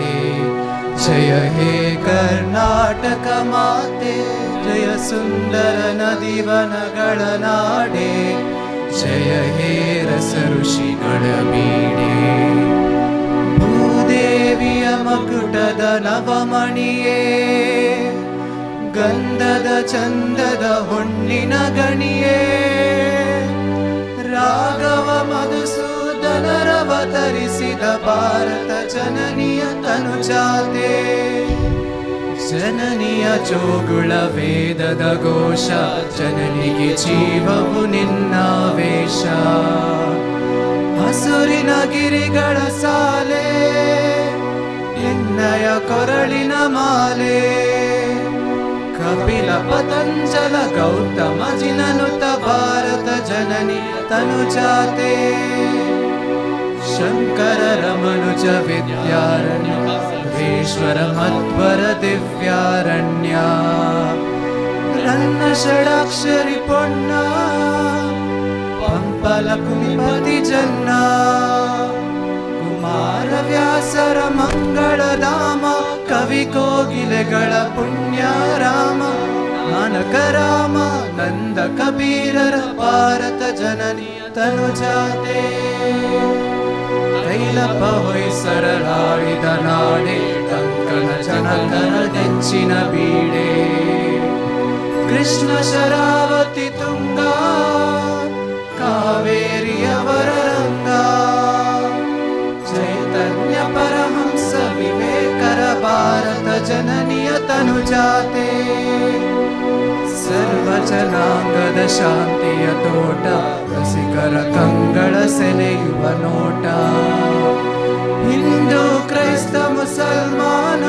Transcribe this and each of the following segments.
माते, जय हे कर्नाटक माते, जय सुंदर नदीवनಗಳ ನಾಡೆ, जय हे रस ಋಷಿಗಳ ಬೀಡೆ, ಭೂದೇವಿಯ ಮಕುಟದ ನವಮಣಿಯೇ, ಗಂಧದ ಚಂದದ ಹೊನ್ನಿನ ಗಣಿಯೇ, ರಾಘವ ಮಧುಸೂದನರವತರಿಸಿದ ಭಾರತ ಜನನಿಯ ತನುಜಾತೆ, ಜನನಿಯ ಜೋಗುಳ ವೇದದ ಘೋಷ, ಜನನಿಗೆ ಜೀವವು ನಿನ್ನಾವೇಶ, ಹಸುರಿನ ಗಿರಿಗಳ ಸಾಲೆ, ನಿನ್ನಯ ಕೊರಳಿನ ಮಾಲೆ, ಕಪಿಲ ಪತಂಜಲ ಗೌತಮ ಜಿನನುತ ಭಾರತ ಜನನಿಯ ತನುಜಾತೆ, ಶಂಕರ ರಮನುಜ ವಿದ್ಯಾರಣ್ಯ, ईश्वर मध्वर दिव्यारण्य, रन्न षडाक्षरी पोण्ण, पंपल कुनिपति जन्ना, कुमार व्यासर मंगल धाम, कवि कोगिलेಗಳ पुण्य राम, नानक राम नंद कबीरर भारत जननी तनुजाते, ಕೈಲಪ ಹೊಯ್ಸರರಾಳಿದ ನಾಡೆ, ಕಂಕಣ ಜನಕರ ನೆಚ್ಚಿನ ಬೀಡೆ, ಕೃಷ್ಣ ಶರಾವತಿ ತುಂಗ, ಕಾವೇರಿಯವರ ರಂಗ, ಚೈತನ್ಯ ಪರಹಂಸ ವಿವೇಕರ ಭಾರತ ಜನನಿಯ ತನುಜಾತೆ, ಸರ್ವ ಜನಾಂಗದ ಶಾಂತಿಯ ತೋಟ, ರಸಿಕರ ಕಂಗಳ ಸೆಳೆಯುವ ನೋಟ, ಹಿಂದೂ ಕ್ರೈಸ್ತ ಮುಸಲ್ಮಾನ,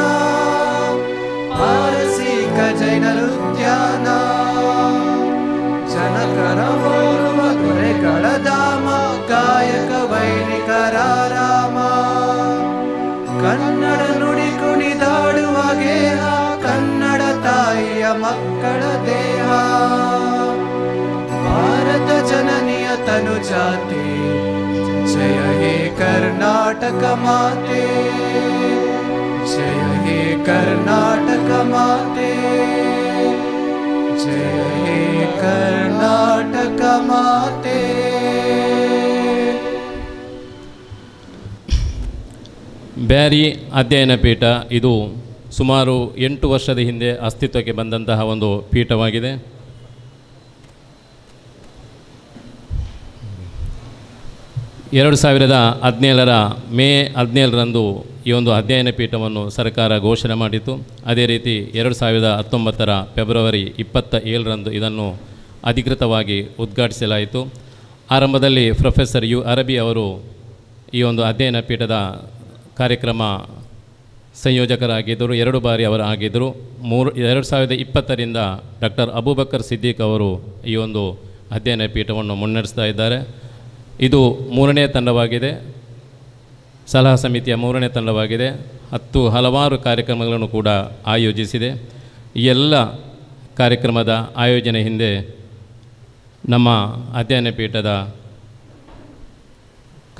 ಪಾರಸೀಕ ಜೈನರ ಉದ್ಯಾನ, ಜನಕರ ಓರ್ವ ದೊರೆಗಳ ಧಾಮ, ಗಾಯಕ ವೈಣಿಕರ ರಾಮ, ಕನ್ನಡ ನುಡಿ ಕುಣಿದಾಡುವ ಗೇಹ, ಕನ್ನಡ ತಾಯಿಯ ಮಕ್ಕಳ ದೇಹ, ಭಾರತ ಜನನಿಯ ತನುಜಾತೆ, जय हे कर्नाटक माते, जय हे कर्नाटक माते, जय हे कर्नाटक माते. ಬ್ಯಾರಿ ಅಧ್ಯಯನ ಪೀಠ ಇದು ಸುಮಾರು 8 ವರ್ಷದ ಹಿಂದೆ ಅಸ್ತಿತ್ವಕ್ಕೆ ಬಂದಂತಹ ಒಂದು ಪೀಠವಾಗಿದೆ. ಎರಡು 2017 ಮೇ 17ರಂದು ಈ ಒಂದು ಅಧ್ಯಯನ ಪೀಠವನ್ನು ಸರ್ಕಾರ ಘೋಷಣೆ ಮಾಡಿತು. ಅದೇ ರೀತಿ 2019 ಫೆಬ್ರವರಿ 27ರಂದು ಇದನ್ನು ಅಧಿಕೃತವಾಗಿ ಉದ್ಘಾಟಿಸಲಾಯಿತು. ಆರಂಭದಲ್ಲಿ ಪ್ರೊಫೆಸರ್ ಯು ಅರಬಿ ಅವರು ಈ ಒಂದು ಅಧ್ಯಯನ ಪೀಠದ ಕಾರ್ಯಕ್ರಮ ಸಂಯೋಜಕರಾಗಿದ್ದರು. 2 ಬಾರಿ ಅವರು ಆಗಿದ್ದರು. 2020ರಿಂದ ಡಾಕ್ಟರ್ ಅಬೂಬಕರ್ ಸಿದ್ದಿಕ್ ಅವರು ಈ ಒಂದು ಅಧ್ಯಯನ ಪೀಠವನ್ನು ಮುನ್ನಡೆಸ್ತಾ ಇದ್ದಾರೆ. ಇದು 3ನೇ ತಂಡವಾಗಿದೆ, ಸಲಹಾ ಸಮಿತಿಯ 3ನೇ ತಂಡವಾಗಿದೆ. ಹಲವಾರು ಕಾರ್ಯಕ್ರಮಗಳನ್ನು ಕೂಡ ಆಯೋಜಿಸಿದೆ. ಈ ಎಲ್ಲ ಕಾರ್ಯಕ್ರಮದ ಆಯೋಜನೆ ಹಿಂದೆ ನಮ್ಮ ಅಧ್ಯಯನ ಪೀಠದ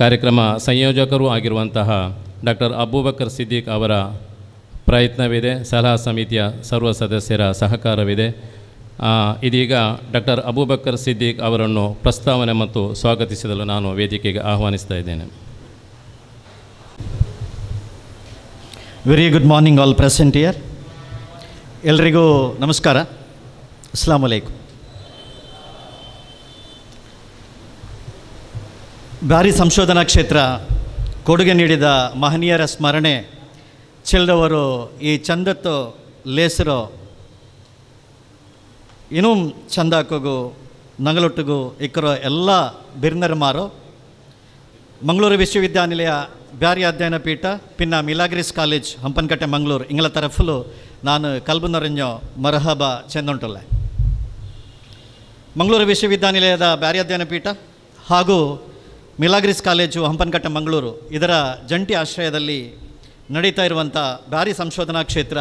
ಕಾರ್ಯಕ್ರಮ ಸಂಯೋಜಕರು ಆಗಿರುವಂತಹ ಡಾಕ್ಟರ್ ಅಬೂಬಕರ್ ಸಿದ್ದಿಕ್ ಅವರ ಪ್ರಯತ್ನವಿದೆ. ಸಲಹಾ ಸಮಿತಿಯ ಸರ್ವ ಸದಸ್ಯರ ಸಹಕಾರವಿದೆ. ಇದೀಗ ಡಾಕ್ಟರ್ ಅಬೂಬಕರ್ ಸಿದ್ದಿಕ್ ಅವರನ್ನು ಪ್ರಸ್ತಾವನೆ ಮತ್ತು ಸ್ವಾಗತಿಸಲು ನಾನು ವೇದಿಕೆಗೆ ಆಹ್ವಾನಿಸ್ತಾ ಇದ್ದೇನೆ. Very good morning all present here. ಎಲ್ರಿಗೂ ನಮಸ್ಕಾರ. ಅಸ್ಲಾಂ ಅಲೈಕುಂ. ಬ್ಯಾರಿ ಸಂಶೋಧನಾ ಕ್ಷೇತ್ರ ಕೊಡುಗೆ ನೀಡಿದ ಮಹನೀಯರ ಸ್ಮರಣೆ ಚೆಲ್ಲದವರು ಈ ಚಂದತ್ತು ಲೇಸರೋ ಇನ್ನೂ ಚಂದಾಕೋಗು ನಂಗಲೊಟ್ಟಿಗೂ ಇಕ್ಕರೋ ಎಲ್ಲ ಬಿರ್ನರ್ ಮಾರೋ ಮಂಗಳೂರು ವಿಶ್ವವಿದ್ಯಾನಿಲಯ ಬ್ಯಾರಿ ಅಧ್ಯಯನ ಪೀಠ ಪಿನ್ನ ಮಿಲಾಗ್ರಿಸ್ ಕಾಲೇಜ್ ಹಂಪನಕಟ್ಟೆ ಮಂಗಳೂರು ಇಂಗಳ ತರಫಲು ನಾನು ಕಲ್ಬುನರಂಜೋ ಮರಹಬ ಚೆಂದುಂಟುಲ್ಲೆ. ಮಂಗಳೂರು ವಿಶ್ವವಿದ್ಯಾನಿಲಯದ ಬ್ಯಾರಿ ಅಧ್ಯಯನ ಪೀಠ ಹಾಗೂ ಮಿಲಾಗ್ರಿಸ್ ಕಾಲೇಜು ಹಂಪನಕಟ್ಟೆ ಮಂಗಳೂರು ಇದರ ಜಂಟಿ ಆಶ್ರಯದಲ್ಲಿ ನಡೀತಾ ಇರುವಂಥ ಬ್ಯಾರಿ ಸಂಶೋಧನಾ ಕ್ಷೇತ್ರ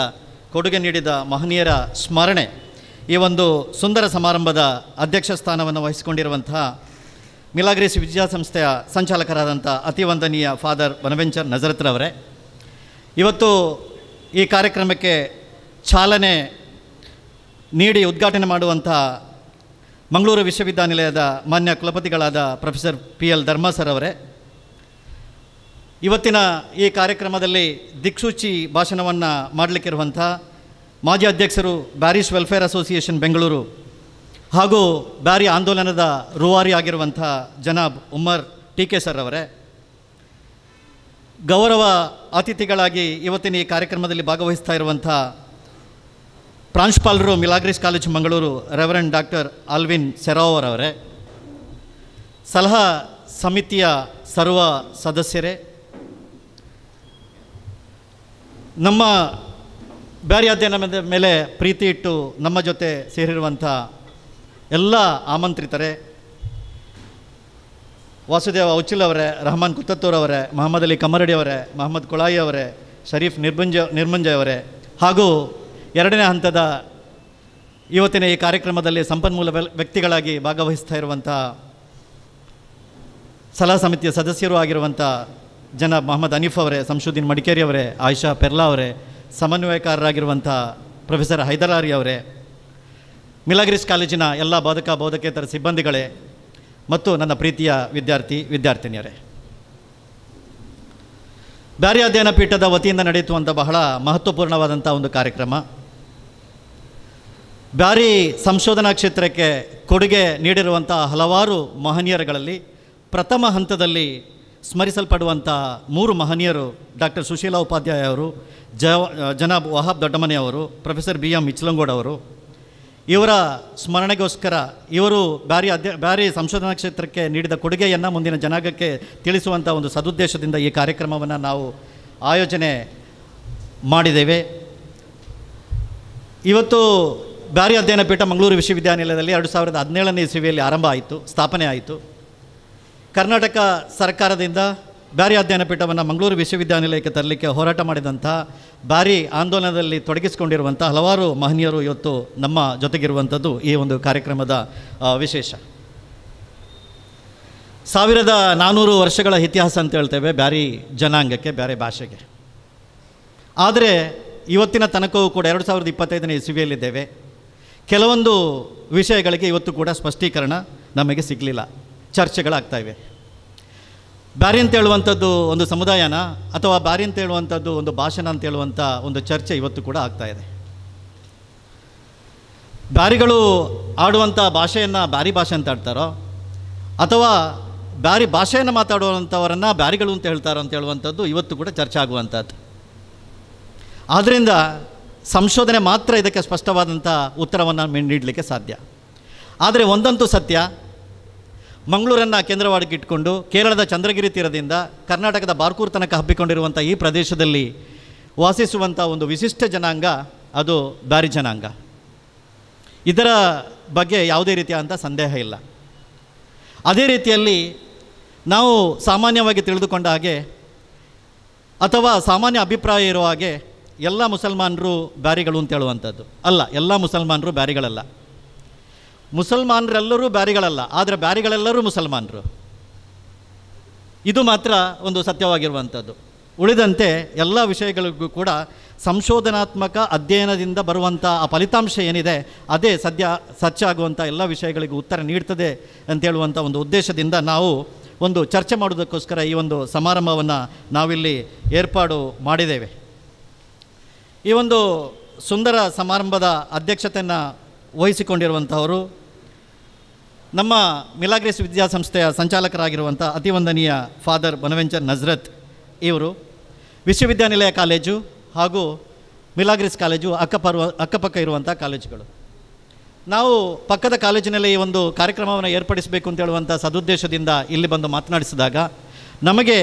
ಕೊಡುಗೆ ನೀಡಿದ ಮಹನೀಯರ ಸ್ಮರಣೆ ಈ ಒಂದು ಸುಂದರ ಸಮಾರಂಭದ ಅಧ್ಯಕ್ಷ ಸ್ಥಾನವನ್ನು ವಹಿಸಿಕೊಂಡಿರುವಂತಹ ಮಿಲಾಗ್ರಿಸ್ ವಿದ್ಯಾಸಂಸ್ಥೆಯ ಸಂಚಾಲಕರಾದಂಥ ಅತಿವಂದನೀಯ ಫಾದರ್ ಬನವೆಂಚರ್ ನಜರತ್ರವರೇ, ಇವತ್ತು ಈ ಕಾರ್ಯಕ್ರಮಕ್ಕೆ ಚಾಲನೆ ನೀಡಿ ಉದ್ಘಾಟನೆ ಮಾಡುವಂಥ ಮಂಗಳೂರು ವಿಶ್ವವಿದ್ಯಾನಿಲಯದ ಮಾನ್ಯ ಕುಲಪತಿಗಳಾದ ಪ್ರೊಫೆಸರ್ PL ಧರ್ಮ ಸರ್ ಅವರೇ, ಇವತ್ತಿನ ಈ ಕಾರ್ಯಕ್ರಮದಲ್ಲಿ ದಿಕ್ಸೂಚಿ ಭಾಷಣವನ್ನು ಮಾಡಲಿಕ್ಕಿರುವಂಥ ಮಾಜಿ ಅಧ್ಯಕ್ಷರು ಬ್ಯಾರಿಸ್ ವೆಲ್ಫೇರ್ ಅಸೋಸಿಯೇಷನ್ ಬೆಂಗಳೂರು ಹಾಗೂ ಬ್ಯಾರಿ ಆಂದೋಲನದ ರೂವಾರಿ ಆಗಿರುವಂಥ ಜನಾಬ್ ಉಮರ್ TK ಸರ್ ಅವರೇ, ಗೌರವ ಅತಿಥಿಗಳಾಗಿ ಇವತ್ತಿನ ಈ ಕಾರ್ಯಕ್ರಮದಲ್ಲಿ ಭಾಗವಹಿಸ್ತಾ ಇರುವಂಥ ಪ್ರಾಂಶುಪಾಲರು Milagres college Mangaluru reverend doctor Alvin Serrao ಅವರೇ, ಸಲಹಾ ಸಮಿತಿಯ ಸರ್ವ ಸದಸ್ಯರೇ, ನಮ್ಮ ಬ್ಯಾರಿ ಅಧ್ಯಯನದ ಮೇಲೆ ಪ್ರೀತಿ ಇಟ್ಟು ನಮ್ಮ ಜೊತೆ ಸೇರಿರುವಂಥ ಎಲ್ಲ ಆಮಂತ್ರಿತರೇ, ವಾಸುದೇವ ಔಚಿಲ್ ಅವರೇ, ರಹಮಾನ್ ಕುತ್ತತ್ತೂರ್ ಅವರೇ, ಮೊಹಮ್ಮದ್ ಅಲಿ ಕಮ್ಮರಡಿ ಅವರೇ, ಮೊಹಮ್ಮದ್ ಕುಳಾಯಿ ಅವರೇ, ಶರೀಫ್ ನಿರ್ಮಂಜಯ್ ಅವರೇ, ಹಾಗೂ ಎರಡನೇ ಹಂತದ ಇವತ್ತಿನ ಈ ಕಾರ್ಯಕ್ರಮದಲ್ಲಿ ಸಂಪನ್ಮೂಲ ವ್ಯಕ್ತಿಗಳಾಗಿ ಭಾಗವಹಿಸ್ತಾ ಇರುವಂಥ ಸಲಹಾ ಸಮಿತಿಯ ಸದಸ್ಯರು ಆಗಿರುವಂಥ ಜನಾಬ್ ಮೊಹಮ್ಮದ್ ಹನೀಫ್ ಅವರೇ, ಸಂಶುದ್ದೀನ್ ಮಡಿಕೇರಿ ಅವರೇ, ಆಯಿಷಾ ಪೆರ್ಲಾ ಅವರೇ, ಸಮನ್ವಯಕಾರರಾಗಿರುವಂಥ ಪ್ರೊಫೆಸರ್ ಹೈದರಾರಿ ಅವರೇ, ಮಿಲಾಗ್ರಿಸ್ ಕಾಲೇಜಿನ ಎಲ್ಲ ಬೋಧಕೇತರ ಸಿಬ್ಬಂದಿಗಳೇ ಮತ್ತು ನನ್ನ ಪ್ರೀತಿಯ ವಿದ್ಯಾರ್ಥಿನಿಯರೇ, ಬ್ಯಾರಿ ಅಧ್ಯಯನ ಪೀಠದ ವತಿಯಿಂದ ನಡೆಯುವಂಥ ಬಹಳ ಮಹತ್ವಪೂರ್ಣವಾದಂಥ ಒಂದು ಕಾರ್ಯಕ್ರಮ. ಬ್ಯಾರಿ ಸಂಶೋಧನಾ ಕ್ಷೇತ್ರಕ್ಕೆ ಕೊಡುಗೆ ನೀಡಿರುವಂಥ ಹಲವಾರು ಮಹನೀಯರುಗಳಲ್ಲಿ ಪ್ರಥಮ ಹಂತದಲ್ಲಿ ಸ್ಮರಿಸಲ್ಪಡುವಂಥ 3 ಮಹನೀಯರು ಡಾಕ್ಟರ್ ಸುಶೀಲಾ ಉಪಾಧ್ಯಾಯ ಅವರು, ಜನಾಬ್ ವಹಾಬ್ ದೊಡ್ಡಮನೆ ಅವರು, ಪ್ರೊಫೆಸರ್ BM ಇಚ್ಲಂಗೋಡ್ ಅವರು. ಇವರ ಸ್ಮರಣೆಗೋಸ್ಕರ ಇವರು ಬ್ಯಾರಿ ಸಂಶೋಧನಾ ಕ್ಷೇತ್ರಕ್ಕೆ ನೀಡಿದ ಕೊಡುಗೆಯನ್ನು ಮುಂದಿನ ಜನಾಂಗಕ್ಕೆ ತಿಳಿಸುವಂಥ ಒಂದು ಸದುದ್ದೇಶದಿಂದ ಈ ಕಾರ್ಯಕ್ರಮವನ್ನು ನಾವು ಆಯೋಜನೆ ಮಾಡಿದ್ದೇವೆ. ಇವತ್ತು ಬ್ಯಾರಿ ಅಧ್ಯಯನ ಪೀಠ ಮಂಗಳೂರು ವಿಶ್ವವಿದ್ಯಾನಿಲಯದಲ್ಲಿ 2017ನೇ ಇಸವಿಯಲ್ಲಿ ಆರಂಭ ಆಯಿತು, ಸ್ಥಾಪನೆ ಆಯಿತು. ಕರ್ನಾಟಕ ಸರ್ಕಾರದಿಂದ ಬ್ಯಾರಿ ಅಧ್ಯಯನ ಪೀಠವನ್ನು ಮಂಗಳೂರು ವಿಶ್ವವಿದ್ಯಾನಿಲಯಕ್ಕೆ ತರಲಿಕ್ಕೆ ಹೋರಾಟ ಮಾಡಿದಂಥ ಬ್ಯಾರಿ ಆಂದೋಲನದಲ್ಲಿ ತೊಡಗಿಸಿಕೊಂಡಿರುವಂಥ ಹಲವಾರು ಮಹನೀಯರು ಇವತ್ತು ನಮ್ಮ ಜೊತೆಗಿರುವಂಥದ್ದು ಈ ಒಂದು ಕಾರ್ಯಕ್ರಮದ ವಿಶೇಷ. 1400 ವರ್ಷಗಳ ಇತಿಹಾಸ ಅಂತ ಹೇಳ್ತೇವೆ ಬ್ಯಾರಿ ಜನಾಂಗಕ್ಕೆ, ಬ್ಯಾರಿ ಭಾಷೆಗೆ. ಆದರೆ ಇವತ್ತಿನ ತನಕವೂ ಕೂಡ 2025ನೇ ಇಸವಿಯಲ್ಲಿದ್ದೇವೆ. ಕೆಲವೊಂದು ವಿಷಯಗಳಿಗೆ ಇವತ್ತು ಕೂಡ ಸ್ಪಷ್ಟೀಕರಣ ನಮಗೆ ಸಿಗಲಿಲ್ಲ, ಚರ್ಚೆಗಳಾಗ್ತಾಯಿವೆ. ಬ್ಯಾರಿ ಅಂತ ಹೇಳುವಂಥದ್ದು ಒಂದು ಸಮುದಾಯನ ಅಥವಾ ಬ್ಯಾರಿ ಅಂತ ಹೇಳುವಂಥದ್ದು ಒಂದು ಭಾಷೆನ ಅಂತ ಹೇಳುವಂಥ ಒಂದು ಚರ್ಚೆ ಇವತ್ತು ಕೂಡ ಆಗ್ತಾಯಿದೆ. ಬ್ಯಾರಿಗಳು ಆಡುವಂಥ ಭಾಷೆಯನ್ನು ಬ್ಯಾರಿ ಭಾಷೆ ಅಂತ ಆಡ್ತಾರೋ ಅಥವಾ ಬ್ಯಾರಿ ಭಾಷೆಯನ್ನು ಮಾತಾಡುವಂಥವರನ್ನು ಬ್ಯಾರಿಗಳು ಅಂತ ಹೇಳ್ತಾರೋ ಅಂತ ಹೇಳುವಂಥದ್ದು ಇವತ್ತು ಕೂಡ ಚರ್ಚೆ ಆಗುವಂಥದ್ದು. ಆದ್ದರಿಂದ ಸಂಶೋಧನೆ ಮಾತ್ರ ಇದಕ್ಕೆ ಸ್ಪಷ್ಟವಾದಂಥ ಉತ್ತರವನ್ನು ನೀಡಲಿಕ್ಕೆ ಸಾಧ್ಯ. ಆದರೆ ಒಂದಂತೂ ಸತ್ಯ, ಮಂಗಳೂರನ್ನು ಕೇಂದ್ರವಾಗಿ ಇಟ್ಕೊಂಡು ಕೇರಳದ ಚಂದ್ರಗಿರಿ ತೀರದಿಂದ ಕರ್ನಾಟಕದ ಬಾರ್ಕೂರ್ ತನಕ ಹಬ್ಬಿಕೊಂಡಿರುವಂಥ ಈ ಪ್ರದೇಶದಲ್ಲಿ ವಾಸಿಸುವಂಥ ಒಂದು ವಿಶಿಷ್ಟ ಜನಾಂಗ ಅದು ಬ್ಯಾರಿ ಜನಾಂಗ. ಇದರ ಬಗ್ಗೆ ಯಾವುದೇ ರೀತಿಯಾದಂಥ ಸಂದೇಹ ಇಲ್ಲ. ಅದೇ ರೀತಿಯಲ್ಲಿ ನಾವು ಸಾಮಾನ್ಯವಾಗಿ ತಿಳಿದುಕೊಂಡ ಹಾಗೆ ಅಥವಾ ಸಾಮಾನ್ಯ ಅಭಿಪ್ರಾಯ ಇರುವ ಹಾಗೆ ಎಲ್ಲ ಮುಸಲ್ಮಾನರು ಬ್ಯಾರಿಗಳು ಅಂತ ಹೇಳುವಂಥದ್ದು ಅಲ್ಲ. ಎಲ್ಲ ಮುಸಲ್ಮಾನರು ಬ್ಯಾರಿಗಳಲ್ಲ, ಮುಸಲ್ಮಾನರೆಲ್ಲರೂ ಬ್ಯಾರಿಗಳಲ್ಲ, ಆದರೆ ಬ್ಯಾರಿಗಳೆಲ್ಲರೂ ಮುಸಲ್ಮಾನರು. ಇದು ಮಾತ್ರ ಒಂದು ಸತ್ಯವಾಗಿರುವಂಥದ್ದು. ಉಳಿದಂತೆ ಎಲ್ಲ ವಿಷಯಗಳಿಗೂ ಕೂಡ ಸಂಶೋಧನಾತ್ಮಕ ಅಧ್ಯಯನದಿಂದ ಬರುವಂಥ ಆ ಫಲಿತಾಂಶ ಏನಿದೆ ಅದೇ ಸತ್ಯ ಆಗುವಂಥ ಎಲ್ಲ ವಿಷಯಗಳಿಗೂ ಉತ್ತರ ನೀಡ್ತದೆ ಅಂತೇಳುವಂಥ ಒಂದು ಉದ್ದೇಶದಿಂದ ನಾವು ಒಂದು ಚರ್ಚೆ ಮಾಡೋದಕ್ಕೋಸ್ಕರ ಈ ಒಂದು ಸಮಾರಂಭವನ್ನು ನಾವಿಲ್ಲಿ ಏರ್ಪಾಡು ಮಾಡಿದ್ದೇವೆ. ಈ ಒಂದು ಸುಂದರ ಸಮಾರಂಭದ ಅಧ್ಯಕ್ಷತೆಯನ್ನು ವಹಿಸಿಕೊಂಡಿರುವಂಥವರು ನಮ್ಮ ಮಿಲಾಗ್ರಿಸ್ ವಿದ್ಯಾಸಂಸ್ಥೆಯ ಸಂಚಾಲಕರಾಗಿರುವಂಥ ಅತಿವಂದನೀಯ ಫಾದರ್ ಬನವೆಂಚರ್ ನಜ್ರತ್ ಇವರು. ವಿಶ್ವವಿದ್ಯಾನಿಲಯ ಕಾಲೇಜು ಹಾಗೂ ಮಿಲಾಗ್ರಿಸ್ ಕಾಲೇಜು ಅಕ್ಕಪಕ್ಕ ಇರುವಂಥ ಕಾಲೇಜುಗಳು. ನಾವು ಪಕ್ಕದ ಕಾಲೇಜಿನಲ್ಲಿ ಈ ಒಂದು ಕಾರ್ಯಕ್ರಮವನ್ನು ಏರ್ಪಡಿಸಬೇಕು ಅಂತ ಹೇಳುವಂಥ ಸದುದ್ದೇಶದಿಂದ ಇಲ್ಲಿ ಬಂದು ಮಾತನಾಡಿಸಿದಾಗ ನಮಗೆ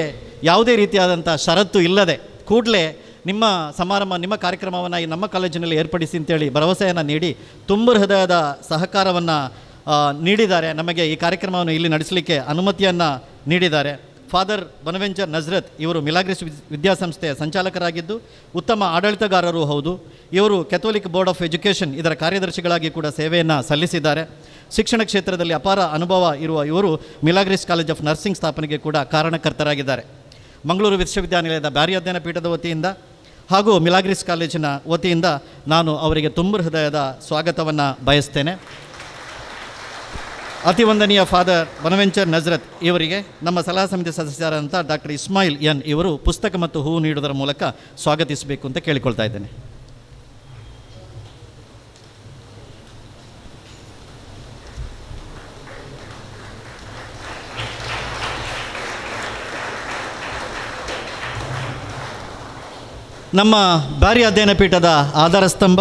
ಯಾವುದೇ ರೀತಿಯಾದಂಥ ಷರತ್ತು ಇಲ್ಲದೆ ಕೂಡಲೇ ನಿಮ್ಮ ಸಮಾರಂಭ, ನಿಮ್ಮ ಕಾರ್ಯಕ್ರಮವನ್ನು ಈ ನಮ್ಮ ಕಾಲೇಜಿನಲ್ಲಿ ಏರ್ಪಡಿಸಿ ಅಂತೇಳಿ ಭರವಸೆಯನ್ನು ನೀಡಿ ತುಂಬ ಹೃದಯದ ಸಹಕಾರವನ್ನು ನೀಡಿದ್ದಾರೆ. ನಮಗೆ ಈ ಕಾರ್ಯಕ್ರಮವನ್ನು ಇಲ್ಲಿ ನಡೆಸಲಿಕ್ಕೆ ಅನುಮತಿಯನ್ನು ನೀಡಿದ್ದಾರೆ. ಫಾದರ್ ಬನವೆಂಚರ್ ನಜ್ರತ್ ಇವರು ಮಿಲಾಗ್ರಿಸ್ ವಿದ್ಯಾಸಂಸ್ಥೆಯ ಸಂಚಾಲಕರಾಗಿದ್ದು ಉತ್ತಮ ಆಡಳಿತಗಾರರೂ ಹೌದು. ಇವರು ಕೆಥೋಲಿಕ್ ಬೋರ್ಡ್ ಆಫ್ ಎಜುಕೇಷನ್ ಇದರ ಕಾರ್ಯದರ್ಶಿಗಳಾಗಿ ಕೂಡ ಸೇವೆಯನ್ನು ಸಲ್ಲಿಸಿದ್ದಾರೆ. ಶಿಕ್ಷಣ ಕ್ಷೇತ್ರದಲ್ಲಿ ಅಪಾರ ಅನುಭವ ಇರುವ ಇವರು ಮಿಲಾಗ್ರಿಸ್ ಕಾಲೇಜ್ ಆಫ್ ನರ್ಸಿಂಗ್ ಸ್ಥಾಪನೆಗೆ ಕೂಡ ಕಾರಣಕರ್ತರಾಗಿದ್ದಾರೆ. ಮಂಗಳೂರು ವಿಶ್ವವಿದ್ಯಾನಿಲಯದ ಬ್ಯಾರಿ ಅಧ್ಯಯನ ಪೀಠದ ವತಿಯಿಂದ ಹಾಗೂ ಮಿಲಾಗ್ರಿಸ್ ಕಾಲೇಜಿನ ವತಿಯಿಂದ ನಾನು ಅವರಿಗೆ ತುಂಬ ಹೃದಯದ ಸ್ವಾಗತವನ್ನು ಬಯಸ್ತೇನೆ. ಅತಿವಂದನೀಯ ಫಾದರ್ ಬನವೆಂಚರ್ ನಜ್ರತ್ ಇವರಿಗೆ ನಮ್ಮ ಸಲಹಾ ಸಮಿತಿ ಸದಸ್ಯರಾದಂಥ ಡಾಕ್ಟರ್ ಇಸ್ಮಾಯಿಲ್ ಎನ್ ಇವರು ಪುಸ್ತಕ ಮತ್ತು ಹೂವು ನೀಡುವುದರ ಮೂಲಕ ಸ್ವಾಗತಿಸಬೇಕು ಅಂತ ಕೇಳಿಕೊಳ್ತಾ ಇದ್ದೇನೆ. ನಮ್ಮ ಬ್ಯಾರಿ ಅಧ್ಯಯನ ಪೀಠದ ಆಧಾರ ಸ್ತಂಭ,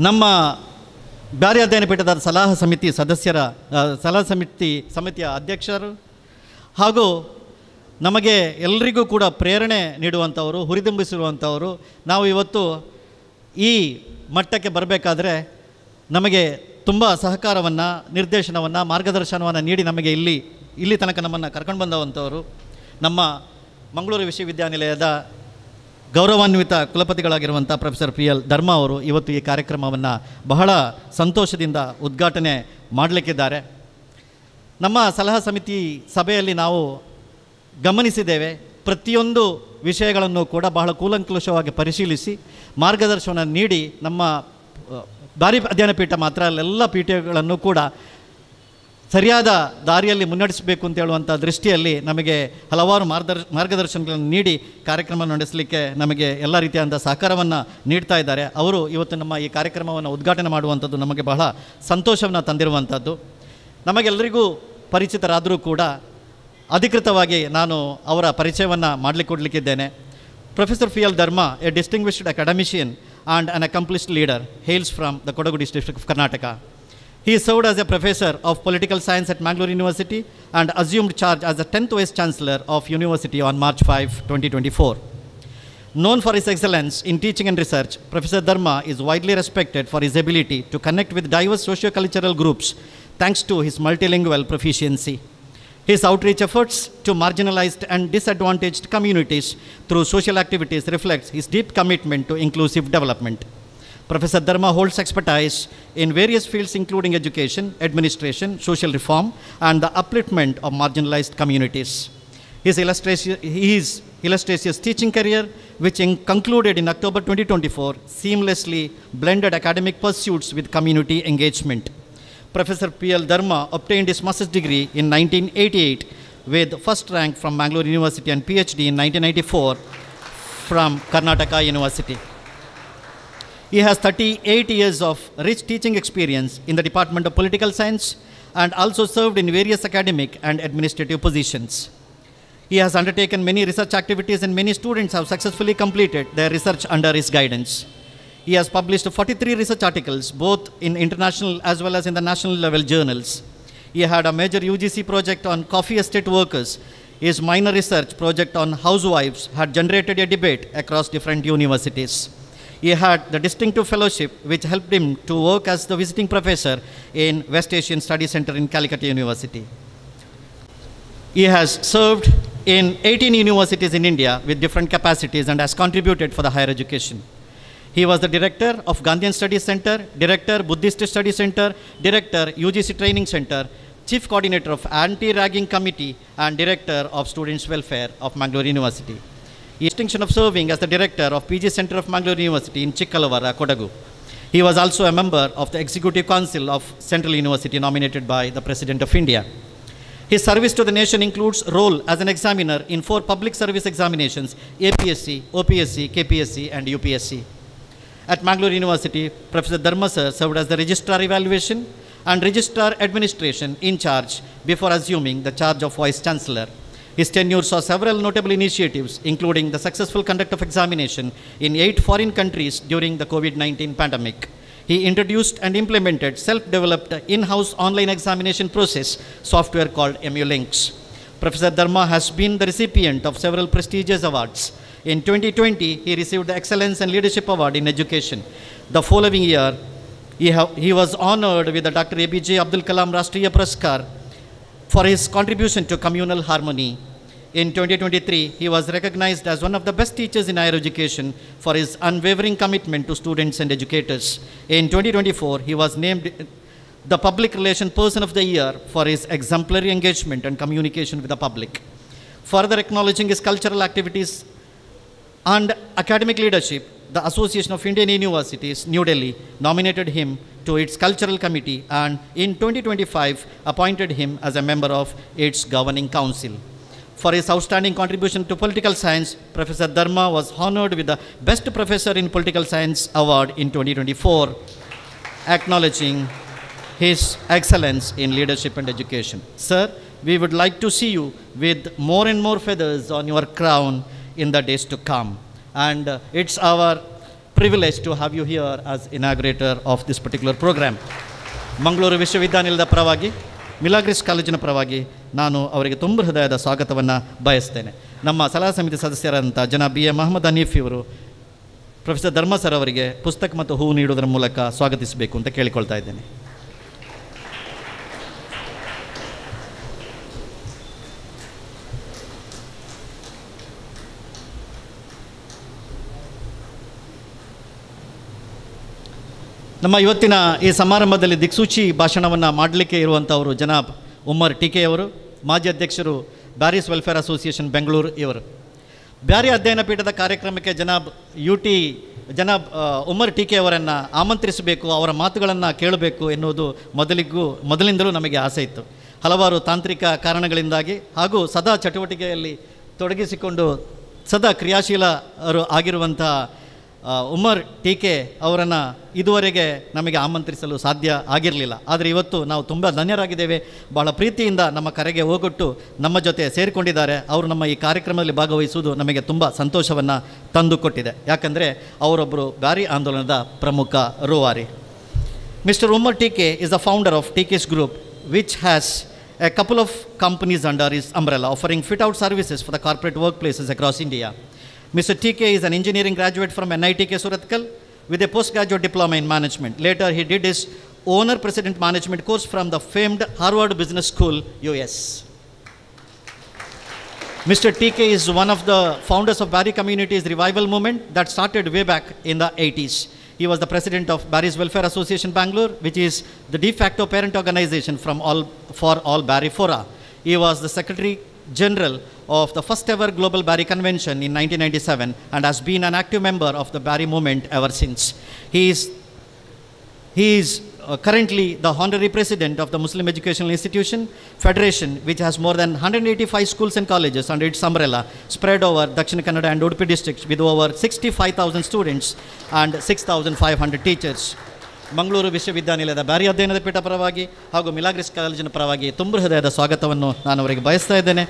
ನಮ್ಮ ಬ್ಯಾರಿ ಅಧ್ಯಯನ ಪೀಠದ ಸಲಹಾ ಸಮಿತಿಯ ಅಧ್ಯಕ್ಷರು ಹಾಗೂ ನಮಗೆ ಎಲ್ಲರಿಗೂ ಕೂಡ ಪ್ರೇರಣೆ ನೀಡುವಂಥವರು, ಹುರಿದುಂಬಿಸಿರುವಂಥವರು. ನಾವು ಇವತ್ತು ಈ ಮಟ್ಟಕ್ಕೆ ಬರಬೇಕಾದ್ರೆ ನಮಗೆ ತುಂಬ ಸಹಕಾರವನ್ನು, ನಿರ್ದೇಶನವನ್ನು, ಮಾರ್ಗದರ್ಶನವನ್ನು ನೀಡಿ ನಮಗೆ ಇಲ್ಲಿ ತನಕ ನಮ್ಮನ್ನು ಕರ್ಕೊಂಡು ಬಂದವಂಥವರು ನಮ್ಮ ಮಂಗಳೂರು ವಿಶ್ವವಿದ್ಯಾನಿಲಯದ ಗೌರವಾನ್ವಿತ ಕುಲಪತಿಗಳಾಗಿರುವಂಥ ಪ್ರೊಫೆಸರ್ ಪಿ ಎಲ್ ಧರ್ಮ ಅವರು ಇವತ್ತು ಈ ಕಾರ್ಯಕ್ರಮವನ್ನು ಬಹಳ ಸಂತೋಷದಿಂದ ಉದ್ಘಾಟನೆ ಮಾಡಲಿಕ್ಕಿದ್ದಾರೆ. ನಮ್ಮ ಸಲಹಾ ಸಮಿತಿ ಸಭೆಯಲ್ಲಿ ನಾವು ಗಮನಿಸಿದ್ದೇವೆ, ಪ್ರತಿಯೊಂದು ವಿಷಯಗಳನ್ನು ಕೂಡ ಬಹಳ ಕೂಲಂಕುಷವಾಗಿ ಪರಿಶೀಲಿಸಿ ಮಾರ್ಗದರ್ಶನವನ್ನು ನೀಡಿ ನಮ್ಮ ಬ್ಯಾರಿ ಅಧ್ಯಯನ ಪೀಠ ಮಾತ್ರ ಎಲ್ಲ ಪೀಠಗಳನ್ನು ಕೂಡ ಸರಿಯಾದ ದಾರಿಯಲ್ಲಿ ಮುನ್ನಡೆಸಬೇಕು ಅಂತ ಹೇಳುವಂಥ ದೃಷ್ಟಿಯಲ್ಲಿ ನಮಗೆ ಹಲವಾರು ಮಾರ್ಗದರ್ಶನಗಳನ್ನು ನೀಡಿ ಕಾರ್ಯಕ್ರಮ ನಡೆಸಲಿಕ್ಕೆ ನಮಗೆ ಎಲ್ಲ ರೀತಿಯಾದ ಸಹಕಾರವನ್ನು ನೀಡ್ತಾ ಇದ್ದಾರೆ. ಅವರು ಇವತ್ತು ನಮ್ಮ ಈ ಕಾರ್ಯಕ್ರಮವನ್ನು ಉದ್ಘಾಟನೆ ಮಾಡುವಂಥದ್ದು ನಮಗೆ ಬಹಳ ಸಂತೋಷವನ್ನು ತಂದಿರುವಂಥದ್ದು. ನಮಗೆಲ್ಲರಿಗೂ ಪರಿಚಿತರಾದರೂ ಕೂಡ ಅಧಿಕೃತವಾಗಿ ನಾನು ಅವರ ಪರಿಚಯವನ್ನು ಮಾಡಲಿಕ್ಕೊಡ್ಲಿಕ್ಕಿದ್ದೇನೆ. ಪ್ರೊಫೆಸರ್ ಪಿ ಎಲ್ ಧರ್ಮ, A distinguished academician and an accomplished leader, hails from the Kodagu district of Karnataka. He served as a professor of political science at Mangalore University and assumed charge as the 10th Vice Chancellor of University on March 5, 2024. Known for his excellence in teaching and research, Professor Dharma is widely respected for his ability to connect with diverse socio-cultural groups thanks to his multilingual proficiency. His outreach efforts to marginalized and disadvantaged communities through social activities reflects his deep commitment to inclusive development. Professor Dharma holds expertise in various fields including education, administration, social reform, and the upliftment of marginalized communities. His illustrious teaching career, which concluded in October 2024, seamlessly blended academic pursuits with community engagement. Professor P. L. Dharma obtained his master's degree in 1988 with first rank from Mangalore University and PhD in 1994 from Karnataka University. He has 38 years of rich teaching experience in the Department of Political Science and also served in various academic and administrative positions. He has undertaken many research activities and many students have successfully completed their research under his guidance. He has published 43 research articles both in international as well as in the national level journals. He had a major UGC project on coffee estate workers. His minor research project on housewives had generated a debate across different universities. He had the distinctive fellowship which helped him to work as the visiting professor in West Asian Studies Center in Calicut University. He has served in 18 universities in India with different capacities and has contributed for the higher education. He was the director of Gandhian Studies Center, director Buddhist Studies Center, director UGC Training Center, chief coordinator of Anti-Ragging Committee and director of Students' Welfare of Mangalore University. He has distinction of serving as the director of PG Center of Mangalore University in Chikkalavara, Kodagu. He was also a member of the Executive Council of Central University nominated by the President of India. His service to the nation includes role as an examiner in 4 public service examinations, APSC, OPSC, KPSC and UPSC. At Mangalore University, Professor Dharma sir served as the Registrar Evaluation and Registrar Administration in charge before assuming the charge of Vice Chancellor. His tenure saw several notable initiatives, including the successful conduct of examination in 8 foreign countries during the COVID-19 pandemic. He introduced and implemented self-developed in-house online examination process software called EmuLinks. Professor Dharma has been the recipient of several prestigious awards. In 2020, he received the Excellence and Leadership Award in Education. The following year, he was honored with the Dr. APJ Abdul Kalam Rashtriya Puraskar for his contribution to communal harmony. In 2023, he was recognized as one of the best teachers in higher education for his unwavering commitment to students and educators. In 2024, he was named the Public Relation Person of the Year for his exemplary engagement and communication with the public. Further acknowledging his cultural activities and academic leadership, the Association of Indian Universities, New Delhi, nominated him to its cultural committee and in 2025 appointed him as a member of its governing council. For his outstanding contribution to political science, Professor Dharma was honored with the Best Professor in Political Science Award in 2024, acknowledging his excellence in leadership and education. Sir, we would like to see you with more and more feathers on your crown in the days to come. And it's our privilege to have you here as inaugurator of this particular program. Mangaluru ವಿಶ್ವವಿದ್ಯಾನಿಲಯದ ಪರವಾಗಿ ಮಿಲಾಗ್ರಿಸ್ ಕಾಲೇಜಿನ ಪರವಾಗಿ ನಾನು ಅವರಿಗೆ ತುಂಬ ಹೃದಯದ ಸ್ವಾಗತವನ್ನು ಬಯಸ್ತೇನೆ. ನಮ್ಮ ಸಲಹಾ ಸಮಿತಿ ಸದಸ್ಯರಾದಂಥ ಜನ ಬಿ ಎ ಮೊಹಮ್ಮದ್ ಹನೀಫ್ ಇವರು ಪ್ರೊಫೆಸರ್ ಧರ್ಮ ಸರ್ ಅವರಿಗೆ ಪುಸ್ತಕ ಮತ್ತು ಹೂವು ನೀಡುವುದರ ಮೂಲಕ ಸ್ವಾಗತಿಸಬೇಕು ಅಂತ ಕೇಳಿಕೊಳ್ತಾ ಇದ್ದೇನೆ. ನಮ್ಮ ಇವತ್ತಿನ ಈ ಸಮಾರಂಭದಲ್ಲಿ ದಿಕ್ಸೂಚಿ ಭಾಷಣವನ್ನು ಮಾಡಲಿಕ್ಕೆ ಇರುವಂಥವರು ಜನಾಬ್ ಉಮ್ಮರ್ ಟಿಕೆ ಅವರು, ಮಾಜಿ ಅಧ್ಯಕ್ಷರು ಬ್ಯಾರಿಸ್ ವೆಲ್ಫೇರ್ ಅಸೋಸಿಯೇಷನ್ ಬೆಂಗಳೂರು ಇವರು. ಬ್ಯಾರಿ ಅಧ್ಯಯನ ಪೀಠದ ಕಾರ್ಯಕ್ರಮಕ್ಕೆ ಜನಾಬ್ ಉಮ್ಮರ್ ಟಿಕೆ ಅವರನ್ನು ಆಮಂತ್ರಿಸಬೇಕು, ಅವರ ಮಾತುಗಳನ್ನು ಕೇಳಬೇಕು ಎನ್ನುವುದು ಮೊದಲಿಂದಲೂ ನಮಗೆ ಆಸೆ ಇತ್ತು. ಹಲವಾರು ತಾಂತ್ರಿಕ ಕಾರಣಗಳಿಂದಾಗಿ ಹಾಗೂ ಸದಾ ಚಟುವಟಿಕೆಯಲ್ಲಿ ತೊಡಗಿಸಿಕೊಂಡು ಸದಾ ಕ್ರಿಯಾಶೀಲರು ಆಗಿರುವಂಥ ಉಮ್ಮರ್ ಟಿಕೆ ಅವರನ್ನು ಇದುವರೆಗೆ ನಮಗೆ ಆಮಂತ್ರಿಸಲು ಸಾಧ್ಯ ಆಗಿರಲಿಲ್ಲ. ಆದರೆ ಇವತ್ತು ನಾವು ತುಂಬ ಧನ್ಯರಾಗಿದ್ದೇವೆ. ಬಹಳ ಪ್ರೀತಿಯಿಂದ ನಮ್ಮ ಕರೆಗೆ ಹೋಗೊಟ್ಟು ನಮ್ಮ ಜೊತೆ ಸೇರಿಕೊಂಡಿದ್ದಾರೆ. ಅವರು ನಮ್ಮ ಈ ಕಾರ್ಯಕ್ರಮದಲ್ಲಿ ಭಾಗವಹಿಸುವುದು ನಮಗೆ ತುಂಬ ಸಂತೋಷವನ್ನು ತಂದುಕೊಟ್ಟಿದೆ. ಯಾಕಂದರೆ ಅವರೊಬ್ಬರು ಬ್ಯಾರಿ ಆಂದೋಲನದ ಪ್ರಮುಖ ರೂವಾರಿ. Mister Ummer TK is the founder of TK's group, which has a couple of companies under his umbrella offering fit-out services for the corporate workplaces across India. Mr. TK is an engineering graduate from NITK Surathkal with a postgraduate diploma in management. Later, he did his owner-president management course from the famed Harvard Business School, US. Mr. TK is one of the founders of Barry Community's revival movement that started way back in the 80s. He was the president of Barry's Welfare Association Bangalore, which is the de facto parent organization for all Barry Fora. He was the Secretary General of the first ever Global Barry Convention in 1997 and has been an active member of the Barry movement ever since. He is currently the honorary president of the Muslim Educational Institution Federation, which has more than 185 schools and colleges under its umbrella, spread over Dakshina Kannada and Udupi districts with over 65,000 students and 6,500 teachers. Mangaluru ವಿಶ್ವವಿದ್ಯಾನಿಲಯದ ಬ್ಯಾರಿ ಅಧ್ಯಯನದ ಪೀಠ ಪರವಾಗಿ ಹಾಗೂ ಮಿಲಾಗ್ರಿಸ್ ಕಾಲೇಜಿನ ಪರವಾಗಿ ತುಂಬ ಹೃದಯದ ಸ್ವಾಗತವನ್ನು ನಾನು ಅವರಿಗೆ ಬಯಸ್ತಾ ಇದ್ದೇನೆ.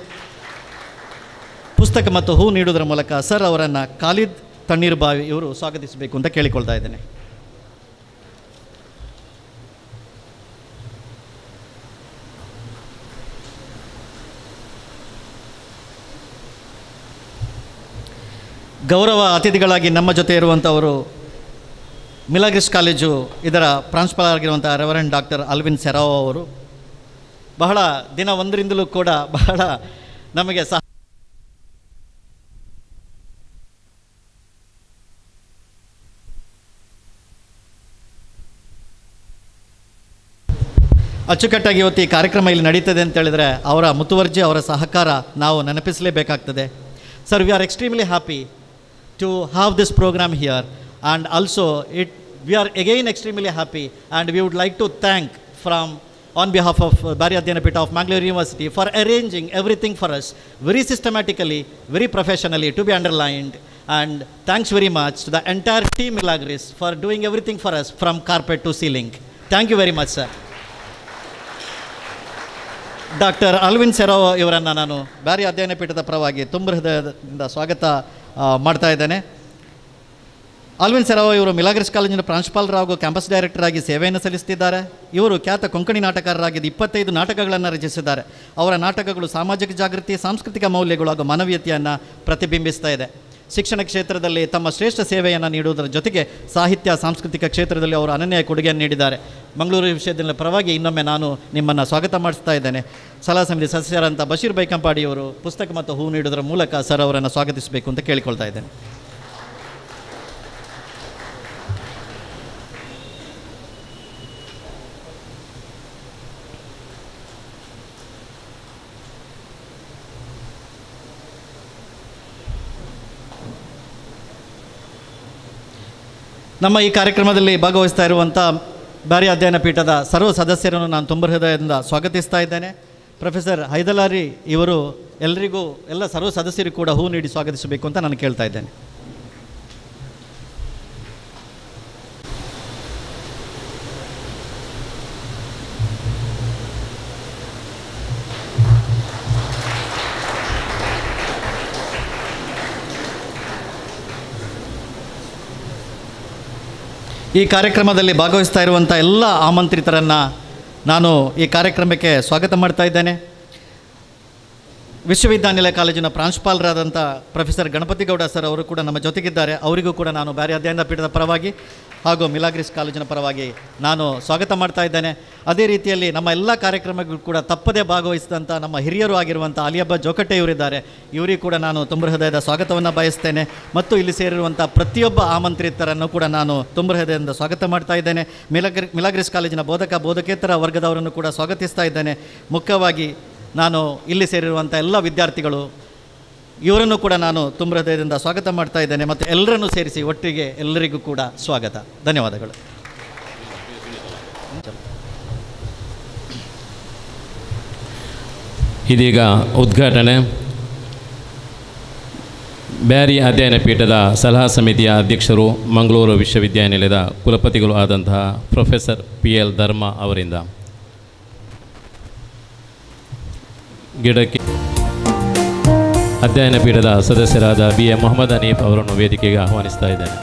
ಪುಸ್ತಕ ಮತ್ತು ಹೂ ನೀಡುವುದರ ಮೂಲಕ ಸರ್ ಅವರನ್ನು ಖಾಲಿದ್ ತಣ್ಣೀರು ಬಾವಿ ಇವರು ಸ್ವಾಗತಿಸಬೇಕು ಅಂತ ಕೇಳಿಕೊಳ್ತಾ ಇದ್ದೇನೆ. ಗೌರವ ಅತಿಥಿಗಳಾಗಿ ನಮ್ಮ ಜೊತೆ ಇರುವಂಥವರು ಮಿಲಾಗ್ರಿಸ್ ಕಾಲೇಜು ಇದರ ಪ್ರಾಂಶುಪಾಲ ಆಗಿರುವಂಥ ರೆವರೆಂಡ್ ಡಾಕ್ಟರ್ ಅಲ್ವಿನ್ ಸೆರಾವ್ ಅವರು. ಬಹಳ ದಿನ ಒಂದರಿಂದಲೂ ಕೂಡ ಬಹಳ ನಮಗೆ ಅಚ್ಚುಕಟ್ಟಾಗಿ ಇವತ್ತು ಈ ಕಾರ್ಯಕ್ರಮ ಇಲ್ಲಿ ನಡೀತದೆ ಅಂತ ಹೇಳಿದರೆ ಅವರ ಮುತುವರ್ಜಿ, ಅವರ ಸಹಕಾರ ನಾವು ನೆನಪಿಸಲೇಬೇಕಾಗ್ತದೆ. Sir, we are extremely happy to have this program here, and also we are again extremely happy, and we would like to thank on behalf of Barry Adhyayana Peeth of Mangalore University for arranging everything for us very systematically, very professionally, to be underlined. And thanks very much to the entire team Milagris for doing everything for us from carpet to ceiling. Thank you very much, sir. Doctor Alvin Serrao ಇವರನ್ನು ನಾನು ಬ್ಯಾರಿ ಅಧ್ಯಯನ ಪೀಠದ ಪರವಾಗಿ ತುಂಬ ಹೃದಯದಿಂದ ಸ್ವಾಗತ ಮಾಡ್ತಾ ಇದ್ದೇನೆ. ಅಲ್ವಿನ್ ಸೆರಾವ್ ಇವರು ಮಿಲಾಗ್ರಿಸ್ ಕಾಲೇಜಿನ ಪ್ರಾಂಶುಪಾಲರು ಹಾಗೂ ಕ್ಯಾಂಪಸ್ ಡೈರೆಕ್ಟರ್ ಆಗಿ ಸೇವೆಯನ್ನು ಸಲ್ಲಿಸುತ್ತಿದ್ದಾರೆ. ಇವರು ಖ್ಯಾತ ಕೊಂಕಣಿ ನಾಟಕರಾಗಿದ್ದು 25 ನಾಟಕಗಳನ್ನು ರಚಿಸಿದ್ದಾರೆ. ಅವರ ನಾಟಕಗಳು ಸಾಮಾಜಿಕ ಜಾಗೃತಿ, ಸಾಂಸ್ಕೃತಿಕ ಮೌಲ್ಯಗಳು ಹಾಗೂ ಮಾನವೀಯತೆಯನ್ನು ಪ್ರತಿಬಿಂಬಿಸ್ತಾ ಇದೆ. ಶಿಕ್ಷಣ ಕ್ಷೇತ್ರದಲ್ಲಿ ತಮ್ಮ ಶ್ರೇಷ್ಠ ಸೇವೆಯನ್ನು ನೀಡುವುದರ ಜೊತೆಗೆ ಸಾಹಿತ್ಯ ಸಾಂಸ್ಕೃತಿಕ ಕ್ಷೇತ್ರದಲ್ಲಿ ಅವರು ಅನನ್ಯ ಕೊಡುಗೆಯನ್ನು ನೀಡಿದ್ದಾರೆ. ಮಂಗಳೂರು ವಿಶ್ವವಿದ್ಯಾಲಯದ ಪರವಾಗಿ ಇನ್ನೊಮ್ಮೆ ನಾನು ನಿಮ್ಮನ್ನು ಸ್ವಾಗತ ಮಾಡಿಸ್ತಾ ಇದ್ದೇನೆ. ಸಲಹಾ ಸಮಿತಿ ಸದಸ್ಯರಂಥ ಬಶೀರ್ ಬೈಕಂಪಾಡಿಯವರು ಪುಸ್ತಕ ಮತ್ತು ಹೂ ನೀಡುವುದರ ಮೂಲಕ ಸರ್ ಅವರನ್ನು ಸ್ವಾಗತಿಸಬೇಕು ಅಂತ ಕೇಳಿಕೊಳ್ತಾ ಇದ್ದೇನೆ. ನಮ್ಮ ಈ ಕಾರ್ಯಕ್ರಮದಲ್ಲಿ ಭಾಗವಹಿಸ್ತಾ ಇರುವಂಥ ಬ್ಯಾರಿ ಅಧ್ಯಯನ ಪೀಠದ ಸರ್ವ ಸದಸ್ಯರನ್ನು ನಾನು ತುಂಬ ಹೃದಯದಿಂದ ಸ್ವಾಗತಿಸ್ತಾ ಇದ್ದೇನೆ. ಪ್ರೊಫೆಸರ್ ಹೈದಲಾರಿ ಇವರು ಎಲ್ಲರಿಗೂ ಎಲ್ಲ ಸರ್ವ ಸದಸ್ಯರಿಗೂ ಕೂಡ ಹೂ ನೀಡಿ ಸ್ವಾಗತಿಸಬೇಕು ಅಂತ ನಾನು ಕೇಳ್ತಾ ಇದ್ದೇನೆ. ಈ ಕಾರ್ಯಕ್ರಮದಲ್ಲಿ ಭಾಗವಹಿಸ್ತಾ ಇರುವಂಥ ಎಲ್ಲ ಆಮಂತ್ರಿತರನ್ನು ನಾನು ಈ ಕಾರ್ಯಕ್ರಮಕ್ಕೆ ಸ್ವಾಗತ ಮಾಡ್ತಾ ಇದ್ದೇನೆ. ವಿಶ್ವವಿದ್ಯಾನಿಲಯ ಕಾಲೇಜಿನ ಪ್ರಾಂಶುಪಾಲರಾದಂಥ ಪ್ರೊಫೆಸರ್ ಗಣಪತಿಗೌಡ ಸರ್ ಅವರು ಕೂಡ ನಮ್ಮ ಜೊತೆಗಿದ್ದಾರೆ. ಅವರಿಗೂ ಕೂಡ ನಾನು ಬ್ಯಾರಿ ಅಧ್ಯಯನ ಪೀಠದ ಪರವಾಗಿ ಹಾಗೂ ಮಿಲಾಗ್ರಿಸ್ ಕಾಲೇಜಿನ ಪರವಾಗಿ ನಾನು ಸ್ವಾಗತ ಮಾಡ್ತಾ ಇದ್ದೇನೆ. ಅದೇ ರೀತಿಯಲ್ಲಿ ನಮ್ಮ ಎಲ್ಲ ಕಾರ್ಯಕ್ರಮಗಳು ಕೂಡ ತಪ್ಪದೇ ಭಾಗವಹಿಸಿದಂಥ ನಮ್ಮ ಹಿರಿಯರು ಆಗಿರುವಂಥ ಅಲಿಯಬ್ಬ ಜೋಕಟ್ಟೆ ಇವರಿದ್ದಾರೆ. ಇವರಿಗೂ ಕೂಡ ನಾನು ತುಂಬ ಹೃದಯದ ಸ್ವಾಗತವನ್ನು ಬಯಸ್ತೇನೆ. ಮತ್ತು ಇಲ್ಲಿ ಸೇರಿರುವಂಥ ಪ್ರತಿಯೊಬ್ಬ ಆಮಂತ್ರಿತರನ್ನು ಕೂಡ ನಾನು ತುಂಬ ಹೃದಯದಿಂದ ಸ್ವಾಗತ ಮಾಡ್ತಾ ಇದ್ದೇನೆ. ಮಿಲಾಗ್ರಿಸ್ ಕಾಲೇಜಿನ ಬೋಧಕೇತರ ವರ್ಗದವರನ್ನು ಕೂಡ ಸ್ವಾಗತಿಸ್ತಾ ಇದ್ದೇನೆ. ಮುಖ್ಯವಾಗಿ ನಾನು ಇಲ್ಲಿ ಸೇರಿರುವಂಥ ಎಲ್ಲ ವಿದ್ಯಾರ್ಥಿಗಳು ಇವರನ್ನು ಕೂಡ ನಾನು ತುಂಬ ಹೃದಯದಿಂದ ಸ್ವಾಗತ ಮಾಡ್ತಾ ಇದ್ದೇನೆ. ಮತ್ತು ಎಲ್ಲರನ್ನೂ ಸೇರಿಸಿ ಒಟ್ಟಿಗೆ ಎಲ್ಲರಿಗೂ ಕೂಡ ಸ್ವಾಗತ. ಧನ್ಯವಾದಗಳು. ಇದೀಗ ಉದ್ಘಾಟನೆ. ಬ್ಯಾರಿ ಅಧ್ಯಯನ ಪೀಠದ ಸಲಹಾ ಸಮಿತಿಯ ಅಧ್ಯಕ್ಷರು, ಮಂಗಳೂರು ವಿಶ್ವವಿದ್ಯಾನಿಲಯದ ಕುಲಪತಿಗಳು ಆದಂತಹ ಪ್ರೊಫೆಸರ್ PL ಧರ್ಮ ಅವರಿಂದ ಗಿಡಕ್ಕೆ ಅಧ್ಯಯನ ಪೀಠದ ಸದಸ್ಯರಾದ BA ಮೊಹಮ್ಮದ್ ಹನೀಫ್ ಅವರನ್ನು ವೇದಿಕೆಗೆ ಆಹ್ವಾನಿಸ್ತಾ ಇದ್ದೇನೆ.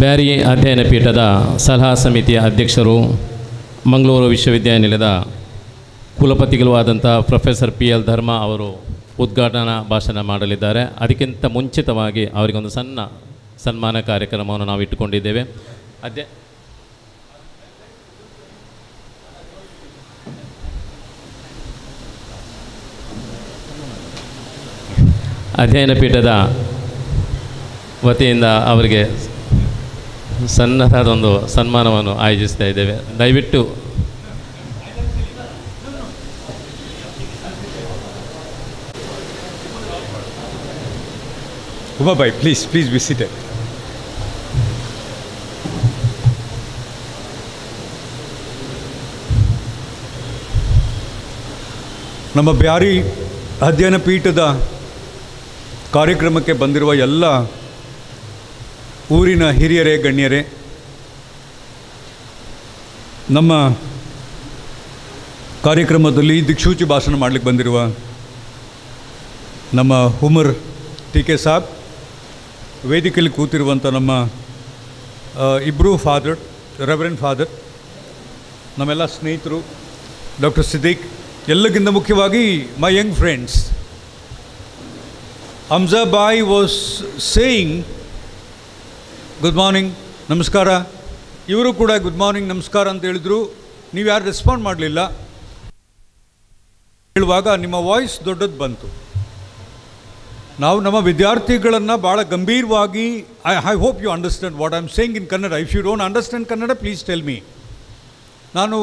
ಬ್ಯಾರಿ ಅಧ್ಯಯನ ಪೀಠದ ಸಲಹಾ ಸಮಿತಿಯ ಅಧ್ಯಕ್ಷರು, ಮಂಗಳೂರು ವಿಶ್ವವಿದ್ಯಾನಿಲಯದ ಕುಲಪತಿಗಳು ಆದಂಥ ಪ್ರೊಫೆಸರ್ PL ಧರ್ಮ ಅವರು ಉದ್ಘಾಟನಾ ಭಾಷಣ ಮಾಡಲಿದ್ದಾರೆ. ಅದಕ್ಕಿಂತ ಮುಂಚಿತವಾಗಿ ಅವರಿಗೊಂದು ಸಣ್ಣ ಸನ್ಮಾನ ಕಾರ್ಯಕ್ರಮವನ್ನು ನಾವು ಇಟ್ಟುಕೊಂಡಿದ್ದೇವೆ. ಅಧ್ಯಯನ ಪೀಠದ ವತಿಯಿಂದ ಅವರಿಗೆ ಸಣ್ಣದಾದೊಂದು ಸನ್ಮಾನವನ್ನು ಆಯೋಜಿಸ್ತಾ ಇದ್ದೇವೆ. ದಯವಿಟ್ಟು ಉಮಾಬಾಯಿ, ಪ್ಲೀಸ್ ಬಿ ಸೀಟೆಡ್. ನಮ್ಮ ಬ್ಯಾರಿ ಅಧ್ಯಯನ ಪೀಠದ ಕಾರ್ಯಕ್ರಮಕ್ಕೆ ಬಂದಿರುವ ಎಲ್ಲ ಊರಿನ ಹಿರಿಯರೇ, ಗಣ್ಯರೇ, ನಮ್ಮ ಕಾರ್ಯಕ್ರಮದಲ್ಲಿ ದಿಕ್ಸೂಚಿ ಭಾಷಣ ಮಾಡಲಿಕ್ಕೆ ಬಂದಿರುವ ನಮ್ಮ ಉಮರ್ TK ಸಾಬ್, ವೇದಿಕೆಯಲ್ಲಿ ಕೂತಿರುವಂಥ ನಮ್ಮ ಇಬ್ಬರು ಫಾದರ್, ರೆವರೆಂಡ್ ಫಾದರ್, ನಮ್ಮೆಲ್ಲ ಸ್ನೇಹಿತರು, ಡಾಕ್ಟರ್ ಸಿದ್ದೀಕ್, ಎಲ್ಲಕ್ಕಿಂತ ಮುಖ್ಯವಾಗಿ ಮೈ ಯಂಗ್ ಫ್ರೆಂಡ್ಸ್. ಹಮ್ಜಾ ಬಾಯ್ ವಾಸ್ ಸೇಯಿಂಗ್ ಗುಡ್ ಮಾರ್ನಿಂಗ್, ನಮಸ್ಕಾರ. ಇವರು ಕೂಡ ಗುಡ್ ಮಾರ್ನಿಂಗ್, ನಮಸ್ಕಾರ ಅಂತ ಹೇಳಿದ್ರು. ನೀವು ಯಾರು ರೆಸ್ಪಾಂಡ್ ಮಾಡಲಿಲ್ಲ. ಹೇಳುವಾಗ ನಿಮ್ಮ ವಾಯ್ಸ್ ದೊಡ್ಡದು ಬಂತು. ನಾವು ನಮ್ಮ ವಿದ್ಯಾರ್ಥಿಗಳನ್ನು ಭಾಳ ಗಂಭೀರವಾಗಿ I hope you understand what I am saying in Kannada. If you don't understand Kannada please tell me. ನಾನು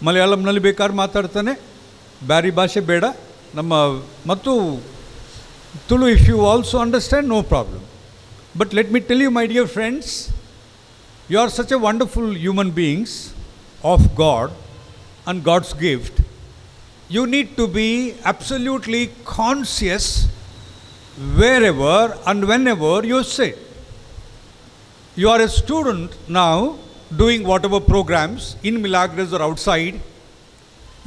ಮಲಯಾಳಂನಲ್ಲಿ ಬೇಕಾದ್ರೆ ಮಾತಾಡ್ತಾನೆ, ಬ್ಯಾರಿ ಭಾಷೆ ಬೇಡ. ನಮ್ಮ ಮತ್ತು Tulu if you also understand, no problem. But let me tell you my dear friends, you are such a wonderful human beings of God and God's gift. You need to be absolutely conscious wherever and whenever you sit. You are a student now doing whatever programs in Milagres or outside.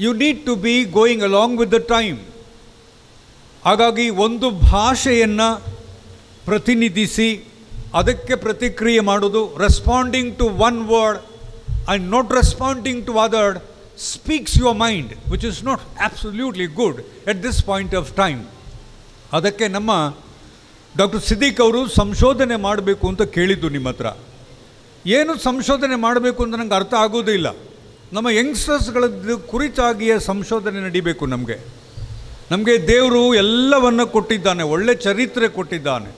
You need to be going along with the time. ಹಾಗಾಗಿ ಒಂದು ಭಾಷೆಯನ್ನು ಪ್ರತಿನಿಧಿಸಿ ಅದಕ್ಕೆ ಪ್ರತಿಕ್ರಿಯೆ ಮಾಡೋದು, responding to one word and not responding to other speaks your mind, which is not absolutely good at this point of time. ಅದಕ್ಕೆ ನಮ್ಮ doctor Siddiq ಅವರು ಸಂಶೋಧನೆ ಮಾಡಬೇಕು ಅಂತ ಕೇಳಿದ್ದು ನಿಮ್ಮ ಹತ್ರ. ಏನು ಸಂಶೋಧನೆ ಮಾಡಬೇಕು ಅಂತ ನಂಗೆ ಅರ್ಥ ಆಗೋದಿಲ್ಲ. ನಮ್ಮ ಯಂಗ್ಸ್ಟರ್ಸ್ಗಳ ಕುರಿತಾಗಿಯೇ ಸಂಶೋಧನೆ ನಡಿಬೇಕು. ನಮಗೆ ದೇವರು ಎಲ್ಲವನ್ನು ಕೊಟ್ಟಿದ್ದಾನೆ, ಒಳ್ಳೆ ಚರಿತ್ರೆ ಕೊಟ್ಟಿದ್ದಾನೆ.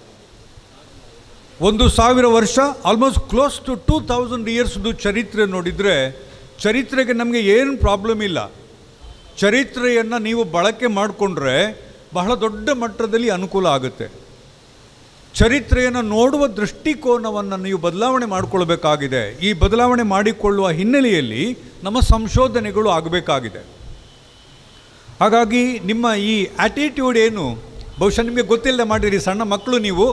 1000 ವರ್ಷ, ಆಲ್ಮೋಸ್ಟ್ ಕ್ಲೋಸ್ ಟು 2000 ಇಯರ್ಸ್ದು ಚರಿತ್ರೆ ನೋಡಿದರೆ, ಚರಿತ್ರೆಗೆ ನಮಗೆ ಏನು ಪ್ರಾಬ್ಲಮ್ ಇಲ್ಲ. ಚರಿತ್ರೆಯನ್ನು ನೀವು ಬಳಕೆ ಮಾಡಿಕೊಂಡ್ರೆ ಬಹಳ ದೊಡ್ಡ ಮಟ್ಟದಲ್ಲಿ ಅನುಕೂಲ ಆಗುತ್ತೆ. ಚರಿತ್ರೆಯನ್ನು ನೋಡುವ ದೃಷ್ಟಿಕೋನವನ್ನು ನೀವು ಬದಲಾವಣೆ ಮಾಡಿಕೊಳ್ಬೇಕಾಗಿದೆ. ಈ ಬದಲಾವಣೆ ಮಾಡಿಕೊಳ್ಳುವ ಹಿನ್ನೆಲೆಯಲ್ಲಿ ನಮ್ಮ ಸಂಶೋಧನೆಗಳು ಆಗಬೇಕಾಗಿದೆ. ಹಾಗಾಗಿ ನಿಮ್ಮ ಈ ಆ್ಯಟಿಟ್ಯೂಡ್ ಏನು, ಬಹುಶಃ ನಿಮಗೆ ಗೊತ್ತಿಲ್ಲದೆ ಮಾಡಿರಿ, ಸಣ್ಣ ಮಕ್ಕಳು ನೀವು,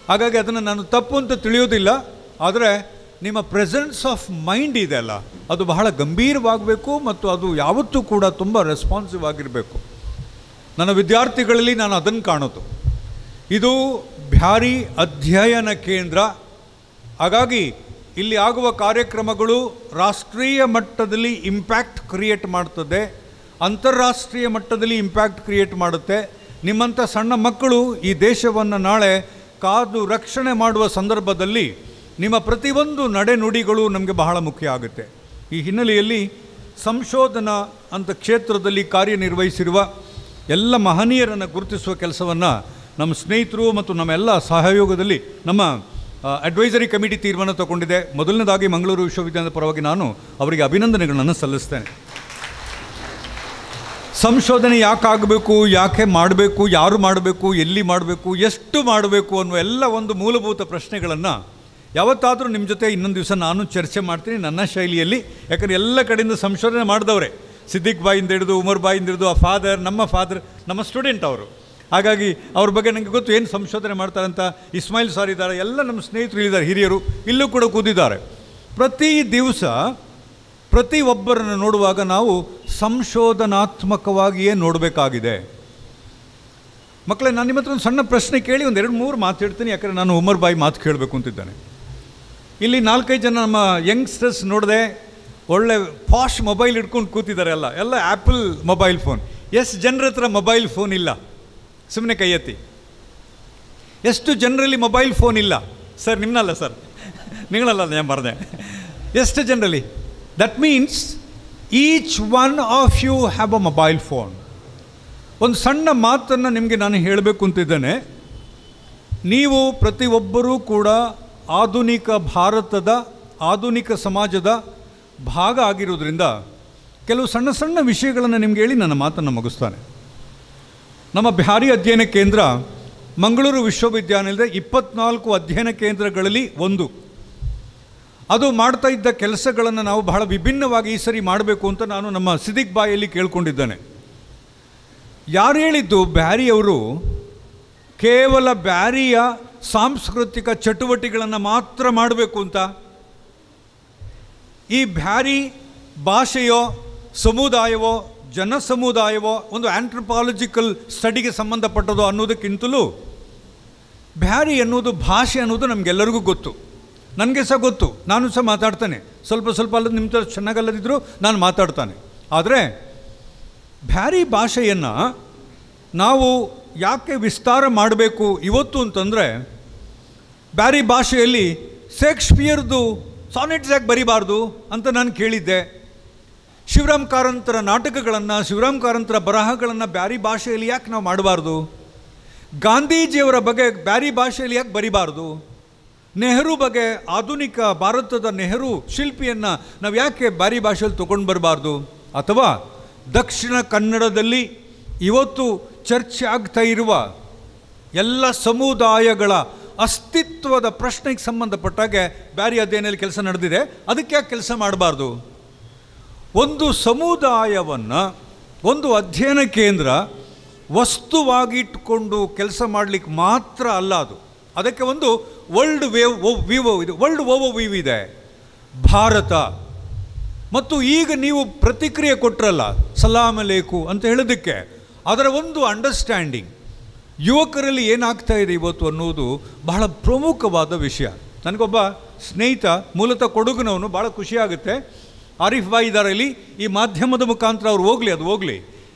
ಹಾಗಾಗಿ ಅದನ್ನು ನಾನು ತಪ್ಪು ಅಂತ ತಿಳಿಯೋದಿಲ್ಲ. ಆದರೆ ನಿಮ್ಮ ಪ್ರೆಸೆನ್ಸ್ ಆಫ್ ಮೈಂಡ್ ಇದೆಯಲ್ಲ, ಅದು ಬಹಳ ಗಂಭೀರವಾಗಬೇಕು ಮತ್ತು ಅದು ಯಾವತ್ತೂ ಕೂಡ ತುಂಬ ರೆಸ್ಪಾನ್ಸಿವ್ ಆಗಿರಬೇಕು. ನನ್ನ ವಿದ್ಯಾರ್ಥಿಗಳಲ್ಲಿ ನಾನು ಅದನ್ನು ಕಾಣೋದು. ಇದು ಬ್ಯಾರಿ ಅಧ್ಯಯನ ಕೇಂದ್ರ. ಹಾಗಾಗಿ ಇಲ್ಲಿ ಆಗುವ ಕಾರ್ಯಕ್ರಮಗಳು ರಾಷ್ಟ್ರೀಯ ಮಟ್ಟದಲ್ಲಿ ಇಂಪ್ಯಾಕ್ಟ್ ಕ್ರಿಯೇಟ್ ಮಾಡ್ತದೆ, ಅಂತಾರಾಷ್ಟ್ರೀಯ ಮಟ್ಟದಲ್ಲಿ ಇಂಪ್ಯಾಕ್ಟ್ ಕ್ರಿಯೇಟ್ ಮಾಡುತ್ತೆ. ನಿಮ್ಮಂಥ ಸಣ್ಣ ಮಕ್ಕಳು ಈ ದೇಶವನ್ನು ನಾಳೆ ಕಾದು ರಕ್ಷಣೆ ಮಾಡುವ ಸಂದರ್ಭದಲ್ಲಿ ನಿಮ್ಮ ಪ್ರತಿಯೊಂದು ನಡೆನುಡಿಗಳು ನಮಗೆ ಬಹಳ ಮುಖ್ಯ ಆಗುತ್ತೆ. ಈ ಹಿನ್ನೆಲೆಯಲ್ಲಿ ಸಂಶೋಧನಾ ಅಂತ ಕ್ಷೇತ್ರದಲ್ಲಿ ಕಾರ್ಯನಿರ್ವಹಿಸಿರುವ ಎಲ್ಲ ಮಹನೀಯರನ್ನು ಗುರುತಿಸುವ ಕೆಲಸವನ್ನು ನಮ್ಮ ಸ್ನೇಹಿತರು ಮತ್ತು ನಮ್ಮೆಲ್ಲ ಸಹಯೋಗದಲ್ಲಿ ನಮ್ಮ ಅಡ್ವೈಸರಿ ಕಮಿಟಿ ತೀರ್ಮಾನ ತಗೊಂಡಿದೆ. ಮೊದಲನೇದಾಗಿ ಮಂಗಳೂರು ವಿಶ್ವವಿದ್ಯಾಲಯದ ಪರವಾಗಿ ನಾನು ಅವರಿಗೆ ಅಭಿನಂದನೆಗಳನ್ನು ಸಲ್ಲಿಸ್ತೇನೆ. ಸಂಶೋಧನೆ ಯಾಕಾಗಬೇಕು, ಯಾಕೆ ಮಾಡಬೇಕು, ಯಾರು ಮಾಡಬೇಕು, ಎಲ್ಲಿ ಮಾಡಬೇಕು, ಎಷ್ಟು ಮಾಡಬೇಕು ಅನ್ನುವ ಎಲ್ಲ ಒಂದು ಮೂಲಭೂತ ಪ್ರಶ್ನೆಗಳನ್ನು ಯಾವತ್ತಾದರೂ ನಿಮ್ಮ ಜೊತೆ ಇನ್ನೊಂದು ದಿವಸ ನಾನು ಚರ್ಚೆ ಮಾಡ್ತೀನಿ ನನ್ನ ಶೈಲಿಯಲ್ಲಿ. ಯಾಕಂದರೆ ಎಲ್ಲ ಕಡೆಯಿಂದ ಸಂಶೋಧನೆ ಮಾಡಿದವರೇ, ಸಿದ್ದಿಕ್ ಬಾಯಿಂದ ಹಿಡಿದು ಉಮರ್ ಬಾಯಿಂದ ಹಿಡಿದು ಆ ಫಾದರ್, ನಮ್ಮ ಸ್ಟೂಡೆಂಟ್ ಅವರು. ಹಾಗಾಗಿ ಅವ್ರ ಬಗ್ಗೆ ನನಗೆ ಗೊತ್ತು ಏನು ಸಂಶೋಧನೆ ಮಾಡ್ತಾರಂತ. ಇಸ್ಮಾಯಿಲ್ ಸಾರ್ ಇದ್ದಾರೆ, ಎಲ್ಲ ನಮ್ಮ ಸ್ನೇಹಿತರು ಇದ್ದಾರೆ, ಹಿರಿಯರು ಇಲ್ಲೂ ಕೂಡ ಕೂತಿದ್ದಾರೆ. ಪ್ರತಿ ದಿವಸ ಪ್ರತಿಯೊಬ್ಬರನ್ನು ನೋಡುವಾಗ ನಾವು ಸಂಶೋಧನಾತ್ಮಕವಾಗಿಯೇ ನೋಡಬೇಕಾಗಿದೆ. ಮಕ್ಕಳೇ, ನಾನು ನಿಮ್ಮ ಹತ್ರ ಒಂದು ಸಣ್ಣ ಪ್ರಶ್ನೆ ಕೇಳಿ 2-3 ಮಾತು ಹೇಳ್ತೀನಿ. ಯಾಕಂದರೆ ನಾನು ಉಮರ್ ಬಾಯಿ ಮಾತು ಕೇಳಬೇಕು ಅಂತಿದ್ದಾನೆ. ಇಲ್ಲಿ 4-5 ಜನ ನಮ್ಮ ಯಂಗ್ಸ್ಟರ್ಸ್ ನೋಡಿದೆ, ಒಳ್ಳೆ ಪಾಶ್ ಮೊಬೈಲ್ ಇಟ್ಕೊಂಡು ಕೂತಿದ್ದಾರೆ. ಎಲ್ಲ ಆ್ಯಪಲ್ ಮೊಬೈಲ್ ಫೋನ್. ಎಷ್ಟು ಜನರ ಹತ್ರ ಮೊಬೈಲ್ ಫೋನ್ ಇಲ್ಲ? ಸುಮ್ಮನೆ ಕೈ ಎತ್ತಿ. ಎಷ್ಟು ಜನರಲ್ಲಿ ಮೊಬೈಲ್ ಫೋನ್ ಇಲ್ಲ? ಸರ್ ನಿಮ್ಮನ್ನಲ್ಲ ಸರ್, ನಿಗಳಲ್ಲ, ನಾನು ಬರದೆ. ಎಷ್ಟು ಜನರಲ್ಲಿ? That means each one of you have a mobile phone. ಒಂದು ಸಣ್ಣ ಮಾತನ್ನು ನಿಮಗೆ ನಾನು ಹೇಳಬೇಕು ಅಂತಿದ್ದೇನೆ. ನೀವು ಪ್ರತಿಯೊಬ್ಬರೂ ಕೂಡ ಆಧುನಿಕ ಭಾರತದ, ಆಧುನಿಕ ಸಮಾಜದ ಭಾಗ ಆಗಿರೋದ್ರಿಂದ ಕೆಲವು ಸಣ್ಣ ಸಣ್ಣ ವಿಷಯಗಳನ್ನು ನಿಮ್ಗೆ ಹೇಳಿ ನನ್ನ ಮಾತನ್ನು ಮುಗಿಸ್ತಾನೆ. ನಮ್ಮ ಬ್ಯಾರಿ ಅಧ್ಯಯನ ಕೇಂದ್ರ ಮಂಗಳೂರು ವಿಶ್ವವಿದ್ಯಾನಿಲಯದ 24 ಅಧ್ಯಯನ ಕೇಂದ್ರಗಳಲ್ಲಿ ಒಂದು. ಅದು ಮಾಡ್ತಾ ಇದ್ದ ಕೆಲಸಗಳನ್ನು ನಾವು ಬಹಳ ವಿಭಿನ್ನವಾಗಿ ಈ ಸರಿ ಮಾಡಬೇಕು ಅಂತ ನಾನು ನಮ್ಮ ಸಿದ್ದಿಕ್ ಬಾಯಲ್ಲಿ ಕೇಳ್ಕೊಂಡಿದ್ದೇನೆ. ಯಾರು ಹೇಳಿದ್ದು ಬ್ಯಾರಿಯವರು ಕೇವಲ ಬ್ಯಾರಿಯ ಸಾಂಸ್ಕೃತಿಕ ಚಟುವಟಿಕೆಗಳನ್ನು ಮಾತ್ರ ಮಾಡಬೇಕು ಅಂತ? ಈ ಬ್ಯಾರಿ ಭಾಷೆಯೋ ಸಮುದಾಯವೋ ಜನ ಸಮುದಾಯವೋ ಒಂದು ಆಂಥ್ರೋಪಾಲಜಿಕಲ್ ಸ್ಟಡಿಗೆ ಸಂಬಂಧಪಟ್ಟದೋ ಅನ್ನೋದಕ್ಕಿಂತಲೂ ಬ್ಯಾರಿ ಅನ್ನೋದು ಭಾಷೆ ಅನ್ನೋದು ನಮಗೆಲ್ಲರಿಗೂ ಗೊತ್ತು. ನನಗೆ ಸಹ ಗೊತ್ತು, ನಾನು ಸಹ ಮಾತಾಡ್ತಾನೆ. ಸ್ವಲ್ಪ ಅಲ್ಲದ ನಿಮ್ಮ ಥರ ಚೆನ್ನಾಗಲ್ಲದಿದ್ದರೂ ನಾನು ಮಾತಾಡ್ತಾನೆ. ಆದರೆ ಬ್ಯಾರಿ ಭಾಷೆಯನ್ನು ನಾವು ಯಾಕೆ ವಿಸ್ತಾರ ಮಾಡಬೇಕು ಇವತ್ತು ಅಂತಂದರೆ, ಬ್ಯಾರಿ ಭಾಷೆಯಲ್ಲಿ ಶೇಕ್ಸ್ಪಿಯರ್ದು ಸಾನೆಟ್ಸ್ ಯಾಕೆ ಬರಿಬಾರ್ದು ಅಂತ ನಾನು ಕೇಳಿದ್ದೆ. ಶಿವರಾಮ್ ಕಾರಂತರ ನಾಟಕಗಳನ್ನು, ಶಿವರಾಮ್ ಕಾರಂತರ ಬರಹಗಳನ್ನು ಬ್ಯಾರಿ ಭಾಷೆಯಲ್ಲಿ ಯಾಕೆ ನಾವು ಮಾಡಬಾರ್ದು? ಗಾಂಧೀಜಿಯವರ ಬಗ್ಗೆ ಬ್ಯಾರಿ ಭಾಷೆಯಲ್ಲಿ ಯಾಕೆ ಬರಿಬಾರ್ದು? ನೆಹರು ಬಗ್ಗೆ, ಆಧುನಿಕ ಭಾರತದ ನೆಹರು ಶಿಲ್ಪಿಯನ್ನು ನಾವು ಯಾಕೆ ಬ್ಯಾರಿ ಭಾಷೆಯಲ್ಲಿ ತೊಗೊಂಡು ಬರಬಾರ್ದು? ಅಥವಾ ದಕ್ಷಿಣ ಕನ್ನಡದಲ್ಲಿ ಇವತ್ತು ಚರ್ಚೆ ಆಗ್ತಾ ಇರುವ ಎಲ್ಲ ಸಮುದಾಯಗಳ ಅಸ್ತಿತ್ವದ ಪ್ರಶ್ನೆಗೆ ಸಂಬಂಧಪಟ್ಟಾಗೆ ಬ್ಯಾರಿ ಅಧ್ಯಯನದಲ್ಲಿ ಕೆಲಸ ನಡೆದಿದೆ, ಅದಕ್ಕೆ ಯಾಕೆ ಕೆಲಸ ಮಾಡಬಾರ್ದು? ಒಂದು ಸಮುದಾಯವನ್ನು ಒಂದು ಅಧ್ಯಯನ ಕೇಂದ್ರ ವಸ್ತುವಾಗಿಟ್ಟುಕೊಂಡು ಕೆಲಸ ಮಾಡಲಿಕ್ಕೆ ಮಾತ್ರ ಅಲ್ಲ, ಅದಕ್ಕೆ ಒಂದು ವರ್ಲ್ಡ್ ಓವರ್ವ್ಯೂ ಇದೆ. ಭಾರತ ಮತ್ತು ಈಗ ನೀವು ಪ್ರತಿಕ್ರಿಯೆ ಕೊಟ್ಟರಲ್ಲ ಸಲಾಮ್ ಅಲೈಕು ಅಂತ ಹೇಳೋದಕ್ಕೆ, ಅದರ ಒಂದು ಅಂಡರ್ಸ್ಟ್ಯಾಂಡಿಂಗ್ ಯುವಕರಲ್ಲಿ ಏನಾಗ್ತಾ ಇದೆ ಇವತ್ತು ಅನ್ನೋದು ಬಹಳ ಪ್ರಮುಖವಾದ ವಿಷಯ. ನನಗೊಬ್ಬ ಸ್ನೇಹಿತ ಮೂಲತಃ ಕೊಡಗಿನವನು, ಭಾಳ ಖುಷಿಯಾಗುತ್ತೆ. ಆರಿಫ್ ಬಾಯ್ ಇದ್ದಾರೆ ಇಲ್ಲಿ, ಈ ಮಾಧ್ಯಮದ ಮುಖಾಂತರ ಅವ್ರು ಹೋಗಲಿ.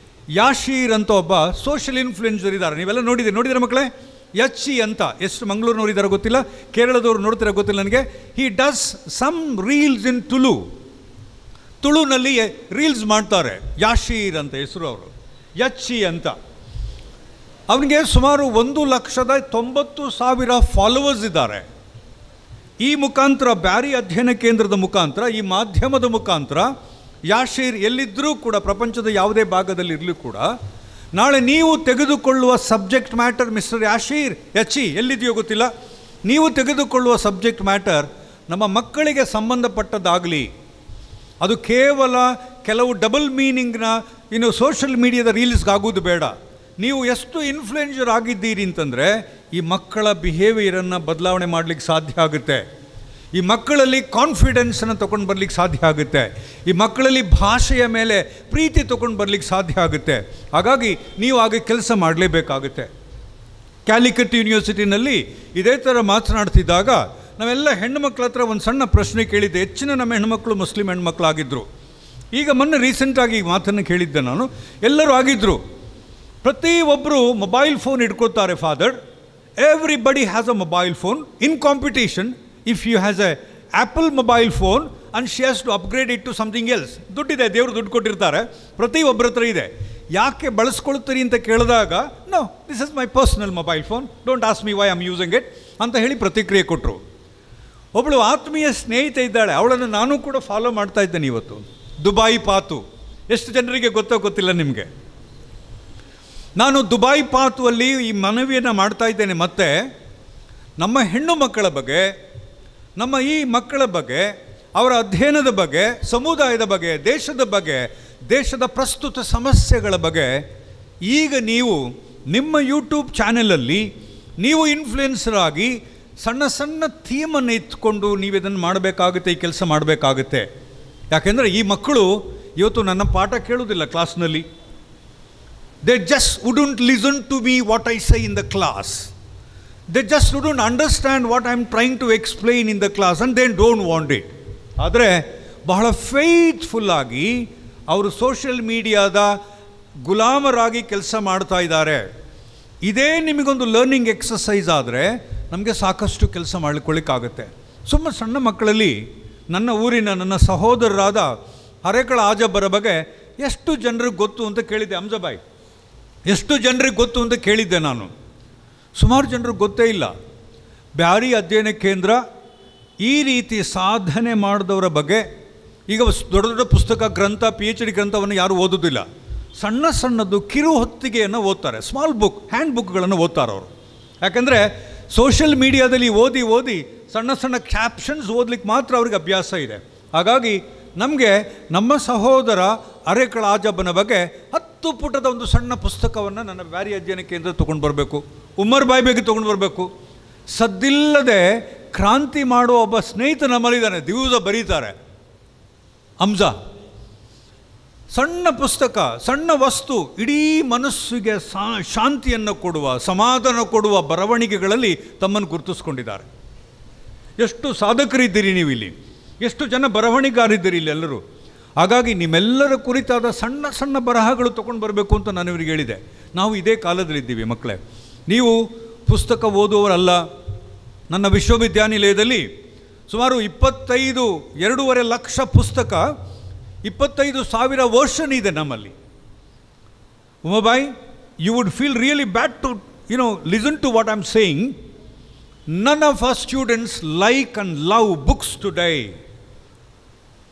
ಯಾಶೀರ್ ಅಂತ ಒಬ್ಬ ಸೋಷಿಯಲ್ ಇನ್ಫ್ಲುಯೆನ್ಸರ್ ಇದ್ದಾರೆ, ನೀವೆಲ್ಲ ನೋಡಿದ್ದೀರ ಮಕ್ಕಳೇ. ಯಚ್ಚಿ ಅಂತ, ಎಷ್ಟು ಮಂಗಳೂರಿನವ್ರು ಇದ್ದಾರೆ ಗೊತ್ತಿಲ್ಲ, ಕೇರಳದವ್ರು ನೋಡ್ತಿರೋ ಗೊತ್ತಿಲ್ಲ ನನಗೆ. He does some reels in ತುಳುನಲ್ಲಿ ರೀಲ್ಸ್ ಮಾಡ್ತಾರೆ. ಯಾಶೀರ್ ಅಂತ ಹೆಸರು, ಅವರು ಯಚ್ಚಿ ಅಂತ. ಅವನಿಗೆ ಸುಮಾರು 1,90,000 ಫಾಲೋವರ್ಸ್ ಇದ್ದಾರೆ. ಈ ಮುಖಾಂತರ ಬ್ಯಾರಿ ಅಧ್ಯಯನ ಕೇಂದ್ರದ ಮುಖಾಂತರ, ಈ ಮಾಧ್ಯಮದ ಮುಖಾಂತರ ಯಾಶೀರ್ ಎಲ್ಲಿದ್ದರೂ ಕೂಡ, ಪ್ರಪಂಚದ ಯಾವುದೇ ಭಾಗದಲ್ಲಿ ಇರಲಿ ಕೂಡ, ನಾಳೆ ನೀವು ತೆಗೆದುಕೊಳ್ಳುವ ಸಬ್ಜೆಕ್ಟ್ ಮ್ಯಾಟರ್, ಮಿಸ್ಟರ್ ಯಾಶೀರ್ ಯಚ್ಚಿ ಎಲ್ಲಿದೆಯೋ ಗೊತ್ತಿಲ್ಲ, ನೀವು ತೆಗೆದುಕೊಳ್ಳುವ ಸಬ್ಜೆಕ್ಟ್ ಮ್ಯಾಟರ್ ನಮ್ಮ ಮಕ್ಕಳಿಗೆ ಸಂಬಂಧಪಟ್ಟದ್ದಾಗಲಿ, ಅದು ಕೇವಲ ಕೆಲವು ಡಬಲ್ ಮೀನಿಂಗ್ನ ಸೋಷಿಯಲ್ ಮೀಡಿಯಾದ ರೀಲ್ಸ್ಗಾಗೋದು ಬೇಡ. ನೀವು ಎಷ್ಟು ಇನ್ಫ್ಲುಯೆನ್ಸರ್ ಆಗಿದ್ದೀರಿ ಅಂತಂದರೆ ಈ ಮಕ್ಕಳ ಬಿಹೇವಿಯರನ್ನು ಬದಲಾವಣೆ ಮಾಡಲಿಕ್ಕೆ ಸಾಧ್ಯ ಆಗುತ್ತೆ. ಈ ಮಕ್ಕಳಲ್ಲಿ ಕಾನ್ಫಿಡೆನ್ಸನ್ನು ತೊಗೊಂಡು ಬರಲಿಕ್ಕೆ ಸಾಧ್ಯ ಆಗುತ್ತೆ. ಈ ಮಕ್ಕಳಲ್ಲಿ ಭಾಷೆಯ ಮೇಲೆ ಪ್ರೀತಿ ತೊಗೊಂಡು ಬರಲಿಕ್ಕೆ ಸಾಧ್ಯ ಆಗುತ್ತೆ. ಹಾಗಾಗಿ ನೀವು ಹಾಗೆ ಕೆಲಸ ಮಾಡಲೇಬೇಕಾಗುತ್ತೆ. ಕ್ಯಾಲಿಕಟ್ ಯೂನಿವರ್ಸಿಟಿನಲ್ಲಿ ಇದೇ ಥರ ಮಾತನಾಡ್ತಿದ್ದಾಗ ನಾವೆಲ್ಲ ಹೆಣ್ಣುಮಕ್ಳ ಹತ್ರ ಒಂದು ಸಣ್ಣ ಪ್ರಶ್ನೆ ಕೇಳಿದ್ದೆ. ಹೆಚ್ಚಿನ ನಮ್ಮ ಹೆಣ್ಮಕ್ಳು ಮುಸ್ಲಿಂ ಹೆಣ್ಮಕ್ಳಾಗಿದ್ದರು. ಈಗ ಮೊನ್ನೆ ರೀಸೆಂಟಾಗಿ ಈ ಮಾತನ್ನು ಕೇಳಿದ್ದೆ ನಾನು. ಎಲ್ಲರೂ ಆಗಿದ್ದರು. ಪ್ರತಿಯೊಬ್ಬರು ಮೊಬೈಲ್ ಫೋನ್ ಇಟ್ಕೊಳ್ತಾರೆ. Father, everybody has a mobile phone. In competition, if you has a Apple mobile phone and she has to upgrade it to something else. ದುಡ್ಡಿದೆ, ದೇವರು ದುಡ್ಡು ಕೊಟ್ಟಿರ್ತಾರೆ, ಪ್ರತಿಯೊಬ್ಬರ ಹತ್ರ ಇದೆ. ಯಾಕೆ ಬಳಸ್ಕೊಳ್ತೀರಿ ಅಂತ ಕೇಳಿದಾಗ, no, this is my personal mobile phone, don't ask me why I am using it ಅಂತ ಹೇಳಿ ಪ್ರತಿಕ್ರಿಯೆ ಕೊಟ್ಟರು. ಒಬ್ಬಳು ಆತ್ಮೀಯ ಸ್ನೇಹಿತೆ ಇದ್ದಾಳೆ, ಅವಳನ್ನು ನಾನು ಕೂಡ ಫಾಲೋ ಮಾಡ್ತಾ ಇದ್ದೇನೆ ಇವತ್ತು. ದುಬಾಯಿ ಪಾತು, ಎಷ್ಟು ಜನರಿಗೆ ಗೊತ್ತೋ ಗೊತ್ತಿಲ್ಲ ನಿಮಗೆ. ನಾನು ದುಬಾಯಿ ಪಾತುವಲ್ಲಿ ಈ ಮನವಿಯನ್ನು ಮಾಡ್ತಾ ಇದ್ದೇನೆ. ಮತ್ತು ನಮ್ಮ ಹೆಣ್ಣು ಮಕ್ಕಳ ಬಗ್ಗೆ, ನಮ್ಮ ಈ ಮಕ್ಕಳ ಬಗ್ಗೆ, ಅವರ ಅಧ್ಯಯನದ ಬಗ್ಗೆ, ಸಮುದಾಯದ ಬಗ್ಗೆ, ದೇಶದ ಬಗ್ಗೆ, ದೇಶದ ಪ್ರಸ್ತುತ ಸಮಸ್ಯೆಗಳ ಬಗ್ಗೆ ಈಗ ನೀವು ನಿಮ್ಮ ಯೂಟ್ಯೂಬ್ ಚಾನೆಲಲ್ಲಿ ನೀವು ಇನ್ಫ್ಲುಯೆನ್ಸರ್ ಆಗಿ ಸಣ್ಣ ಸಣ್ಣ ಥೀಮನ್ನು ಇಟ್ಕೊಂಡು ನೀವು ಇದನ್ನು ಮಾಡಬೇಕಾಗುತ್ತೆ, ಈ ಕೆಲಸ ಮಾಡಬೇಕಾಗುತ್ತೆ. ಯಾಕೆಂದರೆ ಈ ಮಕ್ಕಳು ಇವತ್ತು ನನ್ನ ಪಾಠ ಕೇಳೋದಿಲ್ಲ ಕ್ಲಾಸ್ನಲ್ಲಿ. They just wouldn't listen to me what I say in the class. They just wouldn't understand what I am trying to explain in the class and they don't want it. ಆದರೆ ಬಹಳ ಫೇತ್ಫುಲ್ಲಾಗಿ ಅವರು ಸೋಷಿಯಲ್ ಮೀಡಿಯಾದ ಗುಲಾಮರಾಗಿ ಕೆಲಸ ಮಾಡ್ತಾ ಇದ್ದಾರೆ. ಇದೇ ನಿಮಗೊಂದು learning exercise ಆದರೆ ನಮಗೆ ಸಾಕಷ್ಟು ಕೆಲಸ ಮಾಡಿಕೊಳ್ಳಿಕ್ಕಾಗುತ್ತೆ. ಸುಮ್ಮನೆ ಸಣ್ಣ ಮಕ್ಕಳಲ್ಲಿ ನನ್ನ ಊರಿನ ನನ್ನ ಸಹೋದರರಾದ ಹರೇಕಳ ಆಜಬ್ಬರ ಬಗ್ಗೆ ಎಷ್ಟು ಜನರಿಗೆ ಗೊತ್ತು ಅಂತ ಕೇಳಿದ್ದೆ. ಹಮ್ಜಾಬಾಯ್, ಎಷ್ಟು ಜನರಿಗೆ ಗೊತ್ತು ಅಂತ ಕೇಳಿದ್ದೆ ನಾನು. ಸುಮಾರು ಜನರಿಗೆ ಗೊತ್ತೇ ಇಲ್ಲ. ಬ್ಯಾರಿ ಅಧ್ಯಯನ ಕೇಂದ್ರ ಈ ರೀತಿ ಸಾಧನೆ ಮಾಡಿದವರ ಬಗ್ಗೆ ಈಗ ದೊಡ್ಡ ದೊಡ್ಡ ಪುಸ್ತಕ, ಗ್ರಂಥ, PhD ಗ್ರಂಥವನ್ನು ಯಾರು ಓದೋದಿಲ್ಲ. ಸಣ್ಣ ಸಣ್ಣದು ಕಿರು ಹೊತ್ತಿಗೆಯನ್ನು ಓದ್ತಾರೆ. ಸ್ಮಾಲ್ ಬುಕ್, ಹ್ಯಾಂಡ್ ಬುಕ್ಗಳನ್ನು ಓದ್ತಾರೆ ಅವರು. ಯಾಕೆಂದರೆ ಸೋಷಿಯಲ್ ಮೀಡಿಯಾದಲ್ಲಿ ಓದಿ ಓದಿ ಸಣ್ಣ ಸಣ್ಣ ಕ್ಯಾಪ್ಷನ್ಸ್ ಓದಲಿಕ್ಕೆ ಮಾತ್ರ ಅವ್ರಿಗೆ ಅಭ್ಯಾಸ ಇದೆ. ಹಾಗಾಗಿ ನಮಗೆ ನಮ್ಮ ಸಹೋದರ ಅರೇಕಳ ಆಜಬ್ಬನ ಬಗ್ಗೆ 10 ಪುಟದ ಒಂದು ಸಣ್ಣ ಪುಸ್ತಕವನ್ನು ನನ್ನ ಬ್ಯಾರಿ ಅಧ್ಯಯನ ಕೇಂದ್ರ ತೊಗೊಂಡು ಬರಬೇಕು. ಉಮರ್ ಬಾಯ್ ಬಗ್ಗೆ ತೊಗೊಂಡು ಬರಬೇಕು. ಸದ್ದಿಲ್ಲದೆ ಕ್ರಾಂತಿ ಮಾಡುವ ಒಬ್ಬ ಸ್ನೇಹಿತ ನಮ್ಮಲ್ಲಿದ್ದಾನೆ, ದಿವಸ ಬರೀತಾರೆ, ಹಮ್ಜಾ. ಸಣ್ಣ ಪುಸ್ತಕ, ಸಣ್ಣ ವಸ್ತು, ಇಡೀ ಮನಸ್ಸಿಗೆ ಶಾಂತಿಯನ್ನು ಕೊಡುವ, ಸಮಾಧಾನ ಕೊಡುವ ಬರವಣಿಗೆಗಳಲ್ಲಿ ತಮ್ಮನ್ನು ಗುರುತಿಸ್ಕೊಂಡಿದ್ದಾರೆ. ಎಷ್ಟು ಸಾಧಕರಿದ್ದೀರಿ ನೀವು ಇಲ್ಲಿ, ಎಷ್ಟು ಜನ ಬರವಣಿಗಾರಿದ್ದೀರಿ ಇಲ್ಲಿ ಎಲ್ಲರೂ. ಹಾಗಾಗಿ ನಿಮ್ಮೆಲ್ಲರ ಕುರಿತಾದ ಸಣ್ಣ ಸಣ್ಣ ಬರಹಗಳು ತೊಗೊಂಡು ಬರಬೇಕು ಅಂತ ನಾನು ಇವರಿಗೆ ಹೇಳಿದೆ. ನಾವು ಇದೇ ಕಾಲದಲ್ಲಿದ್ದೀವಿ ಮಕ್ಕಳೇ. ನೀವು ಪುಸ್ತಕ ಓದುವವರಲ್ಲ. ನನ್ನ ವಿಶ್ವವಿದ್ಯಾನಿಲಯದಲ್ಲಿ ಸುಮಾರು 2.5 ಲಕ್ಷ ಪುಸ್ತಕ, 25,000 ವರ್ಷನ್ ಇದೆ ನಮ್ಮಲ್ಲಿ. Umabai, you would feel really bad to listen to what I'm saying. None of our students like and love books today.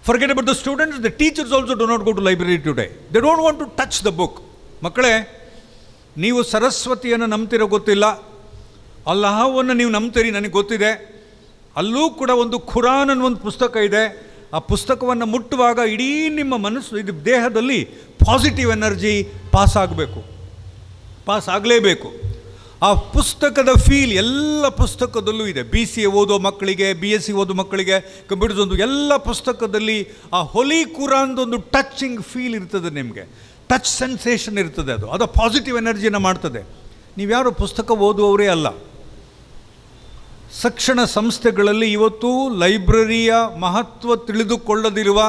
Forget about the students, the teachers also do not go to library today. They don't want to touch the book. ಮಕ್ಕಳೇ, ನೀವು ಸರಸ್ವತಿಯನ್ನು ನಂಬ್ತಿರೋ ಗೊತ್ತಿಲ್ಲ, ಅಲ್ಲಾಹವನ್ನು ನೀವು ನಂಬ್ತೀರಿ ನನಗೆ ಗೊತ್ತಿದೆ. ಅಲ್ಲೂ ಕೂಡ ಒಂದು ಖುರಾನ್ ಅನ್ನೋ ಒಂದು ಪುಸ್ತಕ ಇದೆ. ಆ ಪುಸ್ತಕವನ್ನು ಮುಟ್ಟುವಾಗ ಇಡೀ ನಿಮ್ಮ ಮನಸ್ಸು, ಇದು ದೇಹದಲ್ಲಿ ಪಾಸಿಟಿವ್ ಎನರ್ಜಿ ಪಾಸ್ ಆಗಲೇಬೇಕು. ಆ ಪುಸ್ತಕದ ಫೀಲ್ ಎಲ್ಲ ಪುಸ್ತಕದಲ್ಲೂ ಇದೆ. BCA ಓದೋ ಮಕ್ಕಳಿಗೆ, BSc ಓದೋ ಮಕ್ಕಳಿಗೆ, ಕಂಪ್ಯೂಟರ್ಸ್ ಒಂದು ಎಲ್ಲ ಪುಸ್ತಕದಲ್ಲಿ ಆ ಹೋಲಿ ಕುರಾನ್ದೊಂದು ಟಚಿಂಗ್ ಫೀಲ್ ಇರ್ತದೆ. ನಿಮಗೆ ಟಚ್ ಸೆನ್ಸೇಷನ್ ಇರ್ತದೆ. ಅದು ಪಾಸಿಟಿವ್ ಎನರ್ಜಿನ ಮಾಡ್ತದೆ. ನೀವ್ಯಾರು ಪುಸ್ತಕ ಓದುವವರೇ ಅಲ್ಲ. ಶಿಕ್ಷಣ ಸಂಸ್ಥೆಗಳಲ್ಲಿ ಇವತ್ತು ಲೈಬ್ರರಿಯ ಮಹತ್ವ ತಿಳಿದುಕೊಳ್ಳದಿರುವ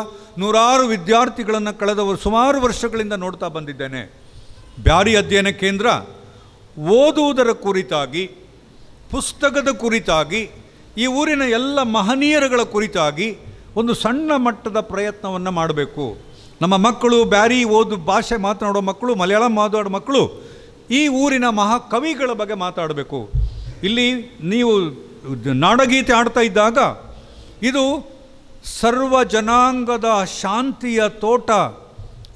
ನೂರಾರು ವಿದ್ಯಾರ್ಥಿಗಳನ್ನು ಕಳೆದ ಸುಮಾರು ವರ್ಷಗಳಿಂದ ನೋಡ್ತಾ ಬಂದಿದ್ದೇನೆ. ಬ್ಯಾರಿ ಅಧ್ಯಯನ ಕೇಂದ್ರ ಓದುವುದರ ಕುರಿತಾಗಿ, ಪುಸ್ತಕದ ಕುರಿತಾಗಿ, ಈ ಊರಿನ ಎಲ್ಲ ಮಹನೀಯರುಗಳ ಕುರಿತಾಗಿ ಒಂದು ಸಣ್ಣ ಮಟ್ಟದ ಪ್ರಯತ್ನವನ್ನು ಮಾಡಬೇಕು. ನಮ್ಮ ಮಕ್ಕಳು ಬ್ಯಾರಿ ಭಾಷೆ ಮಾತನಾಡೋ ಮಕ್ಕಳು, ಮಲಯಾಳಂ ಮಾತಾಡೋ ಮಕ್ಕಳು ಈ ಊರಿನ ಮಹಾಕವಿಗಳ ಬಗ್ಗೆ ಮಾತಾಡಬೇಕು. ಇಲ್ಲಿ ನೀವು ನಾಡಗೀತೆ ಆಡ್ತಾ ಇದ್ದಾಗ ಇದು ಸರ್ವ ಜನಾಂಗದ ಶಾಂತಿಯ ತೋಟ.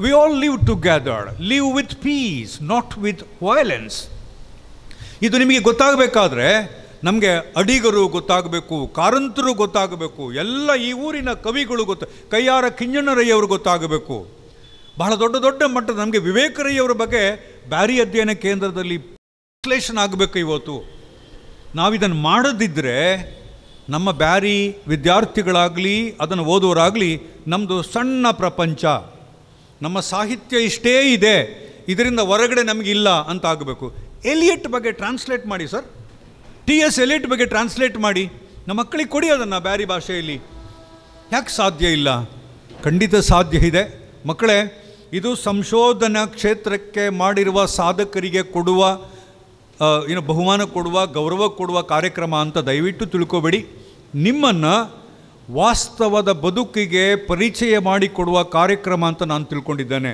We all live together, live with peace, not with violence. ಇದು ನಿಮಗೆ ಗೊತ್ತಾಗಬೇಕಾದ್ರೆ ನಮಗೆ ಅಡಿಗರು ಗೊತ್ತಾಗಬೇಕು, ಕಾರಂತರು ಗೊತ್ತಾಗಬೇಕು, ಎಲ್ಲ ಈ ಊರಿನ ಕವಿಗಳು ಕೈಯಾರ ಕಿಂಜಣ್ಣರಯ್ಯವರು ಗೊತ್ತಾಗಬೇಕು. ಬಹಳ ದೊಡ್ಡ ದೊಡ್ಡ ಮಟ್ಟದ ನಮಗೆ ವಿವೇಕರಯ್ಯವರ ಬಗ್ಗೆ ಬ್ಯಾರಿ ಅಧ್ಯಯನ ಕೇಂದ್ರದಲ್ಲಿ ವಿಶ್ಲೇಷಣೆ ಆಗಬೇಕು. ಇವತ್ತು ನಾವಿದನ್ನು ಮಾಡದಿದ್ದರೆ ನಮ್ಮ ಬ್ಯಾರಿ ವಿದ್ಯಾರ್ಥಿಗಳಾಗಲಿ, ಅದನ್ನು ಓದೋರಾಗಲಿ, ನಮ್ಮದು ಸಣ್ಣ ಪ್ರಪಂಚ, ನಮ್ಮ ಸಾಹಿತ್ಯ ಇಷ್ಟೇ ಇದೆ, ಇದರಿಂದ ಹೊರಗಡೆ ನಮಗಿಲ್ಲ ಅಂತ ಆಗಬೇಕು. ಎಲಿಯಟ್ ಬಗ್ಗೆ ಟ್ರಾನ್ಸ್ಲೇಟ್ ಮಾಡಿ ಸರ್, TS ಎಲಿಯಟ್ ಬಗ್ಗೆ ಟ್ರಾನ್ಸ್ಲೇಟ್ ಮಾಡಿ, ನಮ್ಮ ಮಕ್ಕಳಿಗೆ ಕೊಡಿ ಅದನ್ನು ಬ್ಯಾರಿ ಭಾಷೆಯಲ್ಲಿ. ಯಾಕೆ ಸಾಧ್ಯ ಇಲ್ಲ? ಖಂಡಿತ ಸಾಧ್ಯ ಇದೆ ಮಕ್ಕಳೇ. ಇದು ಸಂಶೋಧನಾ ಕ್ಷೇತ್ರಕ್ಕೆ ಮಾಡಿರುವ ಸಾಧಕರಿಗೆ ಕೊಡುವ ಬಹುಮಾನ ಕೊಡುವ, ಗೌರವ ಕೊಡುವ ಕಾರ್ಯಕ್ರಮ ಅಂತ ದಯವಿಟ್ಟು ತಿಳ್ಕೊಬೇಡಿ. ನಿಮ್ಮನ್ನು ವಾಸ್ತವದ ಬದುಕಿಗೆ ಪರಿಚಯ ಮಾಡಿಕೊಡುವ ಕಾರ್ಯಕ್ರಮ ಅಂತ ನಾನು ತಿಳ್ಕೊಂಡಿದ್ದೇನೆ.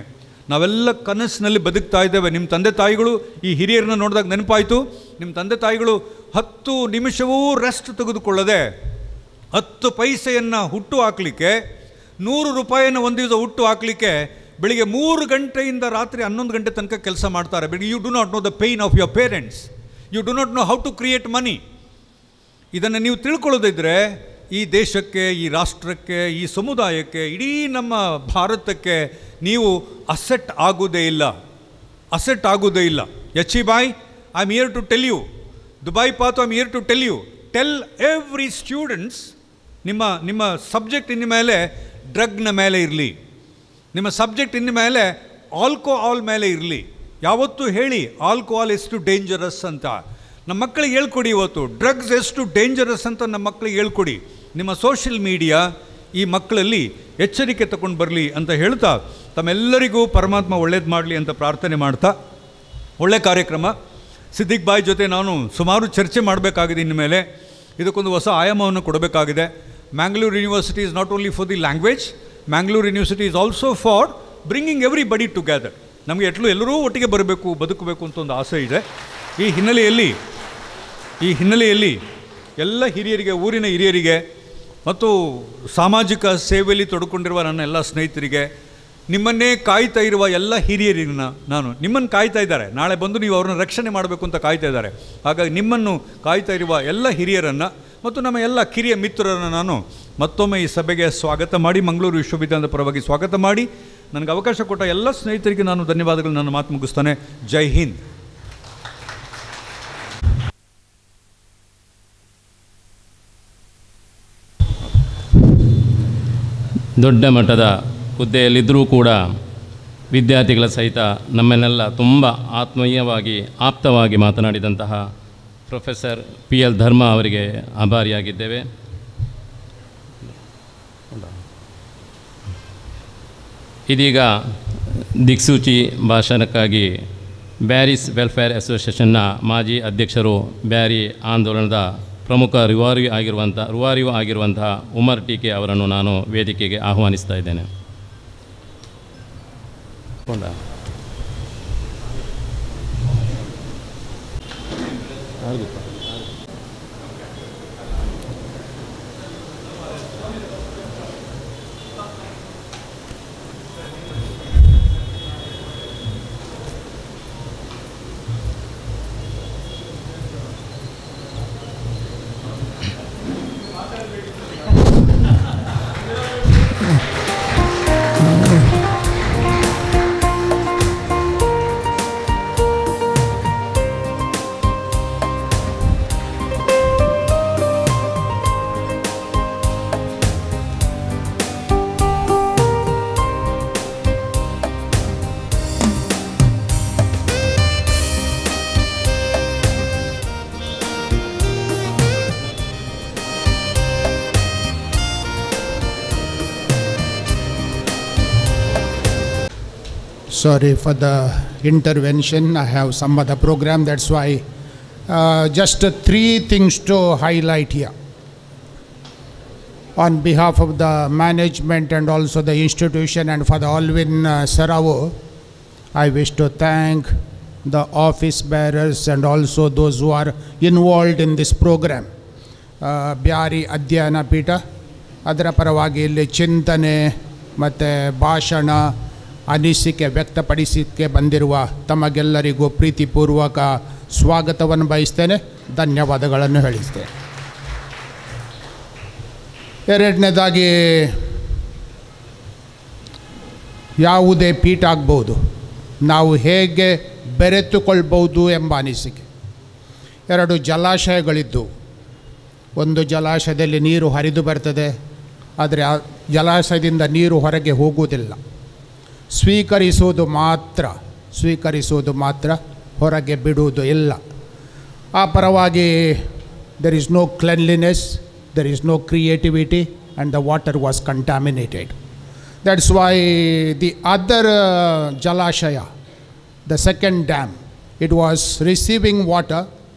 ನಾವೆಲ್ಲ ಕನಸಿನಲ್ಲಿ ಬದುಕ್ತಾ ಇದ್ದೇವೆ. ನಿಮ್ಮ ತಂದೆ ತಾಯಿಗಳು ಈ ಹಿರಿಯರನ್ನ ನೋಡಿದಾಗ ನೆನಪಾಯಿತು. ನಿಮ್ಮ ತಂದೆ ತಾಯಿಗಳು 10 ನಿಮಿಷವೂ ರೆಸ್ಟ್ ತೆಗೆದುಕೊಳ್ಳದೆ 10 ಪೈಸೆಯನ್ನು ಹುಟ್ಟು ಹಾಕಲಿಕ್ಕೆ, 100 ರೂಪಾಯಿಯನ್ನು ಒಂದು ದಿವಸ ಹುಟ್ಟು ಹಾಕಲಿಕ್ಕೆ ಬೆಳಿಗ್ಗೆ 3 ಗಂಟೆಯಿಂದ ರಾತ್ರಿ 11 ಗಂಟೆ ತನಕ ಕೆಲಸ ಮಾಡ್ತಾರೆ. But you do not know the pain of your parents, you do not know how to create money. ಇದನ್ನು ನೀವು ತಿಳ್ಕೊಳ್ಳೋದಿದ್ದರೆ ಈ ದೇಶಕ್ಕೆ, ಈ ರಾಷ್ಟ್ರಕ್ಕೆ, ಈ ಸಮುದಾಯಕ್ಕೆ, ಇಡೀ ನಮ್ಮ ಭಾರತಕ್ಕೆ ನೀವು ಅಸೆಟ್ ಆಗೋದೇ ಇಲ್ಲ. ಯಚಿಬಾಯ್, I am here to tell you, Dubai ಪಾತು, I am here to tell you, tell every students, ನಿಮ್ಮ ಸಬ್ಜೆಕ್ಟ್ ಇನ್ನು ಮೇಲೆ ಡ್ರಗ್ನ ಮೇಲೆ ಇರಲಿ, ನಿಮ್ಮ ಸಬ್ಜೆಕ್ಟ್ ಇನ್ನು ಮೇಲೆ ಆಲ್ಕೋಹಾಲ್ ಮೇಲೆ ಇರಲಿ. ಯಾವತ್ತೂ ಹೇಳಿ ಆಲ್ಕೋಹಾಲ್ ಎಷ್ಟು ಡೇಂಜರಸ್ ಅಂತ ನಮ್ಮ ಮಕ್ಕಳಿಗೆ ಹೇಳ್ಕೊಡಿ. ಇವತ್ತು ಡ್ರಗ್ಸ್ ಎಷ್ಟು ಡೇಂಜರಸ್ ಅಂತ ನಮ್ಮ ಮಕ್ಕಳಿಗೆ ಹೇಳ್ಕೊಡಿ. ನಿಮ್ಮ ಸೋಷಿಯಲ್ ಮೀಡಿಯಾ ಈ ಮಕ್ಕಳಲ್ಲಿ ಎಚ್ಚರಿಕೆ ತಗೊಂಡು ಬರಲಿ ಅಂತ ಹೇಳ್ತಾ, ತಮ್ಮೆಲ್ಲರಿಗೂ ಪರಮಾತ್ಮ ಒಳ್ಳೇದು ಮಾಡಲಿ ಅಂತ ಪ್ರಾರ್ಥನೆ ಮಾಡ್ತಾ, ಒಳ್ಳೆ ಕಾರ್ಯಕ್ರಮ. ಸಿದ್ದಿಕ್ ಬಾಯ್ ಜೊತೆ ನಾನು ಸುಮಾರು ಚರ್ಚೆ ಮಾಡಬೇಕಾಗಿದೆ. ಇನ್ಮೇಲೆ ಇದಕ್ಕೊಂದು ಹೊಸ ಆಯಾಮವನ್ನು ಕೊಡಬೇಕಾಗಿದೆ. Mangalore university is not only for the language, Mangalore university is also for bringing everybody together. ನಮಗೆ ಎಲ್ಲರೂ ಒಟ್ಟಿಗೆ ಬರಬೇಕು, ಬದುಕಬೇಕು ಅಂತ ಒಂದು ಆಸೆ ಇದೆ. ಈ ಹಿನ್ನೆಲೆಯಲ್ಲಿ ಎಲ್ಲ ಹಿರಿಯರಿಗೆ, ಊರಿನ ಹಿರಿಯರಿಗೆ ಮತ್ತು ಸಾಮಾಜಿಕ ಸೇವೆಯಲ್ಲಿ ತೊಡಕೊಂಡಿರುವ ನನ್ನ ಎಲ್ಲ ಸ್ನೇಹಿತರಿಗೆ, ನಿಮ್ಮನ್ನೇ ಕಾಯ್ತಾ ಇರುವ ಎಲ್ಲ ಹಿರಿಯರಿಗೆ ನಾನು ನಿಮ್ಮನ್ನು ಕಾಯ್ತಾ ಇದ್ದಾರೆ. ನಾಳೆ ಬಂದು ನೀವು ಅವ್ರನ್ನ ರಕ್ಷಣೆ ಮಾಡಬೇಕು ಅಂತ ಕಾಯ್ತಾ ಇದ್ದಾರೆ. ಹಾಗಾಗಿ ನಿಮ್ಮನ್ನು ಕಾಯ್ತಾ ಇರುವ ಎಲ್ಲ ಹಿರಿಯರನ್ನು ಮತ್ತು ನಮ್ಮ ಎಲ್ಲ ಕಿರಿಯ ಮಿತ್ರರನ್ನು ನಾನು ಮತ್ತೊಮ್ಮೆ ಈ ಸಭೆಗೆ ಸ್ವಾಗತ ಮಾಡಿ, ಮಂಗಳೂರು ವಿಶ್ವವಿದ್ಯಾಲಯದ ಪರವಾಗಿ ಸ್ವಾಗತ ಮಾಡಿ, ನನಗೆ ಅವಕಾಶ ಕೊಟ್ಟ ಎಲ್ಲ ಸ್ನೇಹಿತರಿಗೆ ನಾನು ಧನ್ಯವಾದಗಳು. ನನ್ನ ಮಾತು ಮುಗಿಸ್ತಾನೆ. ಜೈ ಹಿಂದ್. ದೊಡ್ಡ ಮಟ್ಟದ ಹುದ್ದೆಯಲ್ಲಿದ್ದರೂ ಕೂಡ ವಿದ್ಯಾರ್ಥಿಗಳ ಸಹಿತ ನಮ್ಮನ್ನೆಲ್ಲ ತುಂಬ ಆತ್ಮೀಯವಾಗಿ, ಆಪ್ತವಾಗಿ ಮಾತನಾಡಿದಂತಹ ಪ್ರೊಫೆಸರ್ PL ಧರ್ಮ ಅವರಿಗೆ ಆಭಾರಿಯಾಗಿದ್ದೇವೆ. ಇದೀಗ ದಿಕ್ಸೂಚಿ ಭಾಷಣಕ್ಕಾಗಿ ಬ್ಯಾರಿಸ್ ವೆಲ್ಫೇರ್ ಅಸೋಸಿಯೇಷನ್ನ ಮಾಜಿ ಅಧ್ಯಕ್ಷರು, ಬ್ಯಾರಿ ಆಂದೋಲನದ ಪ್ರಮುಖ ರೂವಾರಿಯೂ ಆಗಿರುವಂತಹ ಉಮರ್ ಟೀಕೆ ಅವರನ್ನು ನಾನು ವೇದಿಕೆಗೆ ಆಹ್ವಾನಿಸ್ತಾ ಇದ್ದೇನೆ. Sorry for the intervention. I have some other program, that's why. Just three things to highlight here. On behalf of the management and also the institution and for the Alvin Saravo, I wish to thank the office bearers and also those who are involved in this program. Beary ಅಧ್ಯಯನ ಪೀಠ ಅದರ ಪರವಾಗಿ ಇಲ್ಲಿ ಚಿಂತನೆ ಮತ್ತು ಭಾಷಣ ಅನಿಸಿಕೆ ವ್ಯಕ್ತಪಡಿಸಲಿಕ್ಕೆ ಬಂದಿರುವ ತಮಗೆಲ್ಲರಿಗೂ ಪ್ರೀತಿಪೂರ್ವಕ ಸ್ವಾಗತವನ್ನು ಬಯಸ್ತೇನೆ, ಧನ್ಯವಾದಗಳನ್ನು ಹೇಳಿಸ್ತೇನೆ. ಎರಡನೇದಾಗಿ ಯಾವುದೇ ಪೀಠ ಆಗ್ಬೋದು, ನಾವು ಹೇಗೆ ಬೆರೆತುಕೊಳ್ಬೋದು ಎಂಬ ಅನಿಸಿಕೆ. ಎರಡು ಜಲಾಶಯಗಳಿದ್ದು, ಒಂದು ಜಲಾಶಯದಲ್ಲಿ ನೀರು ಹರಿದು ಬರ್ತದೆ, ಆದರೆ ಆ ಜಲಾಶಯದಿಂದ ನೀರು ಹೊರಗೆ ಹೋಗುವುದಿಲ್ಲ. ಸ್ವೀಕರಿಸುವುದು ಮಾತ್ರ, ಹೊರಗೆ ಬಿಡುವುದು ಇಲ್ಲ. ಆ ಪರವಾಗಿ there is no cleanliness, there is no creativity, and the water was contaminated. That's why the other Jalashaya, the second dam, it was receiving water,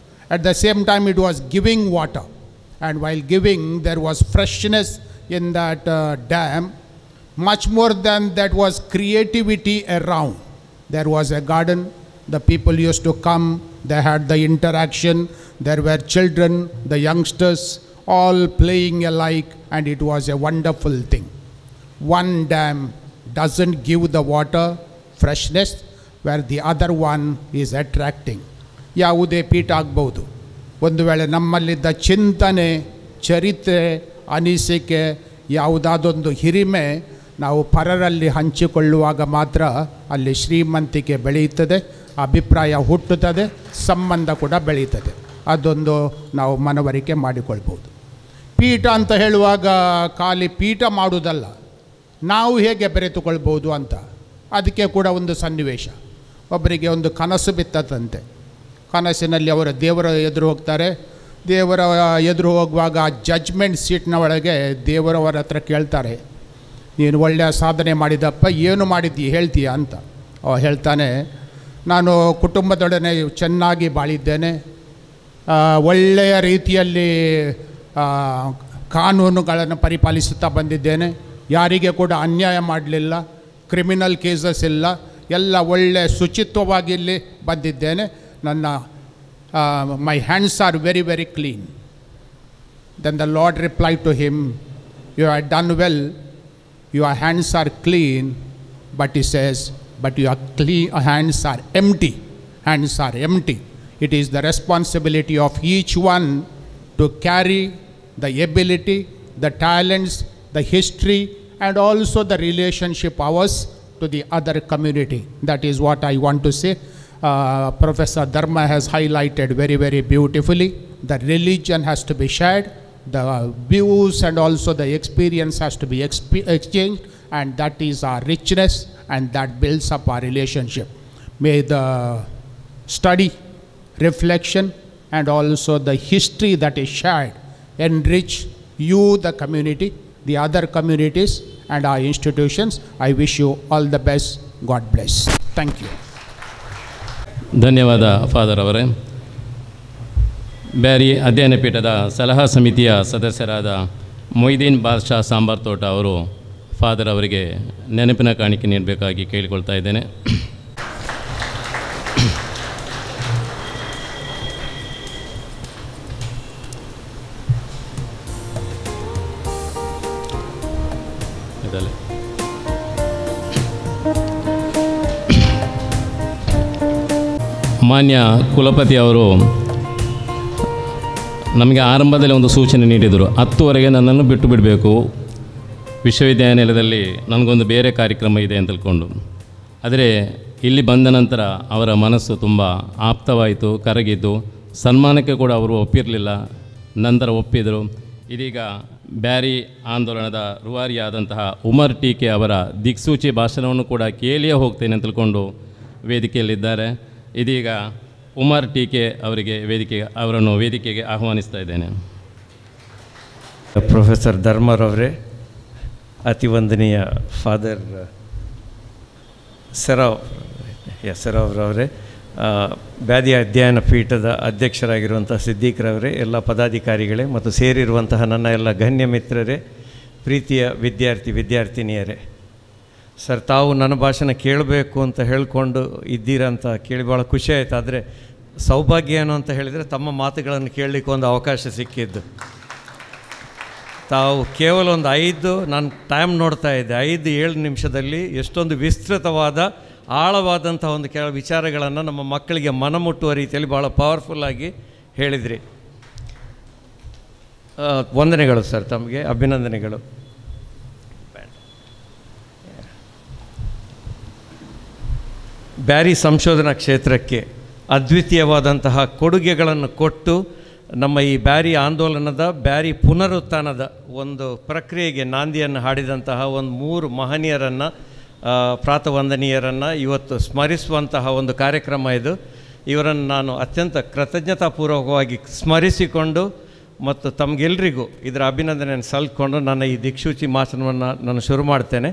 at the same time it was giving water, and while giving there was freshness in that dam. Much more than that was creativity around. There was a garden, the people used to come, they had the interaction, there were children, the youngsters, all playing alike, and it was a wonderful thing. One dam doesn't give the water freshness, where the other one is attracting. ಯಾವುದೇ ಪೀಠ ಆಗ್ಬೋದು, ಒಂದು ವೇಳೆ ನಮ್ಮಲ್ಲಿದ್ದ ಚಿಂತನೆ, ಚರಿತ್ರೆ, ಅನಿಸಿಕೆ, ಯಾವುದಾದೊಂದು ಹಿರಿಮೆ ನಾವು ಪರರಲ್ಲಿ ಹಂಚಿಕೊಳ್ಳುವಾಗ ಮಾತ್ರ ಅಲ್ಲಿ ಶ್ರೀಮಂತಿಕೆ ಬೆಳೆಯುತ್ತದೆ, ಅಭಿಪ್ರಾಯ ಹುಟ್ಟುತ್ತದೆ, ಸಂಬಂಧ ಕೂಡ ಬೆಳೀತದೆ. ಅದೊಂದು ನಾವು ಮನವರಿಕೆ ಮಾಡಿಕೊಳ್ಬೋದು. ಪೀಠ ಅಂತ ಹೇಳುವಾಗ ಖಾಲಿ ಪೀಠ ಮಾಡುವುದಲ್ಲ, ನಾವು ಹೇಗೆ ಬೆರೆತುಕೊಳ್ಬೋದು ಅಂತ. ಅದಕ್ಕೆ ಕೂಡ ಒಂದು ಸನ್ನಿವೇಶ. ಒಬ್ಬರಿಗೆ ಒಂದು ಕನಸು ಬಿತ್ತದಂತೆ. ಕನಸಿನಲ್ಲಿ ಅವರು ದೇವರ ಎದುರು ಹೋಗ್ತಾರೆ. ದೇವರ ಎದುರು ಹೋಗುವಾಗ ಜಡ್ಜ್ಮೆಂಟ್ ಸೀಟ್ನ ಒಳಗೆ ದೇವರವರ ಹತ್ರ ಕೇಳ್ತಾರೆ, ನೀನು ಒಳ್ಳೆಯ ಸಾಧನೆ ಮಾಡಿದಪ್ಪ, ಏನು ಮಾಡಿದ್ದೀಯ ಹೇಳ್ತೀಯ ಅಂತ. ಹೇಳ್ತಾನೆ, ನಾನು ಕುಟುಂಬದೊಡನೆ ಚೆನ್ನಾಗಿ ಬಾಳಿದ್ದೇನೆ, ಒಳ್ಳೆಯ ರೀತಿಯಲ್ಲಿ ಕಾನೂನುಗಳನ್ನು ಪರಿಪಾಲಿಸುತ್ತಾ ಬಂದಿದ್ದೇನೆ, ಯಾರಿಗೆ ಕೂಡ ಅನ್ಯಾಯ ಮಾಡಲಿಲ್ಲ, ಕ್ರಿಮಿನಲ್ ಕೇಸಸ್ ಇಲ್ಲ, ಎಲ್ಲ ಒಳ್ಳೆಯ ಶುಚಿತ್ವವಾಗಿ ಇಲ್ಲಿ ಬಂದಿದ್ದೇನೆ, ನನ್ನ my hands are very very clean. Then the Lord reply to him, you have done well, your hands are clean, but he says, but your hands are empty. Hands are empty. It is the responsibility of each one to carry the ability, the talents, the history, and also the relationship hours to the other community. That is what I want to say. Professor Dharma has highlighted very, very beautifully. The religion has to be shared, the views and also the experience has to be exchanged, and that is our richness, and that builds up our relationship. May the study, reflection, and also the history that is shared enrich you, the community, the other communities, and our institutions. I wish you all the best. God bless. Thank you. ಧನ್ಯವಾದ father ಅವರೇ. ಬ್ಯಾರಿ ಅಧ್ಯಯನ ಪೀಠದ ಸಲಹಾ ಸಮಿತಿಯ ಸದಸ್ಯರಾದ ಮೊಯ್ದೀನ್ ಬಾದ್ಶಾ ಸಾಂಬಾರ್ ತೋಟ ಅವರು father ಅವರಿಗೆ ನೆನಪಿನ ಕಾಣಿಕೆ ನೀಡಬೇಕಾಗಿ ಕೇಳಿಕೊಳ್ತಾ ಇದ್ದೇನೆ. ವಿಶ್ವವಿದ್ಯಾಲಯ. ಮಾನ್ಯ ಕುಲಪತಿ ಅವರು ನಮಗೆ ಆರಂಭದಲ್ಲಿ ಒಂದು ಸೂಚನೆ ನೀಡಿದರು, 10ವರೆಗೆ ನನ್ನನ್ನು ಬಿಟ್ಟು ಬಿಡಬೇಕು, ವಿಶ್ವವಿದ್ಯಾನಿಲಯದಲ್ಲಿ ನನಗೊಂದು ಬೇರೆ ಕಾರ್ಯಕ್ರಮ ಇದೆ ಅಂತ ತಿಳ್ಕೊಂಡು. ಆದರೆ ಇಲ್ಲಿ ಬಂದ ನಂತರ ಅವರ ಮನಸ್ಸು ತುಂಬ ಆಪ್ತವಾಯಿತು, ಕರಗಿದ್ದು. ಸನ್ಮಾನಕ್ಕೆ ಕೂಡ ಅವರು ಒಪ್ಪಿರಲಿಲ್ಲ, ನಂತರ ಒಪ್ಪಿದರು. ಇದೀಗ ಬ್ಯಾರಿ ಆಂದೋಲನದ ರೂವಾರಿಯಾದಂತಹ ಉಮರ್ ಟೀಕೆ ಅವರ ದಿಕ್ಸೂಚಿ ಭಾಷಣವನ್ನು ಕೂಡ ಕೇಳಿಯೇ ಹೋಗ್ತೇನೆ ಅಂತ ತಿಳ್ಕೊಂಡು ವೇದಿಕೆಯಲ್ಲಿದ್ದಾರೆ. ಇದೀಗ ಉಮರ್ ಟೀಕೆ ಅವರನ್ನು ವೇದಿಕೆಗೆ ಆಹ್ವಾನಿಸ್ತಾ ಇದ್ದೇನೆ. ಪ್ರೊಫೆಸರ್ ಧರ್ಮರವರೇ, ಅತಿ ವಂದನೀಯ ಫಾದರ್ ಸೆರಾವ್ರವರೇ, ಬ್ಯಾದಿ ಅಧ್ಯಯನ ಪೀಠದ ಅಧ್ಯಕ್ಷರಾಗಿರುವಂಥ ಸಿದ್ದೀಕ್ರವರೇ, ಎಲ್ಲ ಪದಾಧಿಕಾರಿಗಳೇ ಮತ್ತು ಸೇರಿರುವಂತಹ ನನ್ನ ಎಲ್ಲ ಗಣ್ಯ ಮಿತ್ರರೇ, ಪ್ರೀತಿಯ ವಿದ್ಯಾರ್ಥಿನಿಯರೇ, ಸರ್ ತಾವು ನನ್ನ ಭಾಷಣ ಕೇಳಬೇಕು ಅಂತ ಹೇಳ್ಕೊಂಡು ಇದ್ದೀರಂತ ಕೇಳಿ ಭಾಳ ಖುಷಿ ಆಯಿತು. ಆದರೆ ಸೌಭಾಗ್ಯ ಏನು ಅಂತ ಹೇಳಿದರೆ ತಮ್ಮ ಮಾತುಗಳನ್ನು ಕೇಳಲಿಕ್ಕೆ ಒಂದು ಅವಕಾಶ ಸಿಕ್ಕಿದ್ದು. ತಾವು ಕೇವಲ ಒಂದು ನಾನು ಟೈಮ್ ನೋಡ್ತಾ ಇದ್ದೆ, 5-7 ನಿಮಿಷದಲ್ಲಿ ಎಷ್ಟೊಂದು ವಿಸ್ತೃತವಾದ ಆಳವಾದಂಥ ಒಂದು ಕೆಲವು ವಿಚಾರಗಳನ್ನು ನಮ್ಮ ಮಕ್ಕಳಿಗೆ ಮನಮುಟ್ಟುವ ರೀತಿಯಲ್ಲಿ ಭಾಳ ಪವರ್ಫುಲ್ಲಾಗಿ ಹೇಳಿದ್ರಿ. ವಂದನೆಗಳು ಸರ್, ತಮಗೆ ಅಭಿನಂದನೆಗಳು. ಬ್ಯಾರಿ ಸಂಶೋಧನಾ ಕ್ಷೇತ್ರಕ್ಕೆ ಅದ್ವಿತೀಯವಾದಂತಹ ಕೊಡುಗೆಗಳನ್ನು ಕೊಟ್ಟು ನಮ್ಮ ಈ ಬ್ಯಾರಿ ಆಂದೋಲನದ, ಬ್ಯಾರಿ ಪುನರುತ್ಥಾನದ ಒಂದು ಪ್ರಕ್ರಿಯೆಗೆ ನಾಂದಿಯನ್ನು ಹಾಡಿದಂತಹ ಒಂದು 3 ಮಹನೀಯರನ್ನು, ಪ್ರಾತವಂದನೀಯರನ್ನು ಇವತ್ತು ಸ್ಮರಿಸುವಂತಹ ಒಂದು ಕಾರ್ಯಕ್ರಮ ಇದು. ಇವರನ್ನು ನಾನು ಅತ್ಯಂತ ಕೃತಜ್ಞತಾಪೂರ್ವಕವಾಗಿ ಸ್ಮರಿಸಿಕೊಂಡು ಮತ್ತು ತಮಗೆಲ್ಲರಿಗೂ ಇದರ ಅಭಿನಂದನೆಯನ್ನು ಸಲ್ಲಿಕೊಂಡು ನನ್ನ ಈ ದಿಕ್ಸೂಚಿ ಭಾಷಣವನ್ನು ನಾನು ಶುರು ಮಾಡ್ತೇನೆ.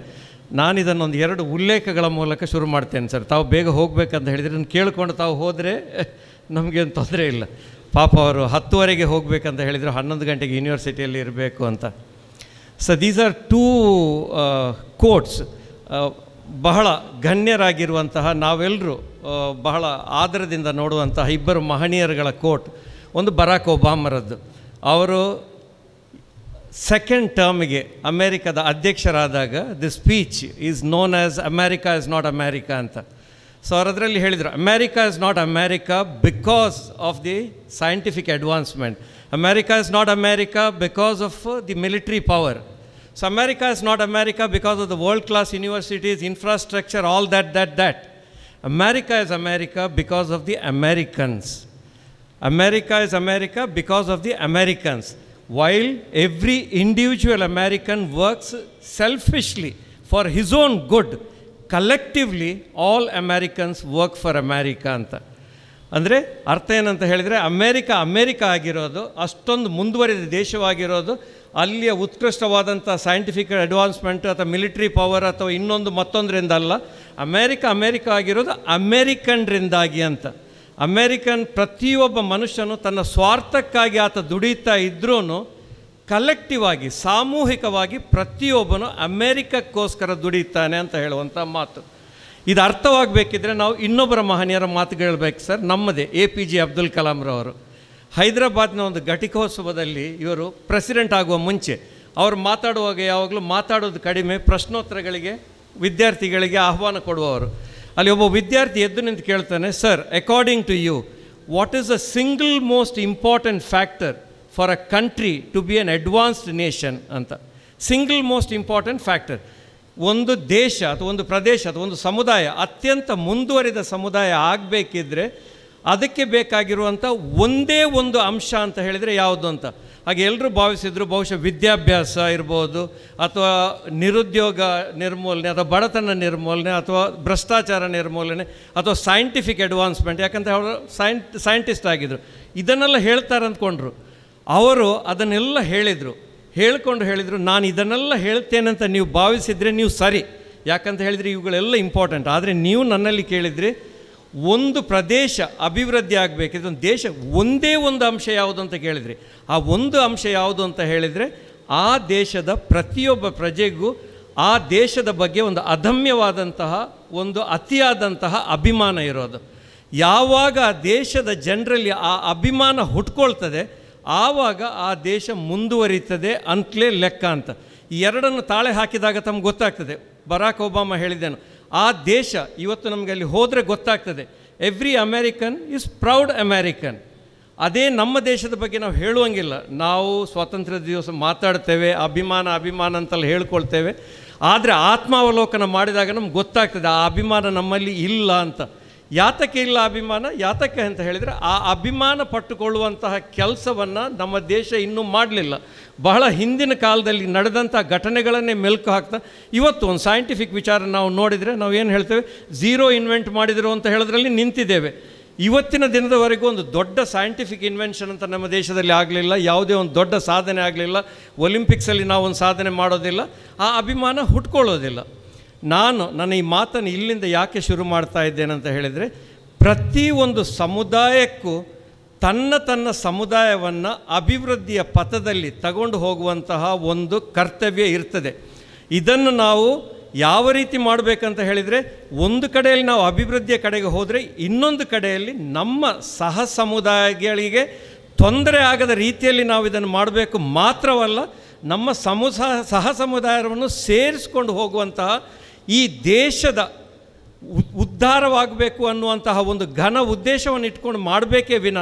ನಾನಿದನ್ನೊಂದು 2 ಉಲ್ಲೇಖಗಳ ಮೂಲಕ ಶುರು ಮಾಡ್ತೇನೆ ಸರ್. ತಾವು ಬೇಗ ಹೋಗಬೇಕಂತ ಹೇಳಿದರೆ ನಾನು ಕೇಳಿಕೊಂಡು ತಾವು ಹೋದರೆ ನಮಗೇನು ತೊಂದರೆ ಇಲ್ಲ. ಪಾಪ ಅವರು 10ವರೆಗೆ ಹೋಗಬೇಕಂತ ಹೇಳಿದರು, 11 ಗಂಟೆಗೆ ಯೂನಿವರ್ಸಿಟಿಯಲ್ಲಿ ಇರಬೇಕು ಅಂತ. ಸೊ ದೀಸ್ ಆರ್ 2 ಕೋಟ್ಸ್, ಬಹಳ ಗಣ್ಯರಾಗಿರುವಂತಹ, ನಾವೆಲ್ಲರೂ ಬಹಳ ಆದರದಿಂದ ನೋಡುವಂತಹ 2 ಮಹನೀಯರುಗಳ ಕೋಟ್. ಒಂದು ಬರಾಕ್ ಒಬಾಮರದ್ದು. ಅವರು 2nd ಟರ್ಮ್ಗೆ ಅಮೇರಿಕಾದ ಅಧ್ಯಕ್ಷರಾದಾಗ the speech is known as America is not America ಅಂತ. ಸೊ ಅವರು ಅದರಲ್ಲಿ ಹೇಳಿದರು, America is not America because of the scientific advancement, America is not America because of the military power. So America is not America because of the world-class universities, infrastructure, all that. America is America because of the Americans. America is America because of the Americans. While every individual American works selfishly for his own good, collectively all Americans work for America ಅಂತ. ಅಂದರೆ ಅರ್ಥ ಏನಂತ ಹೇಳಿದರೆ, America ಆಗಿರೋದು, ಅಷ್ಟೊಂದು ಮುಂದುವರಿದ ದೇಶವಾಗಿರೋದು, ಅಲ್ಲಿಯ ಉತ್ಕೃಷ್ಟವಾದಂಥ scientific advancement ಅಥವಾ ಮಿಲಿಟ್ರಿ ಪವರ್ ಅಥವಾ ಮತ್ತೊಂದರಿಂದ ಅಲ್ಲ. ಅಮೇರಿಕಾ ಆಗಿರೋದು ಅಮೇರಿಕನ್ರಿಂದಾಗಿ ಅಂತ. ಅಮೇರಿಕನ್ ಪ್ರತಿಯೊಬ್ಬ ಮನುಷ್ಯನು ತನ್ನ ಸ್ವಾರ್ಥಕ್ಕಾಗಿ ಆತ ದುಡಿತಾ ಇದ್ರೂ ಕಲೆಕ್ಟಿವ್ ಆಗಿ, ಸಾಮೂಹಿಕವಾಗಿ ಪ್ರತಿಯೊಬ್ಬನು ಅಮೇರಿಕಕ್ಕೋಸ್ಕರ ದುಡಿತಾನೆ ಅಂತ ಹೇಳುವಂಥ ಮಾತು. ಇದು ಅರ್ಥವಾಗಬೇಕಿದ್ರೆ ನಾವು ಇನ್ನೊಬ್ಬರ ಮಹನೀಯರ ಮಾತುಗಳಬೇಕು ಸರ್. ನಮ್ಮದೇ APJ ಅಬ್ದುಲ್ ಕಲಾಂರವರು ಹೈದರಾಬಾದ್ನ ಒಂದು ಘಟಿಕೋತ್ಸವದಲ್ಲಿ ಇವರು ಪ್ರೆಸಿಡೆಂಟ್ ಆಗುವ ಮುಂಚೆ ಅವರು ಮಾತಾಡುವಾಗ ಯಾವಾಗಲೂ ಮಾತಾಡೋದು ಕಡಿಮೆ, ಪ್ರಶ್ನೋತ್ತರಗಳಿಗೆ ವಿದ್ಯಾರ್ಥಿಗಳಿಗೆ ಆಹ್ವಾನ ಕೊಡುವವರು. ಅಲ್ಲಿ ಒಬ್ಬ ವಿದ್ಯಾರ್ಥಿ ಎದ್ದು ನಿಂತು ಕೇಳ್ತಾನೆ, sir according to you what is the single most important factor for a country to be an advanced nation ಅಂತ. ಸಿಂಗಲ್ ಮೋಸ್ಟ್ ಇಂಪಾರ್ಟೆಂಟ್ ಫ್ಯಾಕ್ಟರ್, ಒಂದು ದೇಶ ಅಥವಾ ಒಂದು ಪ್ರದೇಶ ಅಥವಾ ಒಂದು ಸಮುದಾಯ ಅತ್ಯಂತ ಮುಂದುವರಿದ ಸಮುದಾಯ ಆಗಬೇಕಿದ್ರೆ ಅದಕ್ಕೆ ಬೇಕಾಗಿರುವಂಥ ಒಂದೇ ಒಂದು ಅಂಶ ಅಂತ ಹೇಳಿದರೆ ಯಾವುದು ಅಂತ. ಹಾಗೆ ಎಲ್ಲರೂ ಭಾವಿಸಿದ್ರು, ಬಹುಶಃ ವಿದ್ಯಾಭ್ಯಾಸ ಇರ್ಬೋದು, ಅಥವಾ ನಿರುದ್ಯೋಗ ನಿರ್ಮೂಲನೆ, ಅಥವಾ ಬಡತನ ನಿರ್ಮೂಲನೆ, ಅಥವಾ ಭ್ರಷ್ಟಾಚಾರ ನಿರ್ಮೂಲನೆ, ಅಥವಾ ಸೈಂಟಿಫಿಕ್ ಅಡ್ವಾನ್ಸ್ಮೆಂಟ್. ಯಾಕಂದರೆ ಅವರು ಸೈಂಟಿಸ್ಟ್ ಆಗಿದ್ದರು. ಇದನ್ನೆಲ್ಲ ಹೇಳ್ತಾರೆ ಅಂದ್ಕೊಂಡ್ರು. ಅವರು ಅದನ್ನೆಲ್ಲ ಹೇಳಿದರು, ನಾನು ಇದನ್ನೆಲ್ಲ ಹೇಳ್ತೇನೆ ಅಂತ ನೀವು ಭಾವಿಸಿದರೆ ನೀವು ಸರಿ. ಯಾಕಂತ ಹೇಳಿದರೆ ಇವುಗಳೆಲ್ಲ ಇಂಪಾರ್ಟೆಂಟ್. ಆದರೆ ನೀವು ನನ್ನಲ್ಲಿ ಕೇಳಿದರೆ ಒಂದು ಪ್ರದೇಶ ಅಭಿವೃದ್ಧಿ ಆಗಬೇಕಿದ್ರೆ ಒಂದು ದೇಶ ಒಂದೇ ಒಂದು ಅಂಶ ಯಾವುದು ಅಂತ ಕೇಳಿದ್ರಿ. ಆ ಒಂದು ಅಂಶ ಯಾವುದು ಅಂತ ಹೇಳಿದರೆ ಆ ದೇಶದ ಪ್ರತಿಯೊಬ್ಬ ಪ್ರಜೆಗೂ ಆ ದೇಶದ ಬಗ್ಗೆ ಒಂದು ಅದಮ್ಯವಾದಂತಹ, ಒಂದು ಅತಿಯಾದಂತಹ ಅಭಿಮಾನ ಇರೋದು. ಯಾವಾಗ ಆ ದೇಶದ ಜನರಲ್ಲಿ ಆ ಅಭಿಮಾನ ಹುಟ್ಕೊಳ್ತದೆ ಆವಾಗ ಆ ದೇಶ ಮುಂದುವರಿತದೆ ಅಂತಲೇ ಲೆಕ್ಕ ಅಂತ. ಈ ಎರಡನ್ನು ತಾಳೆ ಹಾಕಿದಾಗ ತಮ್ಗೆ ಗೊತ್ತಾಗ್ತದೆ. ಬರಾಕ್ ಒಬಾಮ ಹೇಳಿದ್ದೇನು, ಆ ದೇಶ ಇವತ್ತು ನಮಗೆ ಅಲ್ಲಿ ಹೋದರೆ ಗೊತ್ತಾಗ್ತದೆ, every American is proud American. ಅದೇ ನಮ್ಮ ದೇಶದ ಬಗ್ಗೆ ನಾವು ಹೇಳುವಂಗಿಲ್ಲ. ನಾವು ಸ್ವಾತಂತ್ರ್ಯ ದಿವಸ ಮಾತಾಡ್ತೇವೆ, ಅಭಿಮಾನ ಅಂತೆಲ್ಲ ಹೇಳ್ಕೊಳ್ತೇವೆ. ಆದರೆ ಆತ್ಮಾವಲೋಕನ ಮಾಡಿದಾಗ ನಮ್ಗೆ ಗೊತ್ತಾಗ್ತದೆ ಆ ಅಭಿಮಾನ ನಮ್ಮಲ್ಲಿ ಇಲ್ಲ ಅಂತ. ಯಾತಕ್ಕೆ ಇಲ್ಲ ಅಭಿಮಾನ? ಯಾತಕ್ಕೆ ಅಂತ ಹೇಳಿದರೆ ಆ ಅಭಿಮಾನ ಪಟ್ಟುಕೊಳ್ಳುವಂತಹ ಕೆಲಸವನ್ನು ನಮ್ಮ ದೇಶ ಇನ್ನೂ ಮಾಡಲಿಲ್ಲ. ಬಹಳ ಹಿಂದಿನ ಕಾಲದಲ್ಲಿ ನಡೆದಂಥ ಘಟನೆಗಳನ್ನೇ ಮೆಲುಕು ಹಾಕ್ತಾ ಇವತ್ತು ಒಂದು ಸೈಂಟಿಫಿಕ್ ವಿಚಾರ ನಾವು ನೋಡಿದರೆ ನಾವು ಏನು ಹೇಳ್ತೇವೆ, ಝೀರೋ ಇನ್ವೆಂಟ್ ಮಾಡಿದರು ಅಂತ ಹೇಳೋದ್ರಲ್ಲಿ ನಿಂತಿದ್ದೇವೆ. ಇವತ್ತಿನ ದಿನದವರೆಗೂ ಒಂದು ದೊಡ್ಡ ಸೈಂಟಿಫಿಕ್ ಇನ್ವೆನ್ಷನ್ ಅಂತ ನಮ್ಮ ದೇಶದಲ್ಲಿ ಆಗಲಿಲ್ಲ. ಯಾವುದೇ ಒಂದು ದೊಡ್ಡ ಸಾಧನೆ ಆಗಲಿಲ್ಲ. ಒಲಿಂಪಿಕ್ಸಲ್ಲಿ ನಾವು ಒಂದು ಸಾಧನೆ ಮಾಡೋದಿಲ್ಲ, ಆ ಅಭಿಮಾನ ಹುಟ್ಕೊಳ್ಳೋದಿಲ್ಲ. ನನ್ನ ಈ ಮಾತನ್ನು ಇಲ್ಲಿಂದ ಯಾಕೆ ಶುರು ಮಾಡ್ತಾ ಇದ್ದೇನೆ ಅಂತ ಹೇಳಿದರೆ, ಪ್ರತಿಯೊಂದು ಸಮುದಾಯಕ್ಕೂ ತನ್ನ ಸಮುದಾಯವನ್ನು ಅಭಿವೃದ್ಧಿಯ ಪಥದಲ್ಲಿ ತಗೊಂಡು ಹೋಗುವಂತಹ ಒಂದು ಕರ್ತವ್ಯ ಇರ್ತದೆ. ಇದನ್ನು ನಾವು ಯಾವ ರೀತಿ ಮಾಡಬೇಕಂತ ಹೇಳಿದರೆ, ಒಂದು ಕಡೆಯಲ್ಲಿ ನಾವು ಅಭಿವೃದ್ಧಿಯ ಕಡೆಗೆ ಹೋದರೆ ಇನ್ನೊಂದು ಕಡೆಯಲ್ಲಿ ನಮ್ಮ ಸಹ ಸಮುದಾಯಗಳಿಗೆ ತೊಂದರೆ ಆಗದ ರೀತಿಯಲ್ಲಿ ನಾವು ಇದನ್ನು ಮಾಡಬೇಕು. ಮಾತ್ರವಲ್ಲ, ನಮ್ಮ ಸಹ ಸಮುದಾಯವನ್ನು ಸೇರಿಸ್ಕೊಂಡು ಹೋಗುವಂತಹ ಈ ದೇಶದ ಉದ್ಧಾರವಾಗಬೇಕು ಅನ್ನುವಂತಹ ಒಂದು ಘನ ಉದ್ದೇಶವನ್ನು ಇಟ್ಕೊಂಡು ಮಾಡಬೇಕೇ ವಿನ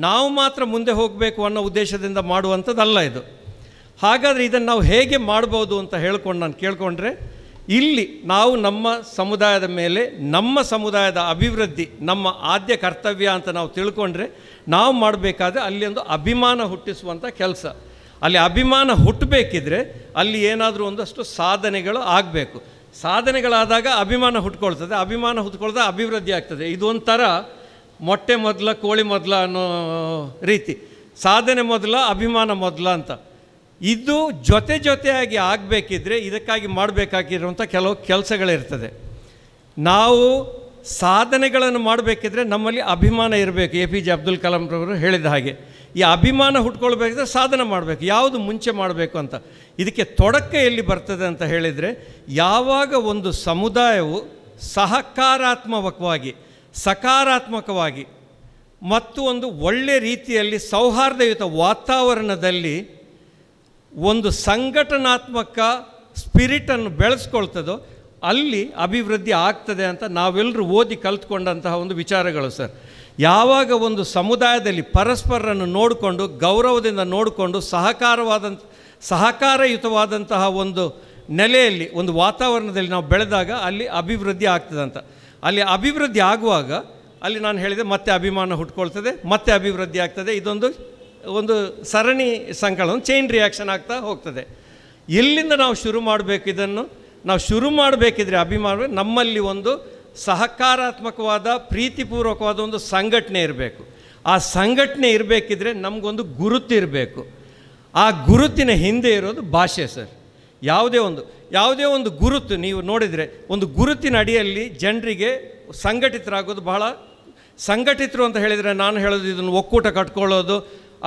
ನಾವು ಮಾತ್ರ ಮುಂದೆ ಹೋಗಬೇಕು ಅನ್ನೋ ಉದ್ದೇಶದಿಂದ ಮಾಡುವಂಥದ್ದಲ್ಲ ಇದು. ಹಾಗಾದರೆ ಇದನ್ನು ನಾವು ಹೇಗೆ ಮಾಡ್ಬೋದು ಅಂತ ನಾನು ಕೇಳಿಕೊಂಡ್ರೆ, ಇಲ್ಲಿ ನಾವು ನಮ್ಮ ಸಮುದಾಯದ ಮೇಲೆ, ನಮ್ಮ ಸಮುದಾಯದ ಅಭಿವೃದ್ಧಿ ನಮ್ಮ ಆದ್ಯ ಕರ್ತವ್ಯ ಅಂತ ನಾವು ತಿಳ್ಕೊಂಡ್ರೆ, ನಾವು ಮಾಡಬೇಕಾದ್ರೆ ಅಲ್ಲಿ ಒಂದು ಅಭಿಮಾನ ಹುಟ್ಟಿಸುವಂಥ ಕೆಲಸ. ಅಲ್ಲಿ ಅಭಿಮಾನ ಹುಟ್ಟಬೇಕಿದ್ರೆ ಅಲ್ಲಿ ಏನಾದರೂ ಒಂದಷ್ಟು ಸಾಧನೆಗಳು ಆಗಬೇಕು. ಸಾಧನೆಗಳಾದಾಗ ಅಭಿಮಾನ ಹುಟ್ಕೊಳ್ತದೆ, ಅಭಿಮಾನ ಹುಟ್ಕೊಳ್ತಾ ಅಭಿವೃದ್ಧಿ ಆಗ್ತದೆ. ಇದೊಂಥರ ಮೊಟ್ಟೆ ಮೊದಲ ಕೋಳಿ ಮೊದಲ ಅನ್ನೋ ರೀತಿ, ಸಾಧನೆ ಮೊದಲ ಅಭಿಮಾನ ಮೊದಲ ಅಂತ. ಇದು ಜೊತೆಯಾಗಿ ಆಗಬೇಕಿದ್ರೆ ಇದಕ್ಕಾಗಿ ಮಾಡಬೇಕಾಗಿರುವಂಥ ಕೆಲವು ಕೆಲಸಗಳಿರ್ತದೆ. ನಾವು ಸಾಧನೆಗಳನ್ನು ಮಾಡಬೇಕಿದ್ರೆ ನಮ್ಮಲ್ಲಿ ಅಭಿಮಾನ ಇರಬೇಕು. APJ ಅಬ್ದುಲ್ ಕಲಾಂರವರು ಹೇಳಿದ ಹಾಗೆ ಈ ಅಭಿಮಾನ ಹುಟ್ಕೊಳ್ಬೇಕಿದ್ರೆ ಸಾಧನೆ ಮಾಡಬೇಕು. ಯಾವುದು ಮುಂಚೆ ಮಾಡಬೇಕು ಅಂತ. ಇದಕ್ಕೆ ತೊಡಕ ಎಲ್ಲಿ ಬರ್ತದೆ ಅಂತ ಹೇಳಿದರೆ, ಯಾವಾಗ ಒಂದು ಸಮುದಾಯವು ಸಹಕಾರಾತ್ಮಕವಾಗಿ, ಸಕಾರಾತ್ಮಕವಾಗಿ ಮತ್ತು ಒಂದು ಒಳ್ಳೆಯ ರೀತಿಯಲ್ಲಿ ಸೌಹಾರ್ದಯುತ ವಾತಾವರಣದಲ್ಲಿ ಒಂದು ಸಂಘಟನಾತ್ಮಕ ಸ್ಪಿರಿಟನ್ನು ಬೆಳೆಸ್ಕೊಳ್ತದೋ ಅಲ್ಲಿ ಅಭಿವೃದ್ಧಿ ಆಗ್ತದೆ ಅಂತ ನಾವೆಲ್ಲರೂ ಓದಿ ಕಲ್ತ್ಕೊಂಡಂತಹ ಒಂದು ವಿಚಾರಗಳು ಸರ್. ಯಾವಾಗ ಒಂದು ಸಮುದಾಯದಲ್ಲಿ ಪರಸ್ಪರರನ್ನು ನೋಡಿಕೊಂಡು, ಗೌರವದಿಂದ ನೋಡಿಕೊಂಡು, ಸಹಕಾರಯುತವಾದಂತಹ ಒಂದು ನೆಲೆಯಲ್ಲಿ, ಒಂದು ವಾತಾವರಣದಲ್ಲಿ ನಾವು ಬೆಳೆದಾಗ ಅಲ್ಲಿ ಅಭಿವೃದ್ಧಿ ಆಗ್ತದಂತ. ಅಲ್ಲಿ ಅಭಿವೃದ್ಧಿ ಆಗುವಾಗ ಅಲ್ಲಿ ನಾನು ಹೇಳಿದೆ ಮತ್ತೆ ಅಭಿಮಾನ ಹುಟ್ಕೊಳ್ತದೆ, ಮತ್ತೆ ಅಭಿವೃದ್ಧಿ ಆಗ್ತದೆ. ಒಂದು ಸರಣಿ ಸಂಕಲನ, ಚೈನ್ ರಿಯಾಕ್ಷನ್ ಆಗ್ತಾ ಹೋಗ್ತದೆ. ಎಲ್ಲಿಂದ ನಾವು ಶುರು ಮಾಡಬೇಕು ಇದನ್ನು? ನಾವು ಶುರು ಮಾಡಬೇಕಿದ್ರೆ ಅಭಿಮಾನ ನಮ್ಮಲ್ಲಿ ಒಂದು ಸಹಕಾರಾತ್ಮಕವಾದ, ಪ್ರೀತಿಪೂರ್ವಕವಾದ ಒಂದು ಸಂಘಟನೆ ಇರಬೇಕು. ಆ ಸಂಘಟನೆ ಇರಬೇಕಿದ್ರೆ ನಮಗೊಂದು ಗುರುತು ಇರಬೇಕು. ಆ ಗುರುತಿನ ಹಿಂದೆ ಇರೋದು ಭಾಷೆ ಸರ್. ಯಾವುದೇ ಒಂದು ಗುರುತು ನೀವು ನೋಡಿದರೆ, ಒಂದು ಗುರುತಿನ ಅಡಿಯಲ್ಲಿ ಜನರಿಗೆ ಸಂಘಟಿತರಾಗೋದು ಬಹಳ. ಸಂಘಟಿತರು ಅಂತ ಹೇಳಿದರೆ ನಾನು ಹೇಳೋದು ಇದನ್ನು ಒಕ್ಕೂಟ ಕಟ್ಕೊಳ್ಳೋದು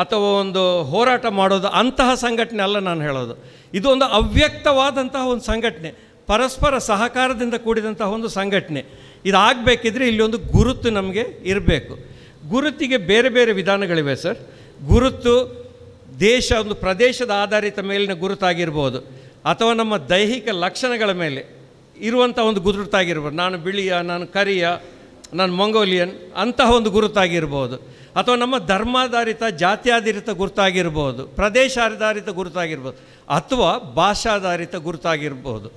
ಅಥವಾ ಒಂದು ಹೋರಾಟ ಮಾಡೋದು ಅಂತಹ ಸಂಘಟನೆ ಅಲ್ಲ ನಾನು ಹೇಳೋದು. ಇದು ಒಂದು ಅವ್ಯಕ್ತವಾದಂತಹ ಒಂದು ಸಂಘಟನೆ, ಪರಸ್ಪರ ಸಹಕಾರದಿಂದ ಕೂಡಿದಂತಹ ಒಂದು ಸಂಘಟನೆ. ಇದಾಗಬೇಕಿದ್ರೆ ಇಲ್ಲಿ ಒಂದು ಗುರುತು ನಮಗೆ ಇರಬೇಕು. ಗುರುತಿಗೆ ಬೇರೆ ಬೇರೆ ವಿಧಾನಗಳಿವೆ ಸರ್. ಗುರುತು ಒಂದು ಪ್ರದೇಶದ ಆಧಾರಿತ ಮೇಲಿನ ಗುರುತಾಗಿರ್ಬೋದು, ಅಥವಾ ನಮ್ಮ ದೈಹಿಕ ಲಕ್ಷಣಗಳ ಮೇಲೆ ಇರುವಂಥ ಒಂದು ಗುರುತಾಗಿರ್ಬೋದು. ನಾನು ಬಿಳಿಯ, ನಾನು ಕರಿಯ, ನಾನು ಮಂಗೋಲಿಯನ್ ಅಂತಹ ಒಂದು ಗುರುತಾಗಿರ್ಬೋದು. ಅಥವಾ ನಮ್ಮ ಧರ್ಮಾಧಾರಿತ, ಜಾತ್ಯಾಧಾರಿತ ಗುರುತಾಗಿರ್ಬೋದು, ಪ್ರದೇಶಾಧಾರಿತ ಗುರುತಾಗಿರ್ಬೋದು, ಅಥವಾ ಭಾಷಾಧಾರಿತ ಗುರುತಾಗಿರ್ಬೋದು.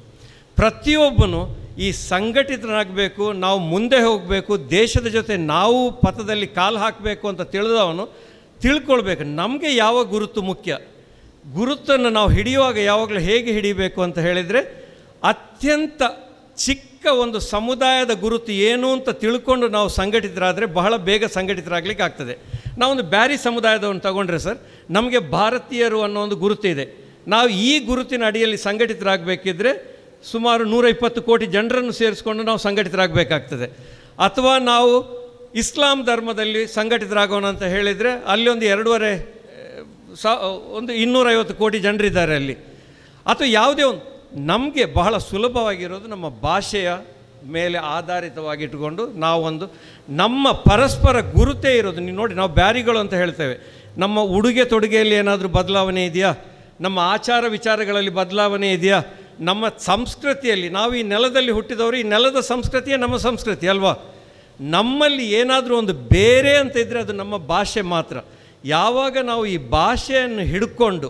ಪ್ರತಿಯೊಬ್ಬನು ಈ ಸಂಘಟಿತನಾಗಬೇಕು, ನಾವು ಮುಂದೆ ಹೋಗಬೇಕು, ದೇಶದ ಜೊತೆ ನಾವು ಪಥದಲ್ಲಿ ಕಾಲು ಹಾಕಬೇಕು ಅಂತ ತಿಳಿದವನು ತಿಳ್ಕೊಳ್ಬೇಕು ನಮಗೆ ಯಾವ ಗುರುತು ಮುಖ್ಯ. ಗುರುತನ್ನು ನಾವು ಹಿಡಿಯುವಾಗ ಯಾವಾಗಲೂ ಹೇಗೆ ಹಿಡಿಬೇಕು ಅಂತ ಹೇಳಿದರೆ, ಅತ್ಯಂತ ಚಿಕ್ಕ ಒಂದು ಸಮುದಾಯದ ಗುರುತು ಏನು ಅಂತ ತಿಳ್ಕೊಂಡು ನಾವು ಸಂಘಟಿತರಾದರೆ ಬಹಳ ಬೇಗ ಸಂಘಟಿತರಾಗಲಿಕ್ಕೆ ಆಗ್ತದೆ. ನಾವೊಂದು ಬ್ಯಾರಿ ಸಮುದಾಯದವನ್ನು ತಗೊಂಡ್ರೆ ಸರ್, ನಮಗೆ ಭಾರತೀಯರು ಅನ್ನೋ ಒಂದು ಗುರುತಿದೆ. ನಾವು ಈ ಗುರುತಿನ ಅಡಿಯಲ್ಲಿ ಸಂಘಟಿತರಾಗಬೇಕಿದ್ರೆ ಸುಮಾರು 120 ಕೋಟಿ ಜನರನ್ನು ಸೇರಿಸ್ಕೊಂಡು ನಾವು ಸಂಘಟಿತರಾಗಬೇಕಾಗ್ತದೆ. ಅಥವಾ ನಾವು ಇಸ್ಲಾಂ ಧರ್ಮದಲ್ಲಿ ಸಂಘಟಿತರಾಗೋಣ ಅಂತ ಹೇಳಿದರೆ ಅಲ್ಲಿ ಒಂದು 250 ಕೋಟಿ ಜನರಿದ್ದಾರೆ ಅಲ್ಲಿ. ಅಥವಾ ಯಾವುದೇ ಒಂದು ನಮಗೆ ಬಹಳ ಸುಲಭವಾಗಿರೋದು ನಮ್ಮ ಭಾಷೆಯ ಮೇಲೆ ಆಧಾರಿತವಾಗಿಟ್ಟುಕೊಂಡು ನಾವೊಂದು ನಮ್ಮ ಪರಸ್ಪರ ಗುರುತೇ ಇರೋದು. ನೀವು ನೋಡಿ, ನಾವು ಬ್ಯಾರಿಗಳು ಅಂತ ಹೇಳ್ತೇವೆ. ನಮ್ಮ ಉಡುಗೆ ತೊಡುಗೆಯಲ್ಲಿ ಏನಾದರೂ ಬದಲಾವಣೆ ಇದೆಯಾ? ನಮ್ಮ ಆಚಾರ ವಿಚಾರಗಳಲ್ಲಿ ಬದಲಾವಣೆ ಇದೆಯಾ? ನಮ್ಮ ಸಂಸ್ಕೃತಿಯಲ್ಲಿ, ನಾವು ಈ ನೆಲದಲ್ಲಿ ಹುಟ್ಟಿದವರು, ಈ ನೆಲದ ಸಂಸ್ಕೃತಿಯೇ ನಮ್ಮ ಸಂಸ್ಕೃತಿ ಅಲ್ವಾ? ನಮ್ಮಲ್ಲಿ ಏನಾದರೂ ಒಂದು ಬೇರೆ ಅಂತ ಇದ್ದರೆ ಅದು ನಮ್ಮ ಭಾಷೆ ಮಾತ್ರ. ಯಾವಾಗ ನಾವು ಈ ಭಾಷೆಯನ್ನು ಹಿಡ್ಕೊಂಡು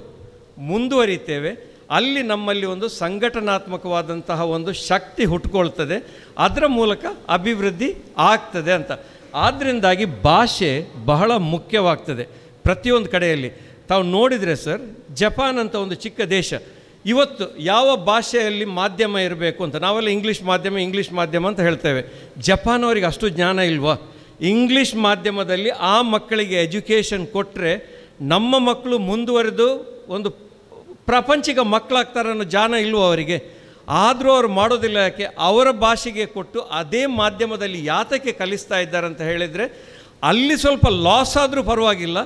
ಮುಂದುವರಿತೇವೆ, ಅಲ್ಲಿ ನಮ್ಮಲ್ಲಿ ಒಂದು ಸಂಘಟನಾತ್ಮಕವಾದಂತಹ ಒಂದು ಶಕ್ತಿ ಹುಟ್ಕೊಳ್ತದೆ, ಅದರ ಮೂಲಕ ಅಭಿವೃದ್ಧಿ ಆಗ್ತದೆ ಅಂತ. ಆದ್ದರಿಂದಾಗಿ ಭಾಷೆ ಬಹಳ ಮುಖ್ಯವಾಗ್ತದೆ ಪ್ರತಿಯೊಂದು ಕಡೆಯಲ್ಲಿ. ತಾವು ನೋಡಿದರೆ ಸರ್, ಜಪಾನ್ ಅಂತ ಒಂದು ಚಿಕ್ಕ ದೇಶ, ಇವತ್ತು ಯಾವ ಭಾಷೆಯಲ್ಲಿ ಮಾಧ್ಯಮ ಇರಬೇಕು ಅಂತ, ನಾವೆಲ್ಲ ಇಂಗ್ಲೀಷ್ ಮಾಧ್ಯಮ ಅಂತ ಹೇಳ್ತೇವೆ. ಜಪಾನ್ ಅವರಿಗೆ ಅಷ್ಟು ಜ್ಞಾನ ಇಲ್ವಾ? ಇಂಗ್ಲೀಷ್ ಮಾಧ್ಯಮದಲ್ಲಿ ಆ ಮಕ್ಕಳಿಗೆ ಎಜುಕೇಷನ್ ಕೊಟ್ಟರೆ ನಮ್ಮ ಮಕ್ಕಳು ಮುಂದುವರೆದು ಒಂದು ಪ್ರಪಂಚಿಕ ಮಕ್ಕಳಾಗ್ತಾರೆ ಅನ್ನೋ ಜ್ಞಾನ ಇಲ್ವೋ ಅವರಿಗೆ? ಆದರೂ ಅವರು ಮಾಡೋದಿಲ್ಲ. ಯಾಕೆ? ಅವರ ಭಾಷೆಗೆ ಕೊಟ್ಟು ಅದೇ ಮಾಧ್ಯಮದಲ್ಲಿ ಯಾತಕ್ಕೆ ಕಲಿಸ್ತಾ ಇದ್ದಾರೆ ಅಂತ ಹೇಳಿದರೆ, ಅಲ್ಲಿ ಸ್ವಲ್ಪ ಲಾಸ್ ಆದರೂ ಪರವಾಗಿಲ್ಲ,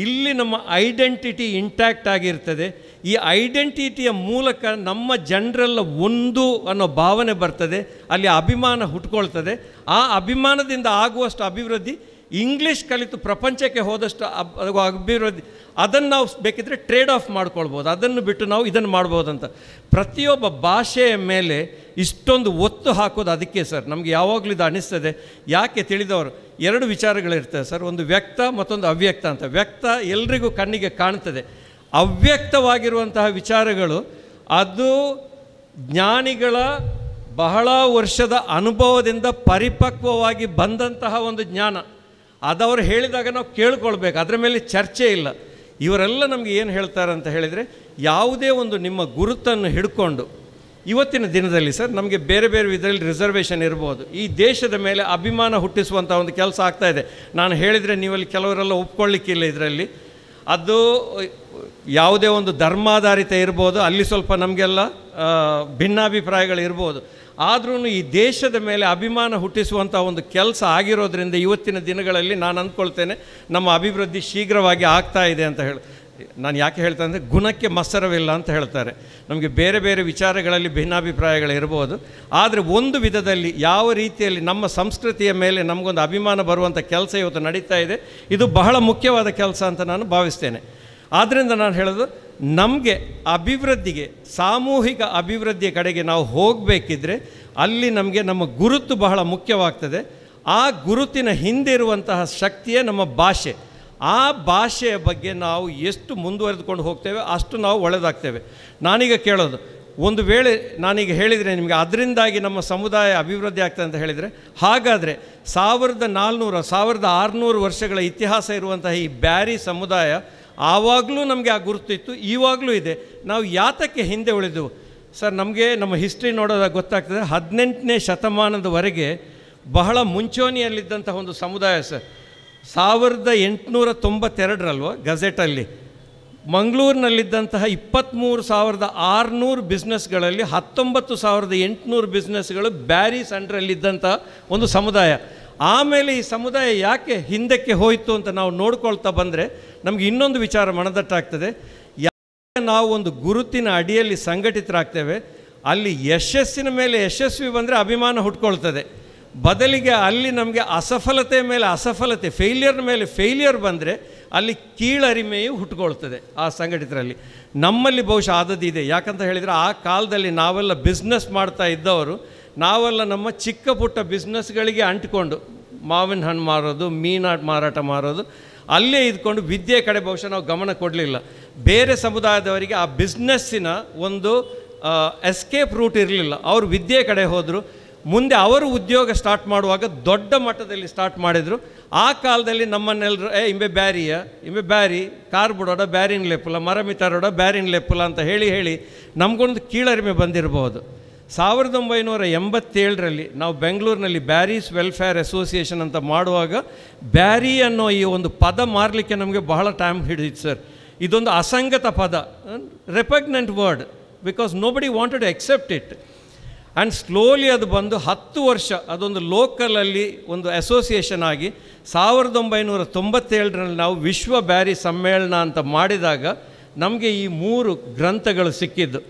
ಇಲ್ಲಿ ನಮ್ಮ ಐಡೆಂಟಿಟಿ ಇಂಟ್ಯಾಕ್ಟ್ ಆಗಿರ್ತದೆ. ಈ ಐಡೆಂಟಿಟಿಯ ಮೂಲಕ ನಮ್ಮ ಜನರೆಲ್ಲ ಒಂದು ಅನ್ನೋ ಭಾವನೆ ಬರ್ತದೆ, ಅಲ್ಲಿ ಅಭಿಮಾನ ಹುಟ್ಕೊಳ್ತದೆ. ಆ ಅಭಿಮಾನದಿಂದ ಆಗುವಷ್ಟು ಅಭಿವೃದ್ಧಿ ಇಂಗ್ಲೀಷ್ ಕಲಿತು ಪ್ರಪಂಚಕ್ಕೆ ಹೋದಷ್ಟು ಅಭಿವೃದ್ಧಿ, ಅದನ್ನು ನಾವು ಬೇಕಿದ್ದರೆ ಟ್ರೇಡ್ ಆಫ್ ಮಾಡ್ಕೊಳ್ಬೋದು, ಅದನ್ನು ಬಿಟ್ಟು ನಾವು ಇದನ್ನು ಮಾಡ್ಬೋದಂತ. ಪ್ರತಿಯೊಬ್ಬ ಭಾಷೆಯ ಮೇಲೆ ಇಷ್ಟೊಂದು ಒತ್ತು ಹಾಕೋದು ಅದಕ್ಕೆ ಸರ್. ನಮಗೆ ಯಾವಾಗಲೂ ಇದು ಅನ್ನಿಸ್ತದೆ. ಯಾಕೆ ತಿಳಿದವರು, ಎರಡು ವಿಚಾರಗಳಿರ್ತವೆ ಸರ್, ಒಂದು ವ್ಯಕ್ತ ಮತ್ತೊಂದು ಅವ್ಯಕ್ತ ಅಂತ. ವ್ಯಕ್ತ ಎಲ್ರಿಗೂ ಕಣ್ಣಿಗೆ ಕಾಣ್ತದೆ, ಅವ್ಯಕ್ತವಾಗಿರುವಂತಹ ವಿಚಾರಗಳು ಅದು ಜ್ಞಾನಿಗಳ ಬಹಳ ವರ್ಷದ ಅನುಭವದಿಂದ ಪರಿಪಕ್ವವಾಗಿ ಬಂದಂತಹ ಒಂದು ಜ್ಞಾನ. ಅದವರು ಹೇಳಿದಾಗ ನಾವು ಕೇಳ್ಕೊಳ್ಬೇಕು, ಅದರ ಮೇಲೆ ಚರ್ಚೆ ಇಲ್ಲ. ಇವರೆಲ್ಲ ನಮಗೆ ಏನು ಹೇಳ್ತಾರೆ ಅಂತ ಹೇಳಿದರೆ, ಯಾವುದೇ ಒಂದು ನಿಮ್ಮ ಗುರುತನ್ನು ಹಿಡ್ಕೊಂಡು ಇವತ್ತಿನ ದಿನದಲ್ಲಿ ಸರ್ ನಮಗೆ ಬೇರೆ ಬೇರೆ ವಿಧದಲ್ಲಿ ರಿಸರ್ವೇಷನ್ ಇರ್ಬೋದು, ಈ ದೇಶದ ಮೇಲೆ ಅಭಿಮಾನ ಹುಟ್ಟಿಸುವಂಥ ಒಂದು ಕೆಲಸ ಆಗ್ತಾಯಿದೆ. ನಾನು ಹೇಳಿದರೆ ನೀವಲ್ಲಿ ಕೆಲವರೆಲ್ಲ ಒಪ್ಕೊಳ್ಳಿಕ್ಕಿಲ್ಲ ಇದರಲ್ಲಿ. ಅದು ಯಾವುದೇ ಒಂದು ಧರ್ಮಾಧಾರಿತ ಇರ್ಬೋದು, ಅಲ್ಲಿ ಸ್ವಲ್ಪ ನಮಗೆಲ್ಲ ಭಿನ್ನಾಭಿಪ್ರಾಯಗಳಿರ್ಬೋದು. ಆದ್ರೂ ಈ ದೇಶದ ಮೇಲೆ ಅಭಿಮಾನ ಹುಟ್ಟಿಸುವಂಥ ಒಂದು ಕೆಲಸ ಆಗಿರೋದ್ರಿಂದ ಇವತ್ತಿನ ದಿನಗಳಲ್ಲಿ ನಾನು ಅಂದ್ಕೊಳ್ತೇನೆ ನಮ್ಮ ಅಭಿವೃದ್ಧಿ ಶೀಘ್ರವಾಗಿ ಆಗ್ತಾ ಇದೆ ಅಂತ ಹೇಳಿ. ನಾನು ಯಾಕೆ ಹೇಳ್ತೇನೆ ಅಂದರೆ, ಗುಣಕ್ಕೆ ಮತ್ಸರವಿಲ್ಲ ಅಂತ ಹೇಳ್ತಾರೆ. ನಮಗೆ ಬೇರೆ ಬೇರೆ ವಿಚಾರಗಳಲ್ಲಿ ಭಿನ್ನಾಭಿಪ್ರಾಯಗಳಿರ್ಬೋದು, ಆದರೆ ಒಂದು ವಿಧದಲ್ಲಿ ಯಾವ ರೀತಿಯಲ್ಲಿ ನಮ್ಮ ಸಂಸ್ಕೃತಿಯ ಮೇಲೆ ನಮಗೊಂದು ಅಭಿಮಾನ ಬರುವಂಥ ಕೆಲಸ ಇವತ್ತು ನಡೀತಾ ಇದೆ, ಇದು ಬಹಳ ಮುಖ್ಯವಾದ ಕೆಲಸ ಅಂತ ನಾನು ಭಾವಿಸ್ತೇನೆ. ಆದ್ದರಿಂದ ನಾನು ಹೇಳೋದು, ನಮಗೆ ಅಭಿವೃದ್ಧಿಗೆ, ಸಾಮೂಹಿಕ ಅಭಿವೃದ್ಧಿಯ ಕಡೆಗೆ ನಾವು ಹೋಗಬೇಕಿದ್ರೆ ಅಲ್ಲಿ ನಮಗೆ ನಮ್ಮ ಗುರುತು ಬಹಳ ಮುಖ್ಯವಾಗ್ತದೆ. ಆ ಗುರುತಿನ ಹಿಂದೆ ಇರುವಂತಹ ಶಕ್ತಿಯೇ ನಮ್ಮ ಭಾಷೆ. ಆ ಭಾಷೆಯ ಬಗ್ಗೆ ನಾವು ಎಷ್ಟು ಮುಂದುವರೆದುಕೊಂಡು ಹೋಗ್ತೇವೆ ಅಷ್ಟು ನಾವು ಒಳ್ಳೆಯದಾಗ್ತೇವೆ. ನಾನೀಗ ಕೇಳೋದು, ಒಂದು ವೇಳೆ ನಾನೀಗ ಹೇಳಿದರೆ ನಿಮಗೆ ಅದರಿಂದಾಗಿ ನಮ್ಮ ಸಮುದಾಯ ಅಭಿವೃದ್ಧಿ ಆಗ್ತದೆ ಅಂತ ಹೇಳಿದರೆ, ಹಾಗಾದರೆ 1400-1600 ವರ್ಷಗಳ ಇತಿಹಾಸ ಇರುವಂತಹ ಈ ಬ್ಯಾರಿ ಸಮುದಾಯ ಆವಾಗಲೂ ನಮಗೆ ಆ ಗುರುತಿತ್ತು, ಈವಾಗಲೂ ಇದೆ. ನಾವು ಯಾತಕ್ಕೆ ಹಿಂದೆ ಉಳಿದೆವು ಸರ್? ನಮಗೆ ನಮ್ಮ ಹಿಸ್ಟ್ರಿ ನೋಡೋದಾಗ ಗೊತ್ತಾಗ್ತದೆ, 18ನೇ ಶತಮಾನದವರೆಗೆ ಬಹಳ ಮುಂಚೂಣಿಯಲ್ಲಿದ್ದಂಥ ಒಂದು ಸಮುದಾಯ ಸರ್. 1892 ಗಜೆಟಲ್ಲಿ ಮಂಗಳೂರಿನಲ್ಲಿದ್ದಂತಹ 23,600 ಬಿಸ್ನೆಸ್ಗಳಲ್ಲಿ 19,800 ಬಿಸ್ನೆಸ್ಗಳು ಬ್ಯಾರೀಸ್ ಅಂಡರಲ್ಲಿದ್ದಂತಹ ಒಂದು ಸಮುದಾಯ. ಆಮೇಲೆ ಈ ಸಮುದಾಯ ಯಾಕೆ ಹಿಂದಕ್ಕೆ ಹೋಯಿತು ಅಂತ ನಾವು ನೋಡ್ಕೊಳ್ತಾ ಬಂದರೆ ನಮಗೆ ಇನ್ನೊಂದು ವಿಚಾರ ಮನದಟ್ಟಾಗ್ತದೆ. ಯಾಕೆ ನಾವು ಒಂದು ಗುರುತಿನ ಅಡಿಯಲ್ಲಿ ಸಂಘಟಿತರಾಗ್ತೇವೆ, ಅಲ್ಲಿ ಯಶಸ್ಸಿನ ಮೇಲೆ ಯಶಸ್ವಿ ಬಂದರೆ ಅಭಿಮಾನ ಹುಟ್ಕೊಳ್ತದೆ. ಬದಲಿಗೆ ಅಲ್ಲಿ ನಮಗೆ ಅಸಫಲತೆ ಮೇಲೆ ಅಸಫಲತೆ, ಫೇಲ್ಯೂರ್ ಮೇಲೆ ಫೇಲ್ಯೂರ್ ಬಂದರೆ ಅಲ್ಲಿ ಕೀಳರಿಮೆಯು ಹುಟ್ಕೊಳ್ತದೆ ಆ ಸಂಘಟಿತರಲ್ಲಿ. ನಮ್ಮಲ್ಲಿ ಬಹುಶಃ ಆದದ್ದಿದೆ. ಯಾಕಂತ ಹೇಳಿದರೆ, ಆ ಕಾಲದಲ್ಲಿ ನಾವೆಲ್ಲ ಬಿಸ್ನೆಸ್ ಮಾಡ್ತಾ ಇದ್ದವರು, ನಾವೆಲ್ಲ ನಮ್ಮ ಚಿಕ್ಕ ಪುಟ್ಟ ಬಿಸ್ನೆಸ್ಗಳಿಗೆ ಅಂಟಿಕೊಂಡು ಮಾವಿನ ಹಣ್ಣು ಮಾರೋದು, ಮೀನಾಟ ಮಾರಾಟ ಮಾರೋದು, ಅಲ್ಲೇ ಇದ್ಕೊಂಡು ವಿದ್ಯೆ ಕಡೆ ಬಹುಶಃ ನಾವು ಗಮನ ಕೊಡಲಿಲ್ಲ. ಬೇರೆ ಸಮುದಾಯದವರಿಗೆ ಆ ಬಿಸ್ನೆಸ್ಸಿನ ಒಂದು ಎಸ್ಕೇಪ್ ರೂಟ್ ಇರಲಿಲ್ಲ. ಅವರು ವಿದ್ಯೆ ಕಡೆ ಹೋದರು. ಮುಂದೆ ಅವರು ಉದ್ಯೋಗ ಸ್ಟಾರ್ಟ್ ಮಾಡುವಾಗ ದೊಡ್ಡ ಮಟ್ಟದಲ್ಲಿ ಸ್ಟಾರ್ಟ್ ಮಾಡಿದರು. ಆ ಕಾಲದಲ್ಲಿ ನಮ್ಮನ್ನೆಲ್ಲರೂ ಇಂಬೆ ಬ್ಯಾರಿ ಕಾರ್ ಬಿಡೋಡ ಬ್ಯಾರಿನ್ ಲೆಪ್ಪುಲ, ಮರ ಮಿತಾರೋಡ ಬ್ಯಾರಿನ್ ಲೆಪ್ಪುಲ ಅಂತ ಹೇಳಿ ನಮಗೊಂದು ಕೀಳರಿಮೆ ಬಂದಿರಬಹುದು. 1987 ನಾವು ಬೆಂಗಳೂರಿನಲ್ಲಿ ಬ್ಯಾರೀಸ್ ವೆಲ್ಫೇರ್ ಅಸೋಸಿಯೇಷನ್ ಅಂತ ಮಾಡುವಾಗ ಬ್ಯಾರಿ ಅನ್ನೋ ಈ ಒಂದು ಪದ ಮಾರಲಿಕ್ಕೆ ನಮಗೆ ಬಹಳ ಟೈಮ್ ಹಿಡಿದಿತ್ತು ಸರ್. ಇದೊಂದು ಅಸಂಗತ ಪದ, repugnant word, because nobody wanted to accept it. And slowly ಅದು ಬಂದು 10 ವರ್ಷ ಅದೊಂದು ಲೋಕಲಲ್ಲಿ ಒಂದು ಅಸೋಸಿಯೇಷನ್ ಆಗಿ 1997 ನಾವು ವಿಶ್ವ ಬ್ಯಾರಿ ಸಮ್ಮೇಳನ ಅಂತ ಮಾಡಿದಾಗ ನಮಗೆ ಈ 3 ಗ್ರಂಥಗಳು ಸಿಕ್ಕಿದ್ದು.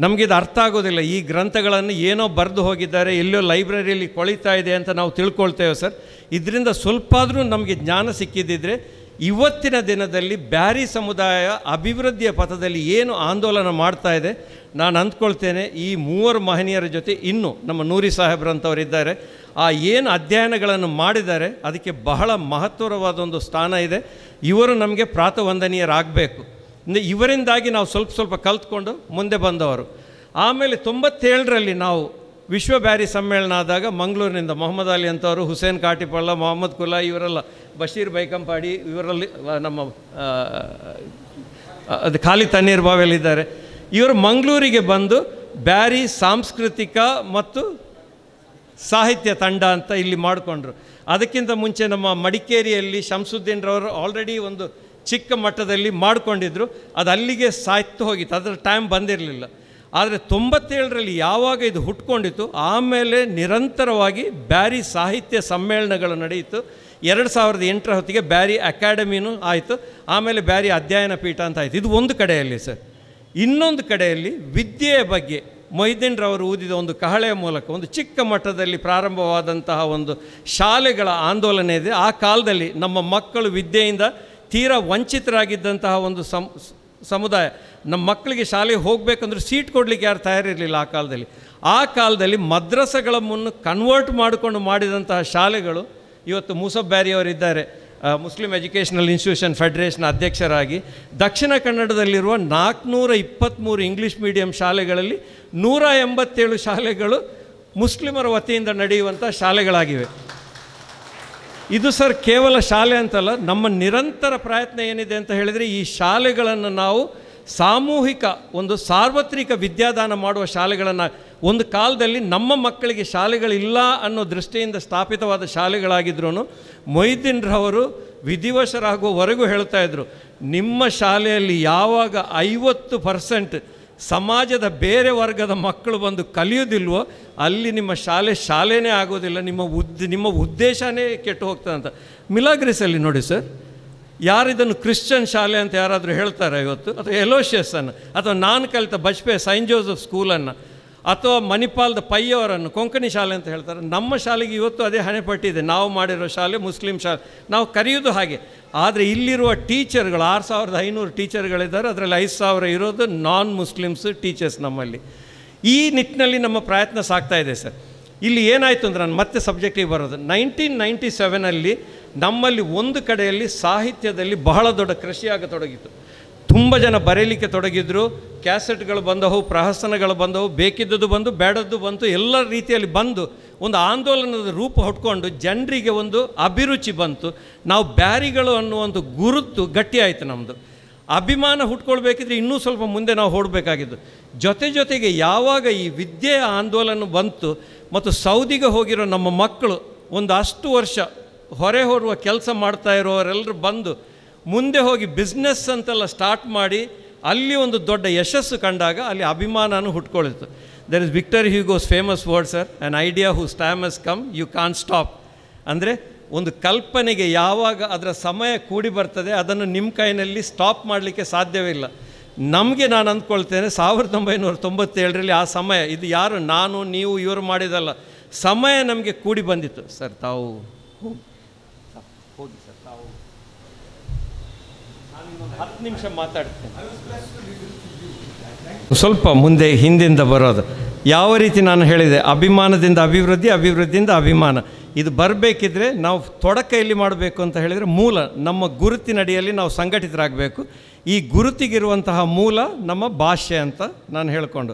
ನಮಗಿದು ಅರ್ಥ ಆಗೋದಿಲ್ಲ. ಈ ಗ್ರಂಥಗಳನ್ನು ಏನೋ ಬರೆದು ಹೋಗಿದ್ದಾರೆ, ಎಲ್ಲೋ ಲೈಬ್ರರಿಯಲ್ಲಿ ಕೊಳಿತಾ ಇದೆ ಅಂತ ನಾವು ತಿಳ್ಕೊಳ್ತೇವೆ ಸರ್. ಇದರಿಂದ ಸ್ವಲ್ಪ ಆದರೂ ನಮಗೆ ಜ್ಞಾನ ಸಿಕ್ಕಿದ್ದಿದ್ರೆ ಇವತ್ತಿನ ದಿನದಲ್ಲಿ ಬ್ಯಾರಿ ಸಮುದಾಯ ಅಭಿವೃದ್ಧಿಯ ಪಥದಲ್ಲಿ ಏನು ಆಂದೋಲನ ಮಾಡ್ತಾ ಇದೆ, ನಾನು ಅಂದ್ಕೊಳ್ತೇನೆ ಈ ಮೂವರು ಮಹನೀಯರ ಜೊತೆ ಇನ್ನೂ ನಮ್ಮ ನೂರಿ ಸಾಹೇಬ್ರಂಥವರಿದ್ದಾರೆ. ಆ ಏನು ಅಧ್ಯಯನಗಳನ್ನು ಮಾಡಿದ್ದಾರೆ ಅದಕ್ಕೆ ಬಹಳ ಮಹತ್ವವಾದ ಒಂದು ಸ್ಥಾನ ಇದೆ. ಇವರು ನಮಗೆ ಪ್ರಾತವಂದನೀಯರಾಗಬೇಕು. ಇವರಿಂದಾಗಿ ನಾವು ಸ್ವಲ್ಪ ಕಲ್ತ್ಕೊಂಡು ಮುಂದೆ ಬಂದವರು. ಆಮೇಲೆ 97ರಲ್ಲಿ ನಾವು ವಿಶ್ವ ಬ್ಯಾರಿ ಸಮ್ಮೇಳನ ಆದಾಗ ಮಂಗಳೂರಿನಿಂದ ಮೊಹಮ್ಮದ್ ಅಲಿ ಅಂತವರು, ಹುಸೇನ್ ಕಾಟಿಪಳ್ಳ, ಮೊಹಮ್ಮದ್ ಕುಲ್ಲಾ, ಇವರೆಲ್ಲ, ಬಶೀರ್ ಬೈಕಂಪಾಡಿ, ಇವರಲ್ಲಿ ನಮ್ಮ ಅದು ಖಾಲಿ ತಣ್ಣೀರ್ ಬಾವೆಲ್ಲಿದ್ದಾರೆ, ಇವರು ಮಂಗಳೂರಿಗೆ ಬಂದು ಬ್ಯಾರಿ ಸಾಂಸ್ಕೃತಿಕ ಮತ್ತು ಸಾಹಿತ್ಯ ತಂಡ ಅಂತ ಇಲ್ಲಿ ಮಾಡಿಕೊಂಡ್ರು. ಅದಕ್ಕಿಂತ ಮುಂಚೆ ನಮ್ಮ ಮಡಿಕೇರಿಯಲ್ಲಿ ಶಂಸುದ್ದೀನ್ರವರು ಆಲ್ರೆಡಿ ಒಂದು ಚಿಕ್ಕ ಮಟ್ಟದಲ್ಲಿ ಮಾಡಿಕೊಂಡಿದ್ರು. ಅದು ಅಲ್ಲಿಗೆ ಸಾಯ್ತು ಹೋಗಿತ್ತು, ಅದರ ಟೈಮ್ ಬಂದಿರಲಿಲ್ಲ. ಆದರೆ 97ರಲ್ಲಿ ಯಾವಾಗ ಇದು ಹುಟ್ಕೊಂಡಿತ್ತು, ಆಮೇಲೆ ನಿರಂತರವಾಗಿ ಬ್ಯಾರಿ ಸಾಹಿತ್ಯ ಸಮ್ಮೇಳನಗಳು ನಡೆಯಿತು. 2008ರ ಹೊತ್ತಿಗೆ ಬ್ಯಾರಿ ಅಕಾಡೆಮಿನೂ ಆಯಿತು. ಆಮೇಲೆ ಬ್ಯಾರಿ ಅಧ್ಯಯನ ಪೀಠ ಅಂತ ಆಯಿತು. ಇದು ಒಂದು ಕಡೆಯಲ್ಲಿ ಸರ್. ಇನ್ನೊಂದು ಕಡೆಯಲ್ಲಿ ವಿದ್ಯೆಯ ಬಗ್ಗೆ ಮೊಯ್ದೀನ್ರವರು ಊದಿದ ಒಂದು ಕಹಳೆಯ ಮೂಲಕ ಒಂದು ಚಿಕ್ಕ ಮಟ್ಟದಲ್ಲಿ ಪ್ರಾರಂಭವಾದಂತಹ ಒಂದು ಶಾಲೆಗಳ ಆಂದೋಲನ ಇದೆ. ಆ ಕಾಲದಲ್ಲಿ ನಮ್ಮ ಮಕ್ಕಳು ವಿದ್ಯೆಯಿಂದ ತೀರಾ ವಂಚಿತರಾಗಿದ್ದಂತಹ ಒಂದು ಸಮುದಾಯ. ನಮ್ಮ ಮಕ್ಕಳಿಗೆ ಶಾಲೆಗೆ ಹೋಗಬೇಕಂದ್ರೆ ಸೀಟ್ ಕೊಡಲಿಕ್ಕೆ ಯಾರು ತಯಾರಿರಲಿಲ್ಲ ಆ ಕಾಲದಲ್ಲಿ ಮದ್ರಸೆಗಳನ್ನು ಕನ್ವರ್ಟ್ ಮಾಡಿಕೊಂಡು ಮಾಡಿದಂತಹ ಶಾಲೆಗಳು. ಇವತ್ತು ಮೂಸಫ್ ಬ್ಯಾರಿಯವರಿದ್ದಾರೆ, ಮುಸ್ಲಿಂ ಎಜುಕೇಷನಲ್ ಇನ್ಸ್ಟಿಟ್ಯೂಷನ್ ಫೆಡರೇಷನ್ ಅಧ್ಯಕ್ಷರಾಗಿ. ದಕ್ಷಿಣ ಕನ್ನಡದಲ್ಲಿರುವ 423 ಇಂಗ್ಲೀಷ್ ಮೀಡಿಯಂ ಶಾಲೆಗಳಲ್ಲಿ 187 ಶಾಲೆಗಳು ಮುಸ್ಲಿಮರ ವತಿಯಿಂದ ನಡೆಯುವಂಥ ಶಾಲೆಗಳಾಗಿವೆ. ಇದು ಸರ್ ಕೇವಲ ಶಾಲೆ ಅಂತಲ್ಲ, ನಮ್ಮ ನಿರಂತರ ಪ್ರಯತ್ನ ಏನಿದೆ ಅಂತ ಹೇಳಿದರೆ ಈ ಶಾಲೆಗಳನ್ನು ನಾವು ಸಾಮೂಹಿಕ ಒಂದು ಸಾರ್ವತ್ರಿಕ ವಿದ್ಯಾದಾನ ಮಾಡುವ ಶಾಲೆಗಳನ್ನು, ಒಂದು ಕಾಲದಲ್ಲಿ ನಮ್ಮ ಮಕ್ಕಳಿಗೆ ಶಾಲೆಗಳಿಲ್ಲ ಅನ್ನೋ ದೃಷ್ಟಿಯಿಂದ ಸ್ಥಾಪಿತವಾದ ಶಾಲೆಗಳಾಗಿದ್ರೂ ಮೊಯ್ದೀನ್ರವರು ವಿಧಿವಶರಾಗುವವರೆಗೂ ಹೇಳ್ತಾ ಇದ್ದರು, ನಿಮ್ಮ ಶಾಲೆಯಲ್ಲಿ ಯಾವಾಗ 50% ಸಮಾಜದ ಬೇರೆ ವರ್ಗದ ಮಕ್ಕಳು ಬಂದು ಕಲಿಯೋದಿಲ್ವೋ ಅಲ್ಲಿ ನಿಮ್ಮ ಶಾಲೆನೇ ಆಗೋದಿಲ್ಲ, ನಿಮ್ಮ ಉದ್ದೇಶನೇ ಕೆಟ್ಟು ಹೋಗ್ತದೆ ಅಂತ. ಮಿಲಾಗ್ರಿಸಲ್ಲಿ ನೋಡಿ ಸರ್, ಯಾರಿದನ್ನು ಕ್ರಿಶ್ಚಿಯನ್ ಶಾಲೆ ಅಂತ ಯಾರಾದರೂ ಹೇಳ್ತಾರೆ ಇವತ್ತು, ಅಥವಾ ಎಲೋಷಿಯಸನ್ನು, ಅಥವಾ ನಾನು ಕಲಿತ ಬಜ್ಪೆ ಸೈಂಟ್ ಜೋಸೆಫ್ ಸ್ಕೂಲನ್ನು, ಅಥವಾ ಮಣಿಪಾಲದ ಪೈಯವರನ್ನು ಕೊಂಕಣಿ ಶಾಲೆ ಅಂತ ಹೇಳ್ತಾರೆ. ನಮ್ಮ ಶಾಲೆಗೆ ಇವತ್ತು ಅದೇ ಹಣೆಪಟ್ಟಿದೆ, ನಾವು ಮಾಡಿರೋ ಶಾಲೆ ಮುಸ್ಲಿಂ ಶಾಲೆ, ನಾವು ಕರೆಯೋದು ಹಾಗೆ. ಆದರೆ ಇಲ್ಲಿರುವ ಟೀಚರ್ಗಳು 6500 ಟೀಚರ್ಗಳಿದ್ದಾರೆ, ಅದರಲ್ಲಿ 5000 ಇರೋದು ನಾನ್ ಮುಸ್ಲಿಮ್ಸ್ ಟೀಚರ್ಸ್ ನಮ್ಮಲ್ಲಿ. ಈ ನಿಟ್ಟಿನಲ್ಲಿ ನಮ್ಮ ಪ್ರಯತ್ನ ಸಾಗ್ತಾ ಇದೆ ಸರ್. ಇಲ್ಲಿ ಏನಾಯಿತು ಅಂದರೆ, ನಾನು ಮತ್ತೆ ಸಬ್ಜೆಕ್ಟಿಗೆ ಬರೋದು, 1997ರಲ್ಲಿ ನಮ್ಮಲ್ಲಿ ಒಂದು ಕಡೆಯಲ್ಲಿ ಸಾಹಿತ್ಯದಲ್ಲಿ ಬಹಳ ದೊಡ್ಡ ಕೃಷಿಯಾಗತೊಡಗಿತು. ತುಂಬ ಜನ ಬರೀಲಿಕ್ಕೆ ತೊಡಗಿದ್ರು, ಕ್ಯಾಸೆಟ್ಗಳು ಬಂದವು, ಪ್ರಹಸನಗಳು ಬಂದವು, ಬೇಕಿದ್ದದ್ದು ಬಂದು, ಬೇಡದ್ದು ಬಂತು, ಎಲ್ಲ ರೀತಿಯಲ್ಲಿ ಬಂದು ಒಂದು ಆಂದೋಲನದ ರೂಪ ಹೊಟ್ಕೊಂಡು ಜನರಿಗೆ ಒಂದು ಅಭಿರುಚಿ ಬಂತು. ನಾವು ಬ್ಯಾರಿಗಳು ಅನ್ನುವಂಥ ಗುರುತು ಗಟ್ಟಿಯಾಯಿತು. ನಮ್ಮದು ಅಭಿಮಾನ ಹುಟ್ಕೊಳ್ಬೇಕಿದ್ರೆ ಇನ್ನೂ ಸ್ವಲ್ಪ ಮುಂದೆ ನಾವು ಹೊರಡಬೇಕಾಗಿದ್ದು. ಜೊತೆಗೆ ಯಾವಾಗ ಈ ವಿದ್ಯೆಯ ಆಂದೋಲನ ಬಂತು ಮತ್ತು ಸೌದಿಗೆ ಹೋಗಿರೋ ನಮ್ಮ ಮಕ್ಕಳು ಒಂದು ಅಷ್ಟು ವರ್ಷ ಹೊರೆ ಹೊರುವ ಕೆಲಸ ಮಾಡ್ತಾ ಇರೋರೆಲ್ಲರೂ ಬಂದು ಮುಂದೆ ಹೋಗಿ ಬಿಸ್ನೆಸ್ ಅಂತೆಲ್ಲ ಸ್ಟಾರ್ಟ್ ಮಾಡಿ ಅಲ್ಲಿ ಒಂದು ದೊಡ್ಡ ಯಶಸ್ಸು ಕಂಡಾಗ ಅಲ್ಲಿ ಅಭಿಮಾನನೂ ಹುಟ್ಕೊಳ್ತು. There is Victor Hugo's famous word sir, an idea whose time has come you can't stop. ಅಂದರೆ ಒಂದು ಕಲ್ಪನೆಗೆ ಯಾವಾಗ ಅದರ ಸಮಯ ಕೂಡಿ ಬರ್ತದೆ ಅದನ್ನು ನಿಮ್ಮ ಕೈನಲ್ಲಿ ಸ್ಟಾಪ್ ಮಾಡಲಿಕ್ಕೆ ಸಾಧ್ಯವಿಲ್ಲ. ನಮಗೆ ನಾನು ಅಂದ್ಕೊಳ್ತೇನೆ 1997ರಲ್ಲಿ ಆ ಸಮಯ, ಇದು ಯಾರು ನಾನು ನೀವು ಇವರು ಮಾಡಿದಲ್ಲ, ಸಮಯ ನಮಗೆ ಕೂಡಿ ಬಂದಿತ್ತು. ಸರ್ ತಾವು ಹೋಗಿ ಸರ್, ತಾವು 10 ನಿಮಿಷ ಮಾತಾಡ್ತೇನೆ. ಸ್ವಲ್ಪ ಮುಂದೆ ಹಿಂದಿಂದ ಬರೋದು ಯಾವ ರೀತಿ ನಾನು ಹೇಳಿದೆ, ಅಭಿಮಾನದಿಂದ ಅಭಿವೃದ್ಧಿ, ಅಭಿವೃದ್ಧಿಯಿಂದ ಅಭಿಮಾನ. ಇದು ಬರಬೇಕಿದ್ರೆ ನಾವು ತೊಡಕ ಎಲ್ಲಿ ಮಾಡಬೇಕು ಅಂತ ಹೇಳಿದರೆ, ಮೂಲ ನಮ್ಮ ಗುರುತಿನಡಿಯಲ್ಲಿ ನಾವು ಸಂಘಟಿತರಾಗಬೇಕು. ಈ ಗುರುತಿಗಿರುವಂತಹ ಮೂಲ ನಮ್ಮ ಭಾಷೆ ಅಂತ ನಾನು ಹೇಳಿಕೊಂಡು,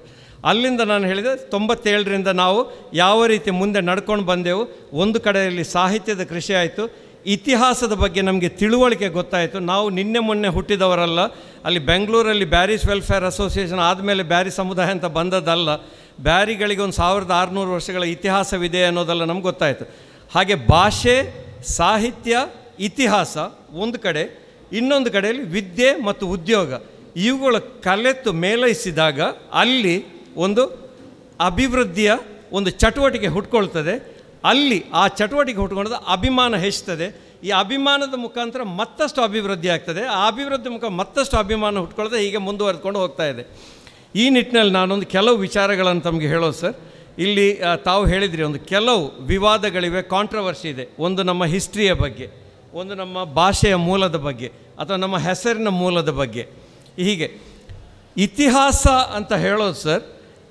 ಅಲ್ಲಿಂದ ನಾನು ಹೇಳಿದೆ 97ರಿಂದ ನಾವು ಯಾವ ರೀತಿ ಮುಂದೆ ನಡ್ಕೊಂಡು ಬಂದೆವು. ಒಂದು ಕಡೆಯಲ್ಲಿ ಸಾಹಿತ್ಯದ ಕೃಷಿ ಆಯಿತು, ಇತಿಹಾಸದ ಬಗ್ಗೆ ನಮಗೆ ತಿಳುವಳಿಕೆ ಗೊತ್ತಾಯಿತು. ನಾವು ನಿನ್ನೆ ಮೊನ್ನೆ ಹುಟ್ಟಿದವರಲ್ಲ. ಅಲ್ಲಿ ಬೆಂಗಳೂರಲ್ಲಿ ಬ್ಯಾರೀಸ್ ವೆಲ್ಫೇರ್ ಅಸೋಸಿಯೇಷನ್ ಆದಮೇಲೆ ಬ್ಯಾರಿ ಸಮುದಾಯ ಅಂತ ಬಂದದ್ದಲ್ಲ. ಬ್ಯಾರಿಗಳಿಗೆ ಒಂದು 1600 ವರ್ಷಗಳ ಇತಿಹಾಸವಿದೆ ಅನ್ನೋದೆಲ್ಲ ನಮ್ಗೆ ಗೊತ್ತಾಯಿತು. ಹಾಗೆ ಭಾಷೆ, ಸಾಹಿತ್ಯ, ಇತಿಹಾಸ ಒಂದು ಕಡೆ, ಇನ್ನೊಂದು ಕಡೆಯಲ್ಲಿ ವಿದ್ಯೆ ಮತ್ತು ಉದ್ಯೋಗ, ಇವುಗಳ ಕಲೆತು ಮೇಲೈಸಿದಾಗ ಅಲ್ಲಿ ಒಂದು ಅಭಿವೃದ್ಧಿಯ ಒಂದು ಚಟುವಟಿಕೆ ಹುಟ್ಕೊಳ್ತದೆ. ಅಲ್ಲಿ ಆ ಚಟುವಟಿಕೆ ಹುಟ್ಕೊಳ್ಳೋದು ಅಭಿಮಾನ ಹೆಚ್ಚುತ್ತದೆ. ಈ ಅಭಿಮಾನದ ಮುಖಾಂತರ ಮತ್ತಷ್ಟು ಅಭಿವೃದ್ಧಿ ಆಗ್ತದೆ. ಆ ಅಭಿವೃದ್ಧಿ ಮುಖ ಮತ್ತಷ್ಟು ಅಭಿಮಾನ ಹುಟ್ಕೊಳ್ಳೋದು ಹೀಗೆ ಮುಂದುವರೆದುಕೊಂಡು ಹೋಗ್ತಾ ಇದೆ. ಈ ನಿಟ್ಟಿನಲ್ಲಿ ನಾನೊಂದು ಕೆಲವು ವಿಚಾರಗಳನ್ನು ತಮಗೆ ಹೇಳೋದು ಸರ್. ಇಲ್ಲಿ ತಾವು ಹೇಳಿದ್ರಿ ಒಂದು ಕೆಲವು ವಿವಾದಗಳಿವೆ, ಕಾಂಟ್ರವರ್ಸಿ ಇದೆ. ಒಂದು ನಮ್ಮ ಹಿಸ್ಟ್ರಿಯ ಬಗ್ಗೆ, ಒಂದು ನಮ್ಮ ಭಾಷೆಯ ಮೂಲದ ಬಗ್ಗೆ ಅಥವಾ ನಮ್ಮ ಹೆಸರಿನ ಮೂಲದ ಬಗ್ಗೆ. ಹೀಗೆ ಇತಿಹಾಸ ಅಂತ ಹೇಳೋದು ಸರ್,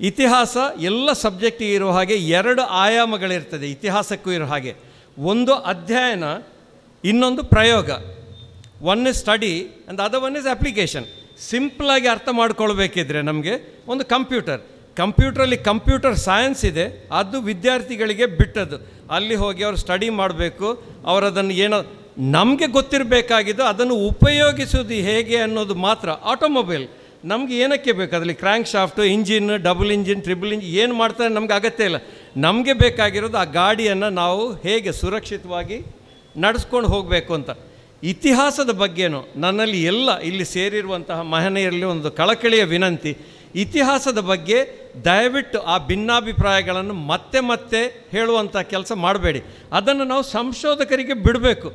ಇತಿಹಾಸ ಎಲ್ಲ ಸಬ್ಜೆಕ್ಟಿಗೆ ಇರೋ ಹಾಗೆ 2 ಆಯಾಮಗಳಿರ್ತದೆ ಇತಿಹಾಸಕ್ಕೂ ಇರೋ ಹಾಗೆ. ಒಂದು ಅಧ್ಯಯನ, ಇನ್ನೊಂದು ಪ್ರಯೋಗ. One is study and the other one is application. ಸಿಂಪಲಾಗಿ ಅರ್ಥ ಮಾಡ್ಕೊಳ್ಬೇಕಿದ್ರೆ ನಮಗೆ ಒಂದು ಕಂಪ್ಯೂಟ್ರಲ್ಲಿ ಕಂಪ್ಯೂಟರ್ ಸೈನ್ಸ್ ಇದೆ, ಅದು ವಿದ್ಯಾರ್ಥಿಗಳಿಗೆ ಬಿಟ್ಟದ್ದು. ಅಲ್ಲಿ ಹೋಗಿ ಅವರು ಸ್ಟಡಿ ಮಾಡಬೇಕು, ಅವರದನ್ನು ಏನೋ ನಮಗೆ ಗೊತ್ತಿರಬೇಕಾಗಿದ್ದು ಅದನ್ನು ಉಪಯೋಗಿಸೋದು ಹೇಗೆ ಅನ್ನೋದು ಮಾತ್ರ. ಆಟೋಮೊಬೈಲ್ ನಮಗೆ ಏನಕ್ಕೆ ಬೇಕು, ಅದರಲ್ಲಿ crank shaft, engine, double engine, triple engine ಏನು ಮಾಡ್ತಾರೆ ನಮಗೆ ಅಗತ್ಯ ಇಲ್ಲ. ನಮಗೆ ಬೇಕಾಗಿರೋದು ಆ ಗಾಡಿಯನ್ನು ನಾವು ಹೇಗೆ ಸುರಕ್ಷಿತವಾಗಿ ನಡೆಸ್ಕೊಂಡು ಹೋಗಬೇಕು ಅಂತ. ಇತಿಹಾಸದ ಬಗ್ಗೆನೂ ನನ್ನಲ್ಲಿ ಎಲ್ಲ ಇಲ್ಲಿ ಸೇರಿರುವಂತಹ ಮಹನೀಯರಲ್ಲಿ ಒಂದು ಕಳಕಳಿಯ ವಿನಂತಿ, ಇತಿಹಾಸದ ಬಗ್ಗೆ ದಯವಿಟ್ಟು ಆ ಭಿನ್ನಾಭಿಪ್ರಾಯಗಳನ್ನು ಮತ್ತೆ ಮತ್ತೆ ಹೇಳುವಂಥ ಕೆಲಸ ಮಾಡಬೇಡಿ. ಅದನ್ನು ನಾವು ಸಂಶೋಧಕರಿಗೆ ಬಿಡಬೇಕು.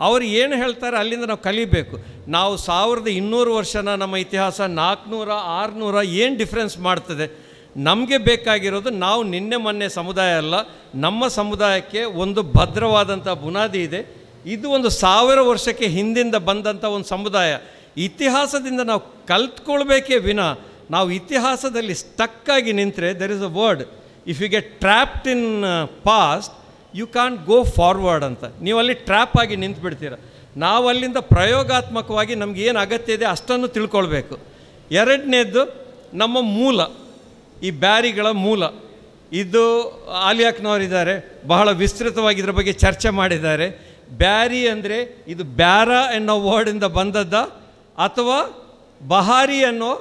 ಅವರು ಏನು ಹೇಳ್ತಾರೆ ಅಲ್ಲಿಂದ ನಾವು ಕಲಿಬೇಕು. ನಾವು 1200 ವರ್ಷನ ನಮ್ಮ ಇತಿಹಾಸ 400 600 ಏನು ಡಿಫ್ರೆನ್ಸ್ ಮಾಡ್ತದೆ? ನಮಗೆ ಬೇಕಾಗಿರೋದು ನಾವು ನಿನ್ನೆ ಮೊನ್ನೆ ಸಮುದಾಯ ಅಲ್ಲ, ನಮ್ಮ ಸಮುದಾಯಕ್ಕೆ ಒಂದು ಭದ್ರವಾದಂಥ ಬುನಾದಿ ಇದೆ. ಇದು ಒಂದು 1000 ವರ್ಷಕ್ಕೆ ಹಿಂದಿಂದ ಬಂದಂಥ ಒಂದು ಸಮುದಾಯ. ಇತಿಹಾಸದಿಂದ ನಾವು ಕಲ್ತ್ಕೊಳ್ಬೇಕೇ ವಿನ ನಾವು ಇತಿಹಾಸದಲ್ಲಿ ಸ್ಟಕ್ಕಾಗಿ ನಿಂತರೆ there is a word, if you get trapped in past you can go forward ಅಂತ. ನೀವು ಅಲ್ಲಿ ಟ್ರ್ಯಾಪ್ ಆಗಿ ನಿಂತುಬಿಡ್ತೀರ. ನಾವು ಅಲ್ಲಿಂದ ಪ್ರಯೋಗಾತ್ಮಕವಾಗಿ ನಮ್ಗೆ ಏನು ಅಗತ್ಯ ಇದೆ ಅಷ್ಟನ್ನು ತಿಳ್ಕೊಳ್ಬೇಕು. ಎರಡನೇದ್ದು ನಮ್ಮ ಮೂಲ, ಈ ಬ್ಯಾರಿಗಳ ಮೂಲ. ಇದು ಆಲಿಯಾಕ್ನವರಿದ್ದಾರೆ, ಬಹಳ ವಿಸ್ತೃತವಾಗಿ ಇದ್ರ ಬಗ್ಗೆ ಚರ್ಚೆ ಮಾಡಿದ್ದಾರೆ. ಬ್ಯಾರಿ ಅಂದರೆ ಇದು ಬ್ಯಾರ ಅನ್ನೋ ವರ್ಡಿಂದ ಬಂದದ್ದ ಅಥವಾ ಬಹಾರಿ ಅನ್ನೋ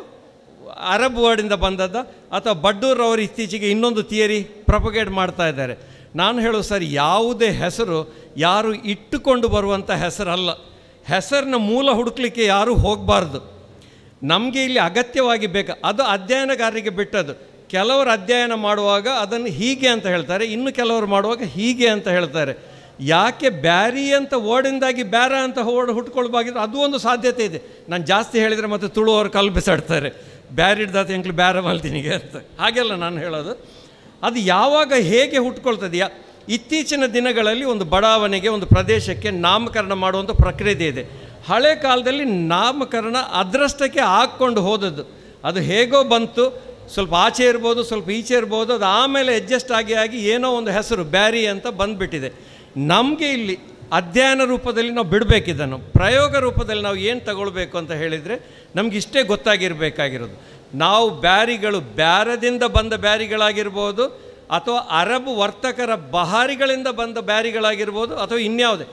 ಅರಬ್ ವರ್ಡಿಂದ ಬಂದದ್ದ ಅಥವಾ ಬಡ್ಡೂರ್ ಅವರು ಇತ್ತೀಚೆಗೆ ಇನ್ನೊಂದು ಥಿಯರಿ ಪ್ರೊಪಗೇಟ್ ಮಾಡ್ತಾ ಇದ್ದಾರೆ. ನಾನು ಹೇಳೋ ಸರ್, ಯಾವುದೇ ಹೆಸರು ಯಾರು ಇಟ್ಟುಕೊಂಡು ಬರುವಂಥ ಹೆಸರಲ್ಲ. ಹೆಸರಿನ ಮೂಲ ಹುಡುಕ್ಲಿಕ್ಕೆ ಯಾರೂ ಹೋಗಬಾರ್ದು. ನಮಗೆ ಇಲ್ಲಿ ಅಗತ್ಯವಾಗಿ ಬೇಕು, ಅದು ಅಧ್ಯಯನಗಾರರಿಗೆ ಬಿಟ್ಟದ್ದು. ಕೆಲವರು ಅಧ್ಯಯನ ಮಾಡುವಾಗ ಅದನ್ನು ಹೀಗೆ ಅಂತ ಹೇಳ್ತಾರೆ, ಇನ್ನು ಕೆಲವರು ಮಾಡುವಾಗ ಹೀಗೆ ಅಂತ ಹೇಳ್ತಾರೆ. ಯಾಕೆ ಬ್ಯಾರಿ ಅಂತ ವರ್ಡಿಂದಾಗಿ ಬ್ಯಾರ ಅಂತ ವರ್ಡ್ ಹುಟ್ಕೊಳ್ಬಾಗಿದ್ರೆ ಅದು ಒಂದು ಸಾಧ್ಯತೆ ಇದೆ. ನಾನು ಜಾಸ್ತಿ ಹೇಳಿದರೆ ಮತ್ತು ತುಳುವವರು ಕಲ್ಲು ಬಿಸಾಡ್ತಾರೆ, ಬ್ಯಾರಿಡ್ದಾತ ಎಂಕ್ಲು ಬ್ಯಾರ ಮಲ್ತಿನಿಗೆ ಅಂತ. ಹಾಗೆಲ್ಲ ನಾನು ಹೇಳೋದು. ಅದು ಯಾವಾಗ ಹೇಗೆ ಹುಟ್ಕೊಳ್ತದೆಯಾ? ಇತ್ತೀಚಿನ ದಿನಗಳಲ್ಲಿ ಒಂದು ಬಡಾವಣೆಗೆ, ಒಂದು ಪ್ರದೇಶಕ್ಕೆ ನಾಮಕರಣ ಮಾಡುವಂಥ ಪ್ರಕ್ರಿಯೆ ಇದೆ. ಹಳೆ ಕಾಲದಲ್ಲಿ ನಾಮಕರಣ ಅದರಷ್ಟಕ್ಕೆ ಹಾಕ್ಕೊಂಡು ಹೋದದ್ದು. ಅದು ಹೇಗೋ ಬಂತು, ಸ್ವಲ್ಪ ಆಚೆ ಇರ್ಬೋದು, ಸ್ವಲ್ಪ ಈಚೆ ಇರ್ಬೋದು, ಅದು ಆಮೇಲೆ ಅಡ್ಜಸ್ಟ್ ಆಗಿ ಏನೋ ಒಂದು ಹೆಸರು ಬ್ಯಾರಿ ಅಂತ ಬಂದುಬಿಟ್ಟಿದೆ. ನಮಗೆ ಇಲ್ಲಿ ಅಧ್ಯಯನ ರೂಪದಲ್ಲಿ ನಾವು ಬಿಡಬೇಕಿದ್ದನ್ನು, ಪ್ರಯೋಗ ರೂಪದಲ್ಲಿ ನಾವು ಏನು ತಗೊಳ್ಬೇಕು ಅಂತ ಹೇಳಿದರೆ ನಮ್ಗೆ ಇಷ್ಟೇ ಗೊತ್ತಾಗಿರಬೇಕಾಗಿರೋದು. ನಾವು ಬ್ಯಾರಿಗಳು ಬ್ಯಾರದಿಂದ ಬಂದ ಬ್ಯಾರಿಗಳಾಗಿರ್ಬೋದು, ಅಥವಾ ಅರಬ್ ವರ್ತಕರ ಬಹಾರಿಗಳಿಂದ ಬಂದ ಬ್ಯಾರಿಗಳಾಗಿರ್ಬೋದು, ಅಥವಾ ಇನ್ಯಾವುದೇ.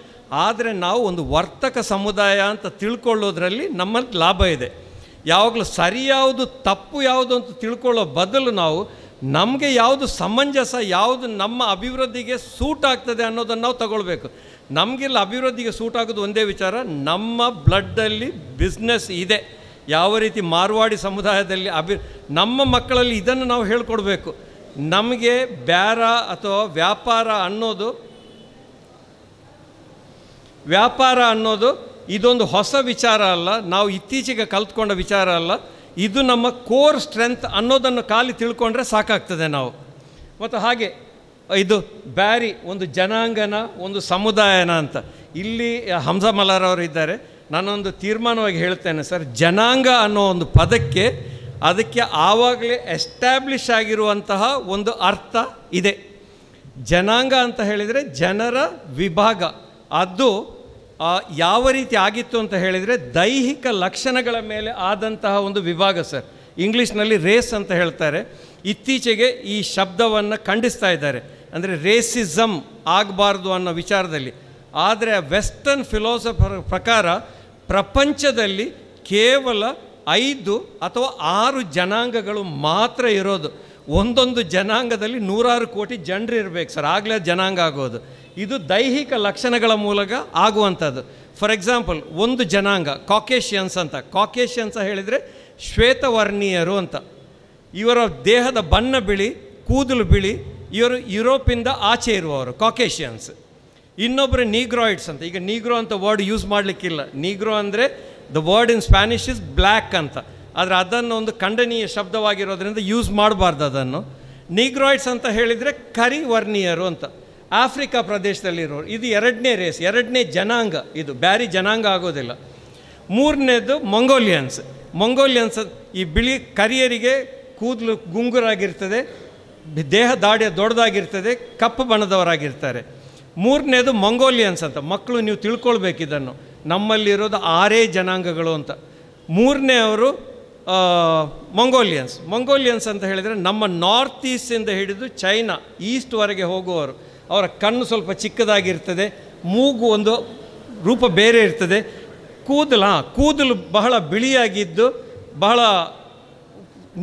ಆದರೆ ನಾವು ಒಂದು ವರ್ತಕ ಸಮುದಾಯ ಅಂತ ತಿಳ್ಕೊಳ್ಳೋದ್ರಲ್ಲಿ ನಮ್ಮಲ್ಲಿ ಲಾಭ ಇದೆ. ಯಾವಾಗಲೂ ಸರಿ ಯಾವುದು ತಪ್ಪು ಯಾವುದು ಅಂತ ತಿಳ್ಕೊಳ್ಳೋ ಬದಲು ನಾವು ನಮಗೆ ಯಾವುದು ಸಮಂಜಸ, ಯಾವುದು ನಮ್ಮ ಅಭಿವೃದ್ಧಿಗೆ ಸೂಟ್ ಆಗ್ತದೆ ಅನ್ನೋದನ್ನು ನಾವು ತಗೊಳ್ಬೇಕು. ನಮಗೆಲ್ಲ ಅಭಿವೃದ್ಧಿಗೆ ಸೂಟ್ ಆಗೋದು ಒಂದೇ ವಿಚಾರ, ನಮ್ಮ ಬ್ಲಡ್ಡಲ್ಲಿ ಬಿಸ್ನೆಸ್ ಇದೆ. ಯಾವ ರೀತಿ ಮಾರ್ವಾಡಿ ಸಮುದಾಯದಲ್ಲಿ ನಮ್ಮ ಮಕ್ಕಳಲ್ಲಿ ಇದನ್ನು ನಾವು ಹೇಳ್ಕೊಡ್ಬೇಕು. ನಮಗೆ ಬ್ಯಾರ ಅಥವಾ ವ್ಯಾಪಾರ ಅನ್ನೋದು ಇದೊಂದು ಹೊಸ ವಿಚಾರ ಅಲ್ಲ, ನಾವು ಇತ್ತೀಚೆಗೆ ಕಲ್ತ್ಕೊಂಡ ವಿಚಾರ ಅಲ್ಲ. ಇದು ನಮ್ಮ ಕೋರ್ ಸ್ಟ್ರೆಂತ್ ಅನ್ನೋದನ್ನು ಖಾಲಿ ತಿಳ್ಕೊಂಡ್ರೆ ಸಾಕಾಗ್ತದೆ ನಾವು. ಮತ್ತು ಹಾಗೆ ಇದು ಬ್ಯಾರಿ ಒಂದು ಜನಾಂಗನ, ಒಂದು ಸಮುದಾಯನ ಅಂತ. ಇಲ್ಲಿ ಹಂಸ ಮಲಾರವರು ಇದ್ದಾರೆ. ನಾನೊಂದು ತೀರ್ಮಾನವಾಗಿ ಹೇಳ್ತೇನೆ ಸರ್, ಜನಾಂಗ ಅನ್ನೋ ಒಂದು ಪದಕ್ಕೆ ಅದಕ್ಕೆ ಆವಾಗಲೇ ಎಸ್ಟ್ಯಾಬ್ಲಿಷ್ ಆಗಿರುವಂತಹ ಒಂದು ಅರ್ಥ ಇದೆ. ಜನಾಂಗ ಅಂತ ಹೇಳಿದರೆ ಜನರ ವಿಭಾಗ. ಅದು ಯಾವ ರೀತಿ ಆಗಿತ್ತು ಅಂತ ಹೇಳಿದರೆ ದೈಹಿಕ ಲಕ್ಷಣಗಳ ಮೇಲೆ ಆದಂತಹ ಒಂದು ವಿಭಾಗ ಸರ್. ಇಂಗ್ಲೀಷ್ನಲ್ಲಿ ರೇಸ್ ಅಂತ ಹೇಳ್ತಾರೆ. ಇತ್ತೀಚೆಗೆ ಈ ಶಬ್ದವನ್ನು ಖಂಡಿಸ್ತಾ ಇದ್ದಾರೆ, ಅಂದರೆ ರೇಸಿಸಮ್ ಆಗಬಾರ್ದು ಅನ್ನೋ ವಿಚಾರದಲ್ಲಿ. ಆದರೆ ವೆಸ್ಟರ್ನ್ ಫಿಲಾಸಫರ್ ಪ್ರಕಾರ ಪ್ರಪಂಚದಲ್ಲಿ ಕೇವಲ 5 ಅಥವಾ 6 ಜನಾಂಗಗಳು ಮಾತ್ರ ಇರೋದು. ಒಂದೊಂದು ಜನಾಂಗದಲ್ಲಿ 100 ಕೋಟಿ ಜನರು ಇರಬೇಕು ಸರ್, ಆಗಲೇ ಜನಾಂಗ ಆಗೋದು. ಇದು ದೈಹಿಕ ಲಕ್ಷಣಗಳ ಮೂಲಕ ಆಗುವಂಥದ್ದು. ಫಾರ್ ಎಕ್ಸಾಂಪಲ್, ಒಂದು ಜನಾಂಗ ಕಾಕೇಶಿಯನ್ಸ್ ಅಂತ. ಕಾಕೇಶಿಯನ್ಸ್ ಹೇಳಿದರೆ ಶ್ವೇತವರ್ಣೀಯರು ಅಂತ. ಇವರ ದೇಹದ ಬಣ್ಣ ಬಿಳಿ, ಕೂದಲು ಬಿಳಿ, ಇವರು ಯುರೋಪಿಂದ ಆಚೆ ಇರುವವರು ಕಾಕೇಶಿಯನ್ಸ್. ಇನ್ನೊಬ್ಬರು ನೀಗ್ರಾಯ್ಡ್ಸ್ ಅಂತ. ಈಗ ನೀಗ್ರೋ ಅಂತ ವರ್ಡ್ ಯೂಸ್ ಮಾಡಲಿಕ್ಕಿಲ್ಲ. ನೀಗ್ರೋ ಅಂದರೆ the word in Spanish is black ಅಂತ. ಆದರೆ ಅದನ್ನು ಒಂದು ಖಂಡನೀಯ ಶಬ್ದವಾಗಿರೋದ್ರಿಂದ ಯೂಸ್ ಮಾಡಬಾರ್ದು ಅದನ್ನು. ನೀಗ್ರಾಯ್ಡ್ಸ್ ಅಂತ ಹೇಳಿದರೆ ಕರಿ ವರ್ಣೀಯರು ಅಂತ. ಆಫ್ರಿಕಾ ಪ್ರದೇಶದಲ್ಲಿರೋರು. ಇದು ಎರಡನೇ ರೇಸ್, ಎರಡನೇ ಜನಾಂಗ. ಇದು ಬ್ಯಾರಿ ಜನಾಂಗ ಆಗೋದಿಲ್ಲ. ಮೂರನೇದು ಮಂಗೋಲಿಯನ್ಸ್. ಮಂಗೋಲಿಯನ್ಸ್ ಈ ಬಿಳಿ ಕರಿಯರಿಗೆ ಕೂದಲು ಗುಂಗುರಾಗಿರ್ತದೆ, ದೇಹ ದಾಡಿಯ ದೊಡ್ಡದಾಗಿರ್ತದೆ, ಕಪ್ಪು ಬಣ್ಣದವರಾಗಿರ್ತಾರೆ. ಮೂರನೇದು ಮಂಗೋಲಿಯನ್ಸ್ ಅಂತ. ಮಕ್ಕಳು ನೀವು ತಿಳ್ಕೊಳ್ಬೇಕು ಇದನ್ನು, ನಮ್ಮಲ್ಲಿರೋದು 6 ಜನಾಂಗಗಳು ಅಂತ. ಮೂರನೇ ಅವರು ಮಂಗೋಲಿಯನ್ಸ್. ಮಂಗೋಲಿಯನ್ಸ್ ಅಂತ ಹೇಳಿದರೆ ನಮ್ಮ ನಾರ್ತ್ ಈಸ್ಟಿಂದ ಹಿಡಿದು ಚೈನಾ ಈಸ್ಟ್ವರೆಗೆ ಹೋಗುವವರು. ಅವರ ಕಣ್ಣು ಸ್ವಲ್ಪ ಚಿಕ್ಕದಾಗಿರ್ತದೆ, ಮೂಗು ಒಂದು ರೂಪ ಬೇರೆ ಇರ್ತದೆ, ಕೂದಲು ಬಹಳ ಬಿಳಿಯಾಗಿದ್ದು ಬಹಳ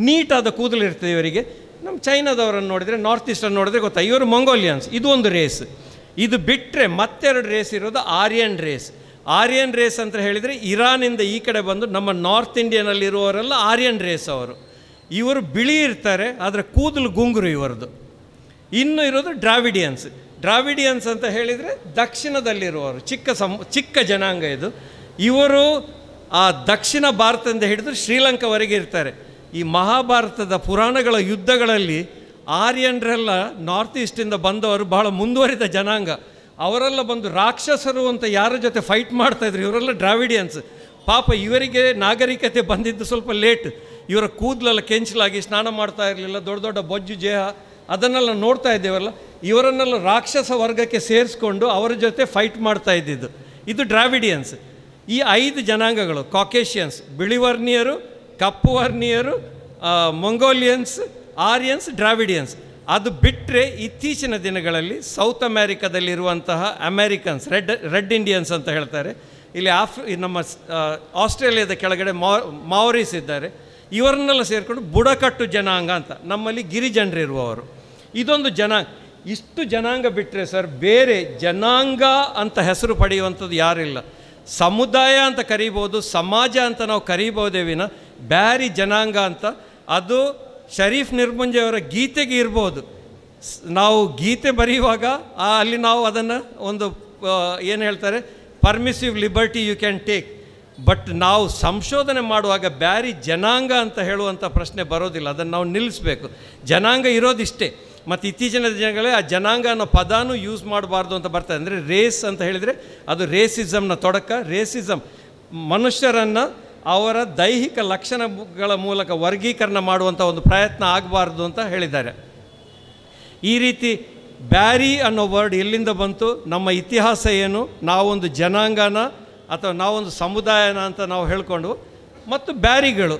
ನೀಟಾದ ಕೂದಲು ಇರ್ತದೆ ಇವರಿಗೆ. ನಮ್ಮ ಚೈನಾದವರನ್ನು ನೋಡಿದರೆ, ನಾರ್ತ್ ಈಸ್ಟನ್ನು ನೋಡಿದರೆ ಗೊತ್ತಾ, ಇವರು ಮಂಗೋಲಿಯನ್ಸ್. ಇದು ಒಂದು ರೇಸ್. ಇದು ಬಿಟ್ಟರೆ ಮತ್ತೆರಡು ರೇಸ್ ಇರೋದು ಆರ್ಯನ್ ರೇಸ್. ಆರ್ಯನ್ ರೇಸ್ ಅಂತ ಹೇಳಿದರೆ ಇರಾನಿಂದ ಈ ಕಡೆ ಬಂದು ನಮ್ಮ ನಾರ್ತ್ ಇಂಡಿಯಾನಲ್ಲಿರುವವರೆಲ್ಲ ಆರ್ಯನ್ ರೇಸ್ ಅವರು. ಇವರು ಬಿಳಿ ಇರ್ತಾರೆ, ಆದರೆ ಕೂದಲು ಗುಂಗುರು ಇವರದು. ಇನ್ನು ಇರೋದು ಡ್ರಾವಿಡಿಯನ್ಸ್. ಡ್ರಾವಿಡಿಯನ್ಸ್ ಅಂತ ಹೇಳಿದರೆ ದಕ್ಷಿಣದಲ್ಲಿರುವವರು, ಚಿಕ್ಕ ಜನಾಂಗ ಇದು. ಇವರು ಆ ದಕ್ಷಿಣ ಭಾರತದಿಂದ ಹಿಡಿದು ಶ್ರೀಲಂಕಾವರೆಗೆ ಇರ್ತಾರೆ. ಈ ಮಹಾಭಾರತದ ಪುರಾಣಗಳ ಯುದ್ಧಗಳಲ್ಲಿ ಆರ್ಯನ್ರೆಲ್ಲ ನಾರ್ತ್ ಈಸ್ಟಿಂದ ಬಂದವರು ಬಹಳ ಮುಂದುವರಿದ ಜನಾಂಗ. ಅವರೆಲ್ಲ ಬಂದು ರಾಕ್ಷಸರು ಅಂತ ಯಾರ ಜೊತೆ ಫೈಟ್ ಮಾಡ್ತಾಯಿದ್ರು, ಇವರೆಲ್ಲ ಡ್ರಾವಿಡಿಯನ್ಸ್. ಪಾಪ ಇವರಿಗೆ ನಾಗರಿಕತೆ ಬಂದಿದ್ದು ಸ್ವಲ್ಪ ಲೇಟ್. ಇವರ ಕೂದಲೆಲ್ಲ ಕೆಂಚಲಾಗಿ ಸ್ನಾನ ಮಾಡ್ತಾ ಇರಲಿಲ್ಲ, ದೊಡ್ಡ ದೊಡ್ಡ ಬೊಜ್ಜು ದೇಹ, ಅದನ್ನೆಲ್ಲ ನೋಡ್ತಾ ಇದ್ದೇವಲ್ಲ. ಇವರನ್ನೆಲ್ಲ ರಾಕ್ಷಸ ವರ್ಗಕ್ಕೆ ಸೇರಿಸ್ಕೊಂಡು ಅವರ ಜೊತೆ ಫೈಟ್ ಮಾಡ್ತಾ ಇದ್ದಿದ್ದು. ಇದು ಡ್ರಾವಿಡಿಯನ್ಸ್. ಈ 5 ಜನಾಂಗಗಳು, ಕಾಕೇಶಿಯನ್ಸ್ ಬಿಳಿ ವರ್ಣೀಯರು, ಕಪ್ಪು ವರ್ಣೀಯರು, ಮಂಗೋಲಿಯನ್ಸ್, ಆರ್ಯನ್ಸ್, ಡ್ರಾವಿಡಿಯನ್ಸ್. ಅದು ಬಿಟ್ಟರೆ ಇತ್ತೀಚಿನ ದಿನಗಳಲ್ಲಿ ಸೌತ್ ಅಮೇರಿಕಾದಲ್ಲಿರುವಂತಹ ಅಮೇರಿಕನ್ಸ್, ರೆಡ್ ಇಂಡಿಯನ್ಸ್ ಅಂತ ಹೇಳ್ತಾರೆ. ಇಲ್ಲಿ ನಮ್ಮ ಆಸ್ಟ್ರೇಲಿಯಾದ ಕೆಳಗಡೆ ಮಾವರೀಸ್ ಇದ್ದಾರೆ. ಇವರನ್ನೆಲ್ಲ ಸೇರಿಕೊಂಡು ಬುಡಕಟ್ಟು ಜನಾಂಗ ಅಂತ, ನಮ್ಮಲ್ಲಿ ಗಿರಿಜನರಿರುವವರು. ಇದೊಂದು ಜನಾಂಗ. ಇಷ್ಟು ಜನಾಂಗ ಬಿಟ್ಟರೆ ಸರ್ ಬೇರೆ ಜನಾಂಗ ಅಂತ ಹೆಸರು ಪಡೆಯುವಂಥದ್ದು ಯಾರಿಲ್ಲ. ಸಮುದಾಯ ಅಂತ ಕರೀಬೋದು, ಸಮಾಜ ಅಂತ ನಾವು ಕರೀಬೋದೇ ವಿನ ಬ್ಯಾರಿ ಜನಾಂಗ ಅಂತ ಅದು ಶರೀಫ್ ನಿರ್ಮುಂಜೆಯವರ ಗೀತೆಗೆ ಇರ್ಬೋದು. ನಾವು ಗೀತೆ ಬರೆಯುವಾಗ ಅಲ್ಲಿ ನಾವು ಅದನ್ನು ಒಂದು ಏನು ಹೇಳ್ತಾರೆ, permissive liberty you can take. But ನಾವು ಸಂಶೋಧನೆ ಮಾಡುವಾಗ ಬ್ಯಾರಿ ಜನಾಂಗ ಅಂತ ಹೇಳುವಂಥ ಪ್ರಶ್ನೆ ಬರೋದಿಲ್ಲ. ಅದನ್ನು ನಾವು ನಿಲ್ಲಿಸಬೇಕು. ಜನಾಂಗ ಇರೋದಿಷ್ಟೇ. ಮತ್ತು ಇತ್ತೀಚಿನ ದಿನಗಳೇ ಆ ಜನಾಂಗ ಅನ್ನೋ ಪದಾನೂ ಯೂಸ್ ಮಾಡಬಾರ್ದು ಅಂತ ಬರ್ತದೆ. ಅಂದರೆ ರೇಸ್ ಅಂತ ಹೇಳಿದರೆ ಅದು ರೇಸಿಸಮ್ನ ತೊಡಕ. ರೇಸಿಸಮ್ ಮನುಷ್ಯರನ್ನು ಅವರ ದೈಹಿಕ ಲಕ್ಷಣಗಳ ಮೂಲಕ ವರ್ಗೀಕರಣ ಮಾಡುವಂಥ ಒಂದು ಪ್ರಯತ್ನ ಆಗಬಾರ್ದು ಅಂತ ಹೇಳಿದ್ದಾರೆ. ಈ ರೀತಿ ಬ್ಯಾರಿ ಅನ್ನೋ ವರ್ಡ್ ಎಲ್ಲಿಂದ ಬಂತು, ನಮ್ಮ ಇತಿಹಾಸ ಏನು, ನಾವೊಂದು ಜನಾಂಗನ ಅಥವಾ ನಾವೊಂದು ಸಮುದಾಯನ ಅಂತ ನಾವು ಹೇಳ್ಕೊಂಡು, ಮತ್ತು ಬ್ಯಾರಿಗಳು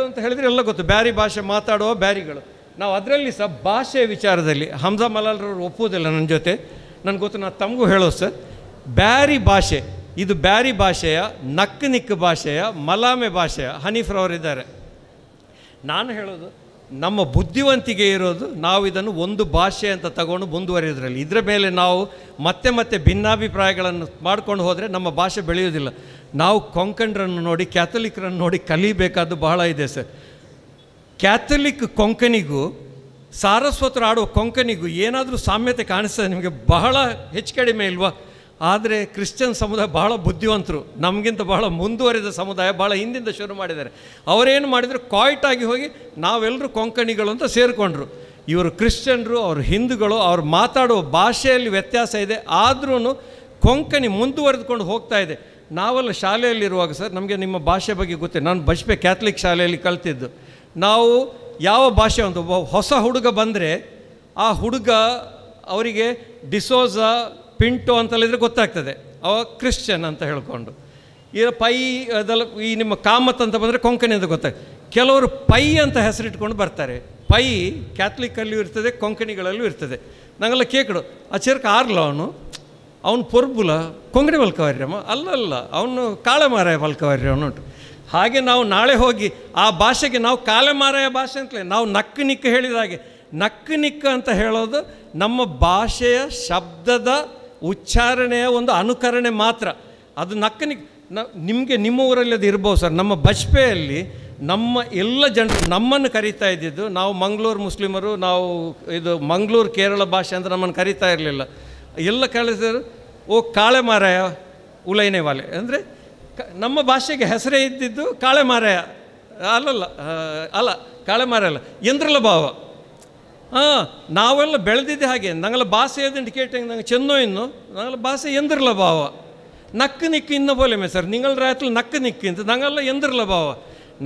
ಅಂತ ಹೇಳಿದರೆ ಎಲ್ಲ ಗೊತ್ತು, ಬ್ಯಾರಿ ಭಾಷೆ ಮಾತಾಡುವ ಬ್ಯಾರಿಗಳು. ನಾವು ಅದರಲ್ಲಿ ಸಹ ಭಾಷೆಯ ವಿಚಾರದಲ್ಲಿ ಹಮ್ಜಾ ಮಲಾಲ್ರವ್ರು ಒಪ್ಪುವುದಿಲ್ಲ ನನ್ನ ಜೊತೆ, ನನಗೆ ಗೊತ್ತು, ನಾನು ತಮಗೂ ಹೇಳೋದು ಸರ್. ಬ್ಯಾರಿ ಭಾಷೆ ಇದು ಬ್ಯಾರಿ ಭಾಷೆಯ, ನಕ್ ಭಾಷೆಯ, ಮಲಾಮೆ ಭಾಷೆಯ ಹನೀಫ್ರವರಿದ್ದಾರೆ. ನಾನು ಹೇಳೋದು ನಮ್ಮ ಬುದ್ಧಿವಂತಿಕೆ ಇರೋದು ನಾವು ಇದನ್ನು ಒಂದು ಭಾಷೆ ಅಂತ ತಗೊಂಡು ಮುಂದುವರಿಯೋದ್ರಲ್ಲಿ. ಇದರ ಮೇಲೆ ನಾವು ಮತ್ತೆ ಭಿನ್ನಾಭಿಪ್ರಾಯಗಳನ್ನು ಮಾಡ್ಕೊಂಡು ಹೋದರೆ ನಮ್ಮ ಭಾಷೆ ಬೆಳೆಯೋದಿಲ್ಲ. ನಾವು ಕೊಂಕಣರನ್ನು ನೋಡಿ, ಕ್ಯಾಥಲಿಕ್ರನ್ನು ನೋಡಿ ಕಲಿಬೇಕಾದ್ದು ಬಹಳ ಇದೆ ಸರ್. ಕ್ಯಾಥಲಿಕ್ ಕೊಂಕಣಿಗೂ ಸಾರಸ್ವತರು ಆಡುವ ಕೊಂಕಣಿಗೂ ಏನಾದರೂ ಸಾಮ್ಯತೆ ಕಾಣಿಸ್ತದೆ ನಿಮಗೆ? ಬಹಳ ಹೆಚ್ಚು ಕಡಿಮೆ ಇಲ್ವಾ? ಆದರೆ ಕ್ರಿಶ್ಚಿಯನ್ ಸಮುದಾಯ ಬಹಳ ಬುದ್ಧಿವಂತರು, ನಮಗಿಂತ ಬಹಳ ಮುಂದುವರಿದ ಸಮುದಾಯ, ಭಾಳ ಹಿಂದಿಂದ ಶುರು ಮಾಡಿದ್ದಾರೆ. ಅವರೇನು ಮಾಡಿದರು, ಕಾಯ್ಟಾಗಿ ಹೋಗಿ ನಾವೆಲ್ಲರೂ ಕೊಂಕಣಿಗಳು ಅಂತ ಸೇರಿಕೊಂಡ್ರು. ಇವರು ಕ್ರಿಶ್ಚಿಯನ್ರು, ಅವರು ಹಿಂದೂಗಳು, ಅವ್ರು ಮಾತಾಡುವ ಭಾಷೆಯಲ್ಲಿ ವ್ಯತ್ಯಾಸ ಇದೆ, ಆದ್ರೂ ಕೊಂಕಣಿ ಮುಂದುವರೆದುಕೊಂಡು ಹೋಗ್ತಾ ಇದೆ. ನಾವೆಲ್ಲ ಶಾಲೆಯಲ್ಲಿರುವಾಗ ಸರ್, ನಮಗೆ ನಿಮ್ಮ ಭಾಷೆ ಬಗ್ಗೆ ಗೊತ್ತಿದೆ. ನಾನು ಬಜ್ಪೆ ಕ್ಯಾಥಲಿಕ್ ಶಾಲೆಯಲ್ಲಿ ಕಲ್ತಿದ್ದು. ನಾವು ಯಾವ ಭಾಷೆ ಅಂತ ಹೊಸ ಹುಡುಗ ಬಂದರೆ ಆ ಹುಡುಗ ಅವರಿಗೆ ಡಿಸೋಜಾ, ಪಿಂಟೋ ಅಂತಲ್ಲಿದ್ರೆ ಗೊತ್ತಾಗ್ತದೆ ಅವ ಕ್ರಿಶ್ಚಿಯನ್ ಅಂತ ಹೇಳ್ಕೊಂಡು. ಈಗ ಪೈ ಅದೆಲ್ಲ ಈ ನಿಮ್ಮ ಕಾಮತ್ ಅಂತ ಬಂದರೆ ಕೊಂಕಣಿ ಅಂತ ಗೊತ್ತಾಗ್ತದೆ. ಕೆಲವರು ಪೈ ಅಂತ ಹೆಸರಿಟ್ಕೊಂಡು ಬರ್ತಾರೆ. ಪೈ ಕ್ಯಾಥಲಿಕ್ಕಲ್ಲಿಯೂ ಇರ್ತದೆ, ಕೊಂಕಣಿಗಳಲ್ಲೂ ಇರ್ತದೆ. ನಂಗೆಲ್ಲ ಕೇಕಡು ಅಚೇರ್ಕ ಆರ್ಲ ಅವನು ಪೊರ್ಬುಲ ಕೊಂಗಡಿ ಮಲ್ಕವಾರ್ಯಮ್ಮ ಅಲ್ಲಲ್ಲ, ಅವನು ಕಾಳೆಮಾರಾಯ ಮಲ್ಕವಾರ್ಯ ಅವನುಂಟು. ಹಾಗೆ ನಾವು ನಾಳೆ ಹೋಗಿ ಆ ಭಾಷೆಗೆ ನಾವು ಕಾಳೆಮಾರಾಯ ಭಾಷೆ ಅಂತಲೇ ನಾವು ನಕ್ಕು ಹೇಳಿದ ಹಾಗೆ, ನಕ್ಕು ಅಂತ ಹೇಳೋದು ನಮ್ಮ ಭಾಷೆಯ ಶಬ್ದದ ಉಚ್ಚಾರಣೆಯ ಒಂದು ಅನುಕರಣೆ ಮಾತ್ರ. ಅದು ನಿಮಗೆ ನಿಮ್ಮ ಊರಲ್ಲಿ ಅದು ಇರ್ಬೋದು ಸರ್. ನಮ್ಮ ಬಜ್ಪೆಯಲ್ಲಿ ನಮ್ಮ ಎಲ್ಲ ಜನರು ನಮ್ಮನ್ನು ಕರೀತಾ ಇದ್ದಿದ್ದು, ನಾವು ಮಂಗಳೂರು ಮುಸ್ಲಿಮರು, ನಾವು ಇದು ಮಂಗಳೂರು ಕೇರಳ ಭಾಷೆ ಅಂತ ನಮ್ಮನ್ನು ಕರೀತಾ ಇರಲಿಲ್ಲ. ಎಲ್ಲ ಕಳಿಸಿದ್ರು ಓ ಕಾಳೆ ಮಾರಾಯ ಉಲೈನೆ ವಾಲೆ ಅಂದರೆ ನಮ್ಮ ಭಾಷೆಗೆ ಹೆಸರೇ ಇದ್ದಿದ್ದು ಕಾಳೆ ಮಾರಾಯ. ಅಲ್ಲ ಕಾಳೆ ಮಾರಾಯ ಅಲ್ಲ, ಎಂದ್ರಲ ಭಾವ. ನಾವೆಲ್ಲ ಬೆಳೆದಿದ್ದೆ ಹಾಗೆ. ನಂಗೆಲ್ಲ ಭಾಷೆ ಏದಂಟು ಕೇಟಂಗೆ ನಂಗೆ ಚೆನ್ನೋ ಇನ್ನು ನಂಗೆಲ್ಲ ಭಾಷೆ ಎಂದಿರಲ್ಲ ಭಾವ ನಕ್ಕು ನಿಕ್ಕು ಇನ್ನ ಬೋಲೆಮೆ ಸರ್ ನಿಂಗಳ ರಾತ್ರಿ ನಕ್ಕು ನಿಕ್ಕು ಅಂತ ನಂಗೆಲ್ಲ ಎಂದಿರಲ್ಲ ಭಾವ.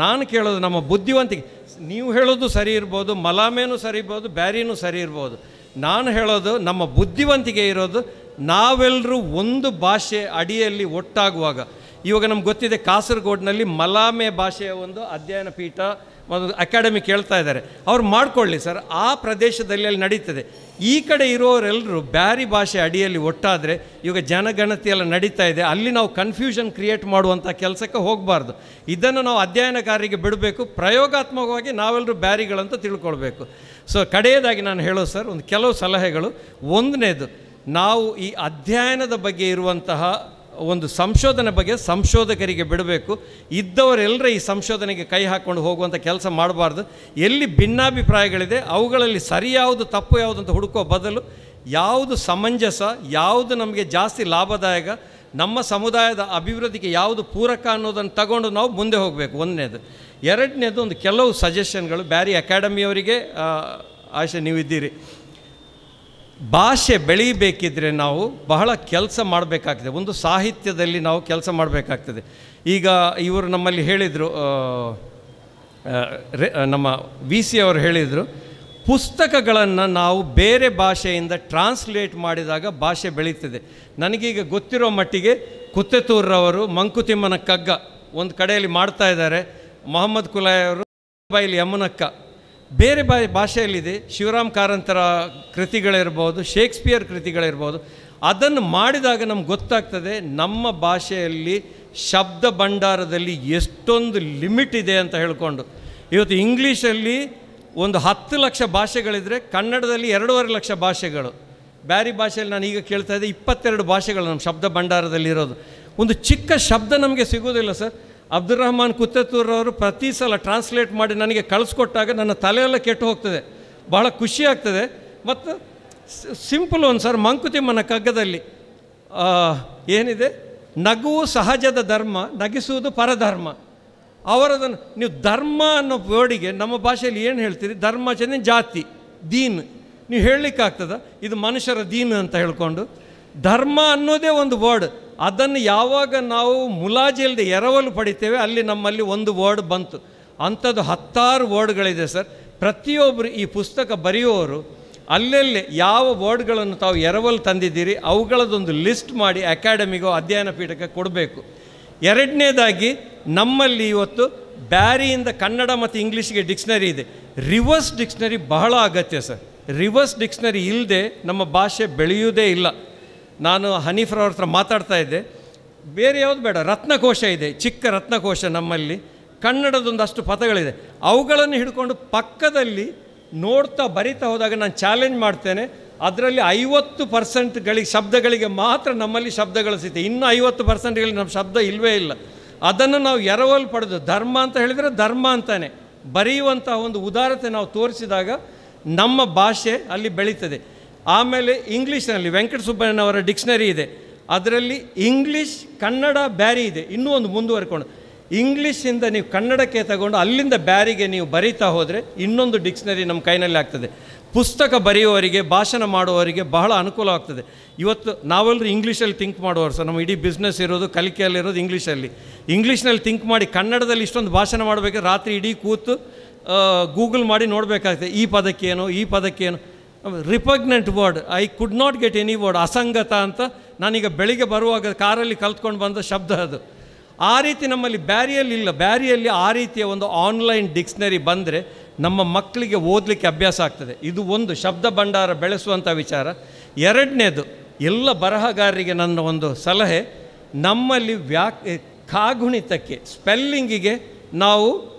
ನಾನು ಕೇಳೋದು ನಮ್ಮ ಬುದ್ಧಿವಂತಿಕೆ. ನೀವು ಹೇಳೋದು ಸರಿ ಇರ್ಬೋದು, ಮಲಾಮೇನೂ ಸರಿ ಇರ್ಬೋದು, ಬ್ಯಾರಿನೂ ಸರಿ ಇರ್ಬೋದು. ನಾನು ಹೇಳೋದು ನಮ್ಮ ಬುದ್ಧಿವಂತಿಕೆ ಇರೋದು ನಾವೆಲ್ಲರೂ ಒಂದು ಭಾಷೆ ಅಡಿಯಲ್ಲಿ ಒಟ್ಟಾಗುವಾಗ. ಇವಾಗ ನಮ್ಗೆ ಗೊತ್ತಿದೆ ಕಾಸರಗೋಡಿನಲ್ಲಿ ಮಲಾಮೆ ಭಾಷೆಯ ಒಂದು ಅಧ್ಯಯನ ಪೀಠ ಒಂದು ಅಕಾಡೆಮಿ ಕೇಳ್ತಾ ಇದ್ದಾರೆ. ಅವ್ರು ಮಾಡ್ಕೊಳ್ಳಿ ಸರ್, ಆ ಪ್ರದೇಶದಲ್ಲಿ ಅಲ್ಲಿ ನಡೀತದೆ. ಈ ಕಡೆ ಇರೋರೆಲ್ಲರೂ ಬ್ಯಾರಿ ಭಾಷೆ ಅಡಿಯಲ್ಲಿ ಒಟ್ಟಾದರೆ ಇವಾಗ ಜನಗಣತಿ ಎಲ್ಲ ನಡೀತಾ ಇದೆ, ಅಲ್ಲಿ ನಾವು ಕನ್ಫ್ಯೂಷನ್ ಕ್ರಿಯೇಟ್ ಮಾಡುವಂಥ ಕೆಲಸಕ್ಕೆ ಹೋಗಬಾರ್ದು. ಇದನ್ನು ನಾವು ಅಧ್ಯಯನಕಾರರಿಗೆ ಬಿಡಬೇಕು, ಪ್ರಯೋಗಾತ್ಮಕವಾಗಿ ನಾವೆಲ್ಲರೂ ಬ್ಯಾರಿಗಳಂತ ತಿಳ್ಕೊಳ್ಬೇಕು. ಸೊ ಕಡೆಯದಾಗಿ ನಾನು ಹೇಳೋದು ಸರ್ ಒಂದು ಕೆಲವು ಸಲಹೆಗಳು. ಒಂದನೇದು, ನಾವು ಈ ಅಧ್ಯಯನದ ಬಗ್ಗೆ ಇರುವಂತಹ ಒಂದು ಸಂಶೋಧನೆ ಬಗ್ಗೆ ಸಂಶೋಧಕರಿಗೆ ಬಿಡಬೇಕು. ಇದ್ದವರೆಲ್ಲರ ಈ ಸಂಶೋಧನೆಗೆ ಕೈ ಹಾಕ್ಕೊಂಡು ಹೋಗುವಂಥ ಕೆಲಸ ಮಾಡಬಾರ್ದು. ಎಲ್ಲಿ ಭಿನ್ನಾಭಿಪ್ರಾಯಗಳಿದೆ ಅವುಗಳಲ್ಲಿ ಸರಿ ಯಾವುದು ತಪ್ಪು ಯಾವುದು ಅಂತ ಹುಡುಕೋ ಬದಲು ಯಾವುದು ಸಮಂಜಸ, ಯಾವುದು ನಮಗೆ ಜಾಸ್ತಿ ಲಾಭದಾಯಕ, ನಮ್ಮ ಸಮುದಾಯದ ಅಭಿವೃದ್ಧಿಗೆ ಯಾವುದು ಪೂರಕ ಅನ್ನೋದನ್ನು ತಗೊಂಡು ನಾವು ಮುಂದೆ ಹೋಗಬೇಕು. ಒಂದನೇದು. ಎರಡನೇದು, ಒಂದು ಕೆಲವು ಸಜೆಷನ್ಗಳು ಬ್ಯಾರಿ ಅಕಾಡೆಮಿಯವರಿಗೆ. ಆಶೆ ನೀವಿದ್ದೀರಿ. ಭಾಷೆ ಬೆಳೀಬೇಕಿದ್ರೆ ನಾವು ಬಹಳ ಕೆಲಸ ಮಾಡಬೇಕಾಗ್ತದೆ. ಒಂದು ಸಾಹಿತ್ಯದಲ್ಲಿ ನಾವು ಕೆಲಸ ಮಾಡಬೇಕಾಗ್ತದೆ. ಈಗ ಇವರು ನಮ್ಮಲ್ಲಿ ಹೇಳಿದರು, ನಮ್ಮ VC ಅವರು ಹೇಳಿದರು, ಪುಸ್ತಕಗಳನ್ನು ನಾವು ಬೇರೆ ಭಾಷೆಯಿಂದ ಟ್ರಾನ್ಸ್ಲೇಟ್ ಮಾಡಿದಾಗ ಭಾಷೆ ಬೆಳೀತದೆ. ನನಗೀಗ ಗೊತ್ತಿರೋ ಮಟ್ಟಿಗೆ ಕುತ್ತೆತೂರ್ರವರು ಮಂಕುತಿಮ್ಮನ ಕಗ್ಗ ಒಂದು ಕಡೆಯಲ್ಲಿ ಮಾಡ್ತಾ ಇದ್ದಾರೆ. ಮೊಹಮ್ಮದ್ ಕುಲಾಯ್ ಅವರು ಬೈಲಿ ಯಮುನಕ್ಕ ಬೇರೆ ಭಾಷೆಯಲ್ಲಿದೆ. ಶಿವರಾಮ್ ಕಾರಂತರ ಕೃತಿಗಳಿರ್ಬೋದು, ಶೇಕ್ಸ್ಪಿಯರ್ ಕೃತಿಗಳಿರ್ಬೋದು. ಅದನ್ನು ಮಾಡಿದಾಗ ನಮ್ಗೆ ಗೊತ್ತಾಗ್ತದೆ ನಮ್ಮ ಭಾಷೆಯಲ್ಲಿ ಶಬ್ದ ಭಂಡಾರದಲ್ಲಿ ಎಷ್ಟೊಂದು ಲಿಮಿಟ್ ಇದೆ ಅಂತ ಹೇಳ್ಕೊಂಡು. ಇವತ್ತು ಇಂಗ್ಲೀಷಲ್ಲಿ ಒಂದು 10 ಲಕ್ಷ ಭಾಷೆಗಳಿದ್ದರೆ ಕನ್ನಡದಲ್ಲಿ 2.5 ಲಕ್ಷ ಭಾಷೆಗಳು. ಬ್ಯಾರಿ ಭಾಷೆಯಲ್ಲಿ ನಾನು ಈಗ ಕೇಳ್ತಾ ಇದ್ದೆ 22 ಭಾಷೆಗಳು ನಮ್ಮ ಶಬ್ದ ಭಂಡಾರದಲ್ಲಿರೋದು. ಒಂದು ಚಿಕ್ಕ ಶಬ್ದ ನಮಗೆ ಸಿಗೋದಿಲ್ಲ ಸರ್. ಅಬ್ದುಲ್ ರಹಮಾನ್ ಕುತ್ತೆತೂರವರು ಪ್ರತಿ ಸಲ ಟ್ರಾನ್ಸ್ಲೇಟ್ ಮಾಡಿ ನನಗೆ ಕಳಿಸ್ಕೊಟ್ಟಾಗ ನನ್ನ ತಲೆಯೆಲ್ಲ ಕೆಟ್ಟು ಹೋಗ್ತದೆ, ಬಹಳ ಖುಷಿ ಆಗ್ತದೆ. ಮತ್ತು ಸಿಂಪಲ್ ಒಂದು ಸರ್, ಮಂಕುತಿಮ್ಮನ ಕಗ್ಗದಲ್ಲಿ ಏನಿದೆ, ನಗುವು ಸಹಜದ ಧರ್ಮ, ನಗಿಸುವುದು ಪರಧರ್ಮ. ಅವರದನ್ನು ನೀವು ಧರ್ಮ ಅನ್ನೋ ವರ್ಡಿಗೆ ನಮ್ಮ ಭಾಷೆಯಲ್ಲಿ ಏನು ಹೇಳ್ತೀರಿ? ಧರ್ಮ ಚೆನ್ನ ಜಾತಿ, ದೀನ್. ನೀವು ಹೇಳಲಿಕ್ಕಾಗ್ತದ ಇದು ಮನುಷ್ಯರ ದೀನ್ ಅಂತ ಹೇಳ್ಕೊಂಡು? ಧರ್ಮ ಅನ್ನೋದೇ ಒಂದು ವರ್ಡ್. ಅದನ್ನು ಯಾವಾಗ ನಾವು ಮುಲಾಜಿಲ್ಲದೆ ಎರವಲು ಪಡಿತೇವೆ ಅಲ್ಲಿ ನಮ್ಮಲ್ಲಿ ಒಂದು ವರ್ಡ್ ಬಂತು. ಅಂಥದ್ದು 10 ವರ್ಡ್ಗಳಿದೆ ಸರ್. ಪ್ರತಿಯೊಬ್ಬರು ಈ ಪುಸ್ತಕ ಬರೆಯುವವರು ಅಲ್ಲೆಲ್ಲೇ ಯಾವ ವರ್ಡ್ಗಳನ್ನು ತಾವು ಎರವಲು ತಂದಿದ್ದೀರಿ ಅವುಗಳದೊಂದು ಲಿಸ್ಟ್ ಮಾಡಿ ಅಕಾಡೆಮಿಗೋ ಅಧ್ಯಯನ ಪೀಠಕ್ಕೆ ಕೊಡಬೇಕು. ಎರಡನೇದಾಗಿ, ನಮ್ಮಲ್ಲಿ ಇವತ್ತು ಬ್ಯಾರಿಯಿಂದ ಕನ್ನಡ ಮತ್ತು ಇಂಗ್ಲೀಷ್ಗೆ ಡಿಕ್ಷ್ನರಿ ಇದೆ. ರಿವರ್ಸ್ ಡಿಕ್ಷ್ನರಿ ಬಹಳ ಅಗತ್ಯ ಸರ್. ರಿವರ್ಸ್ ಡಿಕ್ಷ್ನರಿ ಇಲ್ಲದೆ ನಮ್ಮ ಭಾಷೆ ಬೆಳೆಯುವುದೇ ಇಲ್ಲ. ನಾನು ಹನೀಫ್ರವ್ರ ಹತ್ರ ಮಾತಾಡ್ತಾ ಇದ್ದೆ, ಬೇರೆ ಯಾವುದು ಬೇಡ, ರತ್ನಕೋಶ ಇದೆ, ಚಿಕ್ಕ ರತ್ನಕೋಶ ನಮ್ಮಲ್ಲಿ, ಕನ್ನಡದೊಂದಷ್ಟು ಪದಗಳಿದೆ. ಅವುಗಳನ್ನು ಹಿಡ್ಕೊಂಡು ಪಕ್ಕದಲ್ಲಿ ನೋಡ್ತಾ ಬರಿತಾ ಹೋದಾಗ ನಾನು ಚಾಲೆಂಜ್ ಮಾಡ್ತೇನೆ, ಅದರಲ್ಲಿ 50% ಶಬ್ದಗಳಿಗೆ ಮಾತ್ರ ನಮ್ಮಲ್ಲಿ ಶಬ್ದಗಳು ಸಿಗ್ತವೆ. ಇನ್ನು 50%ಗಳಿಗೆ ನಮ್ಮ ಶಬ್ದ ಇಲ್ಲವೇ ಇಲ್ಲ. ಅದನ್ನು ನಾವು ಎರವಲು ಪಡೆದು ಧರ್ಮ ಅಂತ ಹೇಳಿದರೆ ಧರ್ಮ ಅಂತಾನೆ ಬರೆಯುವಂಥ ಒಂದು ಉದಾರತೆ ನಾವು ತೋರಿಸಿದಾಗ ನಮ್ಮ ಭಾಷೆ ಅಲ್ಲಿ ಬೆಳೀತದೆ. ಆಮೇಲೆ ಇಂಗ್ಲೀಷ್ನಲ್ಲಿ ವೆಂಕಟ ಸುಬ್ಬಣ್ಣನವರ ಡಿಕ್ಷ್ನರಿ ಇದೆ, ಅದರಲ್ಲಿ ಇಂಗ್ಲೀಷ್ ಕನ್ನಡ ಬ್ಯಾರಿ ಇದೆ. ಇನ್ನೂ ಒಂದು ಮುಂದುವರ್ಕೊಂಡು ಇಂಗ್ಲೀಷಿಂದ ನೀವು ಕನ್ನಡಕ್ಕೆ ತಗೊಂಡು ಅಲ್ಲಿಂದ ಬ್ಯಾರಿಗೆ ನೀವು ಬರೀತಾ ಹೋದರೆ ಇನ್ನೊಂದು ಡಿಕ್ಷ್ನರಿ ನಮ್ಮ ಕೈನಲ್ಲಿ ಆಗ್ತದೆ. ಪುಸ್ತಕ ಬರೆಯುವವರಿಗೆ, ಭಾಷಣ ಮಾಡುವವರಿಗೆ ಬಹಳ ಅನುಕೂಲ ಆಗ್ತದೆ. ಇವತ್ತು ನಾವೆಲ್ಲರೂ ಇಂಗ್ಲೀಷಲ್ಲಿ ಥಿಂಕ್ ಮಾಡುವವರು ಸರ್. ನಮ್ಮ ಇಡೀ ಬಿಸ್ನೆಸ್ ಇರೋದು, ಕಲಿಕೆಯಲ್ಲಿರೋದು ಇಂಗ್ಲೀಷ್ನಲ್ಲಿ ಥಿಂಕ್ ಮಾಡಿ ಕನ್ನಡದಲ್ಲಿ ಇಷ್ಟೊಂದು ಭಾಷಣ ಮಾಡಬೇಕಾದ್ರೆ ರಾತ್ರಿ ಇಡೀ ಕೂತು ಗೂಗಲ್ ಮಾಡಿ ನೋಡಬೇಕಾಗ್ತದೆ, ಈ ಪದಕ್ಕೇನು, ಈ ಪದಕ್ಕೇನು. Repugnant word, I could not get any word. ಅಸಂಗತ ಅಂತ ನಾನೀಗ ಬೆಳಿಗ್ಗೆ ಬರುವಾಗ ಕಾರಲ್ಲಿ ಕಲ್ತ್ಕೊಂಡು ಬಂದ ಶಬ್ದ ಅದು. ಆ ರೀತಿ ನಮ್ಮಲ್ಲಿ ಬ್ಯಾರಿಯಲ್ಲಿ ಇಲ್ಲ. ಬ್ಯಾರಿಯಲ್ಲಿ ಆ ರೀತಿಯ ಒಂದು ಆನ್ಲೈನ್ ಡಿಕ್ಷ್ನರಿ ಬಂದರೆ ನಮ್ಮ ಮಕ್ಕಳಿಗೆ ಓದಲಿಕ್ಕೆ ಅಭ್ಯಾಸ ಆಗ್ತದೆ. ಇದು ಒಂದು ಶಬ್ದ ಭಂಡಾರ ಬೆಳೆಸುವಂಥ ವಿಚಾರ. ಎರಡನೇದು, ಎಲ್ಲ ಬರಹಗಾರರಿಗೆ ನನ್ನ ಒಂದು ಸಲಹೆ, ನಮ್ಮಲ್ಲಿ ಕಾಗುಣಿತಕ್ಕೆ, ಸ್ಪೆಲ್ಲಿಂಗಿಗೆ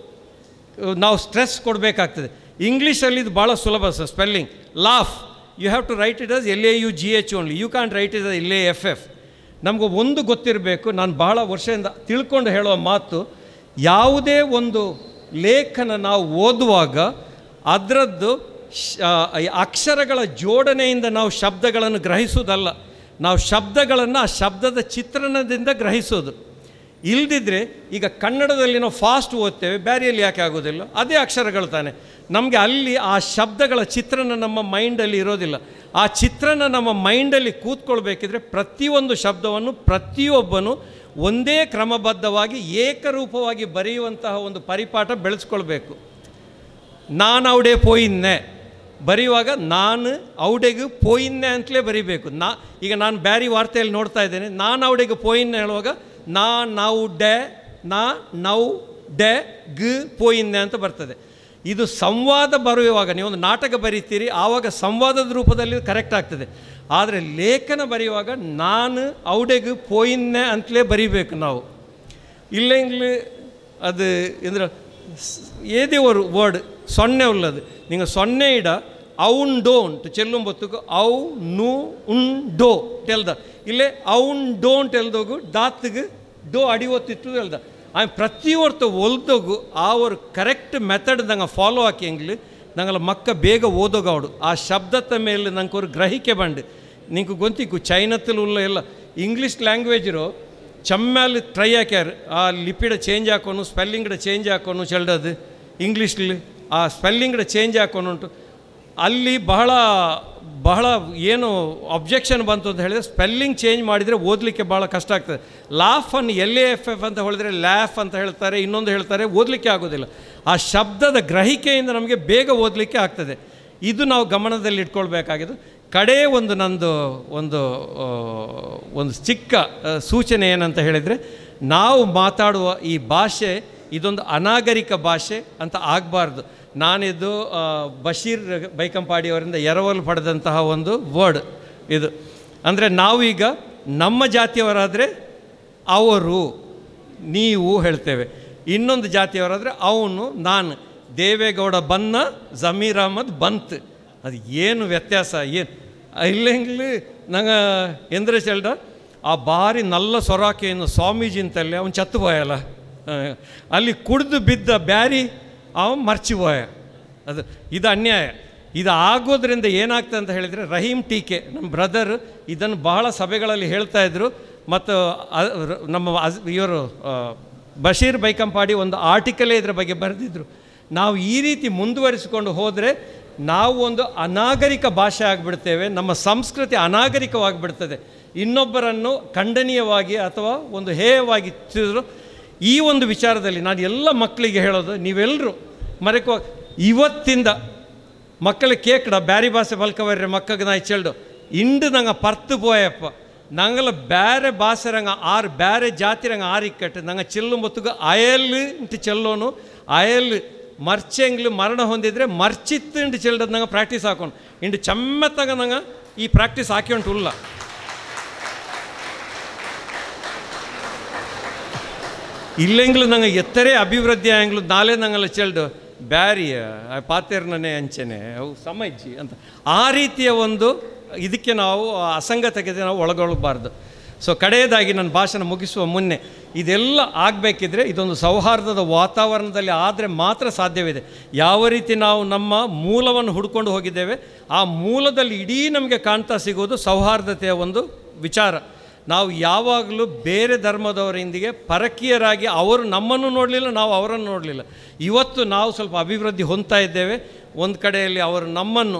ನಾವು ಸ್ಟ್ರೆಸ್ ಕೊಡಬೇಕಾಗ್ತದೆ. ಇಂಗ್ಲೀಷಲ್ಲಿ ಇದು ಭಾಳ ಸುಲಭ sir. Spelling laugh, you have to write it as LAUGH only, you can write it as LAFF. ನಮಗೂ ಒಂದು ಗೊತ್ತಿರಬೇಕು, ನಾನು ಬಹಳ ವರ್ಷದಿಂದ ತಿಳ್ಕೊಂಡು ಹೇಳುವ ಮಾತು, ಯಾವುದೇ ಒಂದು ಲೇಖನ ನಾವು ಓದುವಾಗ ಅದರದ್ದು ಅಕ್ಷರಗಳ ಜೋಡಣೆಯಿಂದ ನಾವು ಶಬ್ದಗಳನ್ನು ಗ್ರಹಿಸೋದಲ್ಲ, ನಾವು ಶಬ್ದಗಳನ್ನು ಆ ಶಬ್ದದ ಚಿತ್ರಣದಿಂದ ಗ್ರಹಿಸೋದು. ಇಲ್ದಿದ್ರೆ ಈಗ ಕನ್ನಡದಲ್ಲಿ ನಾವು ಫಾಸ್ಟ್ ಓದ್ತೇವೆ, ಬ್ಯಾರಿಯಲ್ಲಿ ಯಾಕೆ ಆಗೋದಿಲ್ಲ? ಅದೇ ಅಕ್ಷರಗಳು ತಾನೆ. ನಮಗೆ ಅಲ್ಲಿ ಆ ಶಬ್ದಗಳ ಚಿತ್ರಣ ನಮ್ಮ ಮೈಂಡಲ್ಲಿ ಇರೋದಿಲ್ಲ. ಆ ಚಿತ್ರಣ ನಮ್ಮ ಮೈಂಡಲ್ಲಿ ಕೂತ್ಕೊಳ್ಬೇಕಿದ್ರೆ ಪ್ರತಿಯೊಂದು ಶಬ್ದವನ್ನು ಪ್ರತಿಯೊಬ್ಬನು ಒಂದೇ ಕ್ರಮಬದ್ಧವಾಗಿ ಏಕರೂಪವಾಗಿ ಬರೆಯುವಂತಹ ಒಂದು ಪರಿಪಾಠ ಬೆಳೆಸ್ಕೊಳ್ಬೇಕು. ನಾನು ಅವಡೆ ಪೋಯಿನ್ನೆ ಬರೆಯುವಾಗ ನಾನು ಅವಡೆಗೆ ಪೋಯಿನ್ನೆ ಅಂತಲೇ ಬರೀಬೇಕು. ಈಗ ನಾನು ಬ್ಯಾರಿ ವಾರ್ತೆಯಲ್ಲಿ ನೋಡ್ತಾ ಇದ್ದೇನೆ, ನಾನು ಅವಡೆಗೆ ಪೋಯಿನ್ನೆ ಹೇಳುವಾಗ ನೌ ಡೆ ಗ್ ಪೋಯಿನ್ನೆ ಅಂತ ಬರ್ತದೆ. ಇದು ಸಂವಾದ ಬರೆಯುವಾಗ ನೀವೊಂದು ನಾಟಕ ಬರೀತೀರಿ, ಆವಾಗ ಸಂವಾದದ ರೂಪದಲ್ಲಿ ಕರೆಕ್ಟ್ ಆಗ್ತದೆ. ಆದರೆ ಲೇಖನ ಬರೆಯುವಾಗ ನಾನು ಅವಡೆಗೆ ಪೋಯಿನ್ನೆ ಅಂತಲೇ ಬರೀಬೇಕು ನಾವು. ಇಲ್ಲೆಂಗ್ಲು ಅದು ಅಂದ್ರೆ ಏದೇ ஒரு ವರ್ಡ್ ಸೊನ್ನೆ ಉಳ್ಳದು. ನೀವು ಸೊನ್ನೆ ಇಡ ಔಂಡೋಂಟ್ ಚೆಲ್ಲುಂಬೊತ್ತುಗು ಔ ಟೆಲ್ದ ಇಲ್ಲೇ ಔಂಡೋಂಟ್ ಎಲ್ದೋಗು ದಾತ್ಗೆ ಡೋ ಅಡಿ ಒತ್ತಿಟ್ಟು ಎಲ್ದ. ಆಮೇಲೆ ಪ್ರತಿಯೊರ್ತು ಒಲ್ದೋಗು ಆ ಒಂದು ಕರೆಕ್ಟ್ ಮೆಥಡ್ ನಂಗೆ ಫಾಲೋ ಹಾಕಿ ಹೆಂಗ್ಲಿ ನಂಗಲ್ಲ ಮಕ್ಕ ಬೇಗ ಓದೋಗೌಡು. ಆ ಶಬ್ದದ ಮೇಲೆ ನಂಗೆ ಒಂದು ಗ್ರಹಿಕೆ ಬಂಡು. ನಿಂಗೆ ಗೊತ್ತಿಕ್ಕು ಚೈನತ್ತಲು ಉಲ್ಲ ಎಲ್ಲ ಇಂಗ್ಲೀಷ್ ಲ್ಯಾಂಗ್ವೇಜರು ಚಮ್ಮೇಲೆ ಟ್ರೈ ಹಾಕ್ಯಾರ. ಆ ಲಿಪಿಡ ಚೇಂಜ್ ಹಾಕೋನು, ಸ್ಪೆಲ್ಲಿಂಗ್ಡ ಚೇಂಜ್ ಹಾಕೋನು ಚೆಲ್ಡದು ಇಂಗ್ಲೀಷ್ಲಿ ಆ ಸ್ಪೆಲ್ಲಿಂಗ್ಡ ಚೇಂಜ್ ಹಾಕೋನುಂಟು. ಅಲ್ಲಿ ಬಹಳ ಏನು ಅಬ್ಜೆಕ್ಷನ್ ಬಂತು ಅಂತ ಹೇಳಿದರೆ ಸ್ಪೆಲ್ಲಿಂಗ್ ಚೇಂಜ್ ಮಾಡಿದರೆ ಓದಲಿಕ್ಕೆ ಭಾಳ ಕಷ್ಟ ಆಗ್ತದೆ. ಲಾಫನ್ನು LAFF ಅಂತ ಹೇಳಿದ್ರೆ ಲ್ಯಾಫ್ ಅಂತ ಹೇಳ್ತಾರೆ, ಇನ್ನೊಂದು ಹೇಳ್ತಾರೆ, ಓದಲಿಕ್ಕೆ ಆಗೋದಿಲ್ಲ. ಆ ಶಬ್ದದ ಗ್ರಹಿಕೆಯಿಂದ ನಮಗೆ ಬೇಗ ಓದಲಿಕ್ಕೆ ಆಗ್ತದೆ. ಇದು ನಾವು ಗಮನದಲ್ಲಿ ಇಟ್ಕೊಳ್ಬೇಕಾಗಿದ್ದು. ಕಡೇ ಒಂದು ನಂದು ಒಂದು ಚಿಕ್ಕ ಸೂಚನೆ ಏನಂತ ಹೇಳಿದರೆ, ನಾವು ಮಾತಾಡುವ ಈ ಭಾಷೆ ಇದೊಂದು ಅನಾಗರಿಕ ಭಾಷೆ ಅಂತ ಆಗಬಾರ್ದು. ನಾನಿದು ಬಶೀರ್ ಬೈಕಂಪಾಡಿಯವರಿಂದ ಎರವಲು ಪಡೆದಂತಹ ಒಂದು ವರ್ಡ್ ಇದು. ಅಂದರೆ ನಾವೀಗ ನಮ್ಮ ಜಾತಿಯವರಾದರೆ ಅವರು ನೀವು ಹೇಳ್ತೇವೆ, ಇನ್ನೊಂದು ಜಾತಿಯವರಾದರೆ ಅವನು ನಾನು. ದೇವೇಗೌಡ ಬನ್ನ, ಜಮೀರ್ ಅಹಮದ್ ಬಂತ್. ಅದು ಏನು ವ್ಯತ್ಯಾಸ ಏನು ಇಲ್ಲೆಂಗ್ಲಿ ನಂಗೆ ಎಂದ್ರೆ ಚೆಲ್ಡ ಆ ಭಾರಿ ನಲ್ಲ ಸೊರಾಕೆಯನ್ನು ಸ್ವಾಮೀಜಿ ಅಂತಲ್ಲಿ ಅವನು ಚತ್ತು ಹೋಯಲ್ಲ, ಅಲ್ಲಿ ಕುಡಿದು ಬಿದ್ದ ಬ್ಯಾರಿ ಅವನು ಮರ್ಚಿಬೋಯ. ಇದು ಅನ್ಯಾಯ. ಇದು ಆಗೋದ್ರಿಂದ ಏನಾಗ್ತದೆ ಅಂತ ಹೇಳಿದರೆ, ರಹೀಮ್ ಟೀಕೆ ನಮ್ಮ ಬ್ರದರ್ ಇದನ್ನು ಬಹಳ ಸಭೆಗಳಲ್ಲಿ ಹೇಳ್ತಾಯಿದ್ರು. ಮತ್ತು ನಮ್ಮ ಇವರು ಬಶೀರ್ ಬೈಕಂಪಾಡಿ ಒಂದು ಆರ್ಟಿಕಲೇ ಇದರ ಬಗ್ಗೆ ಬರೆದಿದ್ರು. ನಾವು ಈ ರೀತಿ ಮುಂದುವರಿಸಿಕೊಂಡು ಹೋದರೆ ನಾವು ಒಂದು ಅನಾಗರಿಕ ಭಾಷೆ ಆಗಿಬಿಡ್ತೇವೆ, ನಮ್ಮ ಸಂಸ್ಕೃತಿ ಅನಾಗರಿಕವಾಗಿಬಿಡ್ತದೆ. ಇನ್ನೊಬ್ಬರನ್ನು ಖಂಡನೀಯವಾಗಿ ಅಥವಾ ಒಂದು ಹೇಯವಾಗಿ ತಿಳಿದ್ರು. ಈ ಒಂದು ವಿಚಾರದಲ್ಲಿ ನಾನು ಎಲ್ಲ ಮಕ್ಕಳಿಗೆ ಹೇಳೋದು, ನೀವೆಲ್ಲರೂ ಮರೆಕೋ ಇವತ್ತಿಂದ ಮಕ್ಕಳಿಗೆ ಕೇಕಡ ಬ್ಯಾರಿ ಭಾಷೆ ಬಲ್ಕವರ್ರೆ ಮಕ್ಕಗೆ ನಾ ಚೆಲ್ಡು ಇಂಡು ನಂಗೆ ಪರ್ತು ಪೋಯಪ್ಪ ನಂಗಲ ಬೇರೆ ಭಾಷೆ ರಂಗ ಆರು ಬೇರೆ ಜಾತಿ ರಂಗ ಆರಿಕ್ಕಟ್ಟು ನಂಗೆ ಚೆಲ್ಲು ಮೊತ್ತಗ ಅಯಲ್ ಇಂಟು ಚೆಲ್ಲೋನು ಅಯಲ್ ಮರ್ಚೆಂಗ್ಲು ಮರಣ ಹೊಂದಿದ್ರೆ ಮರ್ಚಿತ್ತು ಇಂಟು ಚೆಲ್ಲೋದು ನಂಗೆ ಪ್ರಾಕ್ಟೀಸ್ ಹಾಕೊಂಡು ಇಂಡು ಚಮ್ಮೆತ್ತಾಗ ನಂಗೆ ಈ ಪ್ರಾಕ್ಟೀಸ್ ಹಾಕಿ ಉಂಟು ಇಲ್ಲ. ಇಲ್ಲೆಂಗ್ಲು ನಂಗೆ ಎತ್ತರೇ ಅಭಿವೃದ್ಧಿ ಆಂಗ್ಲು ನಾಳೆ ನಂಗೆಲ್ಲ ಚೆಲ್ಡು ಬ್ಯಾರಿಯ ಪಾತೆರ್ನೇ ಅಂಚೆನೆ ಅವು ಸಮಜ್ಜಿ ಅಂತ ಆ ರೀತಿಯ ಒಂದು ಇದಕ್ಕೆ ನಾವು ಅಸಂಗತಕ್ಕೆ ನಾವು ಒಳಗೊಳ್ಳಬಾರ್ದು. ಸೊ ಕಡೆಯದಾಗಿ ನನ್ನ ಭಾಷಣ ಮುಗಿಸುವ ಮುನ್ನೆ ಇದೆಲ್ಲ ಆಗಬೇಕಿದ್ರೆ ಇದೊಂದು ಸೌಹಾರ್ದದ ವಾತಾವರಣದಲ್ಲಿ ಆದರೆ ಮಾತ್ರ ಸಾಧ್ಯವಿದೆ. ಯಾವ ರೀತಿ ನಾವು ನಮ್ಮ ಮೂಲವನ್ನು ಹುಡ್ಕೊಂಡು ಹೋಗಿದ್ದೇವೆ ಆ ಮೂಲದಲ್ಲಿ ಇಡೀ ನಮಗೆ ಕಾಣ್ತಾ ಸಿಗೋದು ಸೌಹಾರ್ದತೆಯ ಒಂದು ವಿಚಾರ. ನಾವು ಯಾವಾಗಲೂ ಬೇರೆ ಧರ್ಮದವರೊಂದಿಗೆ ಪರಕೀಯರಾಗಿ ಅವರು ನಮ್ಮನ್ನು ನೋಡಲಿಲ್ಲ, ನಾವು ಅವರನ್ನು ನೋಡಲಿಲ್ಲ. ಇವತ್ತು ನಾವು ಸ್ವಲ್ಪ ಅಭಿವೃದ್ಧಿ ಹೊಂದ್ತಾ ಇದ್ದೇವೆ. ಒಂದು ಕಡೆಯಲ್ಲಿ ಅವರು ನಮ್ಮನ್ನು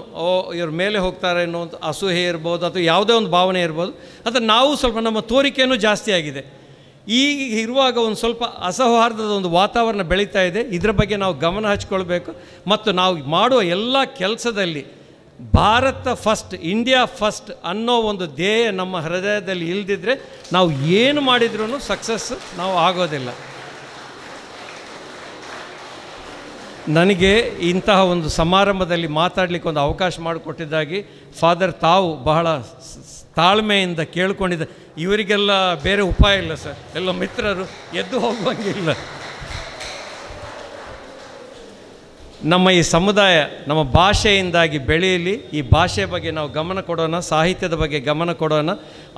ಇವ್ರ ಮೇಲೆ ಹೋಗ್ತಾರೆ ಅನ್ನೋ ಒಂದು ಅಸೂಹೆ ಇರ್ಬೋದು ಅಥವಾ ಯಾವುದೇ ಒಂದು ಭಾವನೆ ಇರ್ಬೋದು, ಅಥವಾ ನಾವು ಸ್ವಲ್ಪ ನಮ್ಮ ತೋರಿಕೆಯೂ ಜಾಸ್ತಿ ಆಗಿದೆ. ಈಗ ಇರುವಾಗ ಒಂದು ಸ್ವಲ್ಪ ಅಸೌಹಾರ್ದದ ಒಂದು ವಾತಾವರಣ ಬೆಳೀತಾ ಇದೆ. ಇದರ ಬಗ್ಗೆ ನಾವು ಗಮನ ಹಚ್ಕೊಳ್ಬೇಕು. ಮತ್ತು ನಾವು ಮಾಡುವ ಎಲ್ಲ ಕೆಲಸದಲ್ಲಿ ಭಾರತ ಫಸ್ಟ್, ಇಂಡಿಯಾ ಫಸ್ಟ್ ಅನ್ನೋ ಒಂದು ಧ್ಯೇಯ ನಮ್ಮ ಹೃದಯದಲ್ಲಿ ಇಲ್ಲದಿದ್ದರೆ ನಾವು ಏನು ಮಾಡಿದ್ರೂ ಸಕ್ಸಸ್ ನಾವು ಆಗೋದಿಲ್ಲ. ನನಗೆ ಇಂತಹ ಒಂದು ಸಮಾರಂಭದಲ್ಲಿ ಮಾತಾಡಲಿಕ್ಕೆ ಒಂದು ಅವಕಾಶ ಮಾಡಿಕೊಟ್ಟಿದ್ದಾಗಿ ಫಾದರ್ ತಾವು ಬಹಳ ತಾಳ್ಮೆಯಿಂದ ಕೇಳ್ಕೊಂಡಿದ್ದ. ಇವರಿಗೆಲ್ಲ ಬೇರೆ ಉಪಾಯ ಇಲ್ಲ ಸರ್, ಎಲ್ಲ ಮಿತ್ರರು ಎದ್ದು ಹೋಗುವಂಗಿಲ್ಲ. ನಮ್ಮ ಈ ಸಮುದಾಯ ನಮ್ಮ ಭಾಷೆಯಿಂದಾಗಿ ಬೆಳೆಯಲಿ, ಈ ಭಾಷೆಯ ಬಗ್ಗೆ ನಾವು ಗಮನ ಕೊಡೋಣ, ಸಾಹಿತ್ಯದ ಬಗ್ಗೆ ಗಮನ ಕೊಡೋಣ.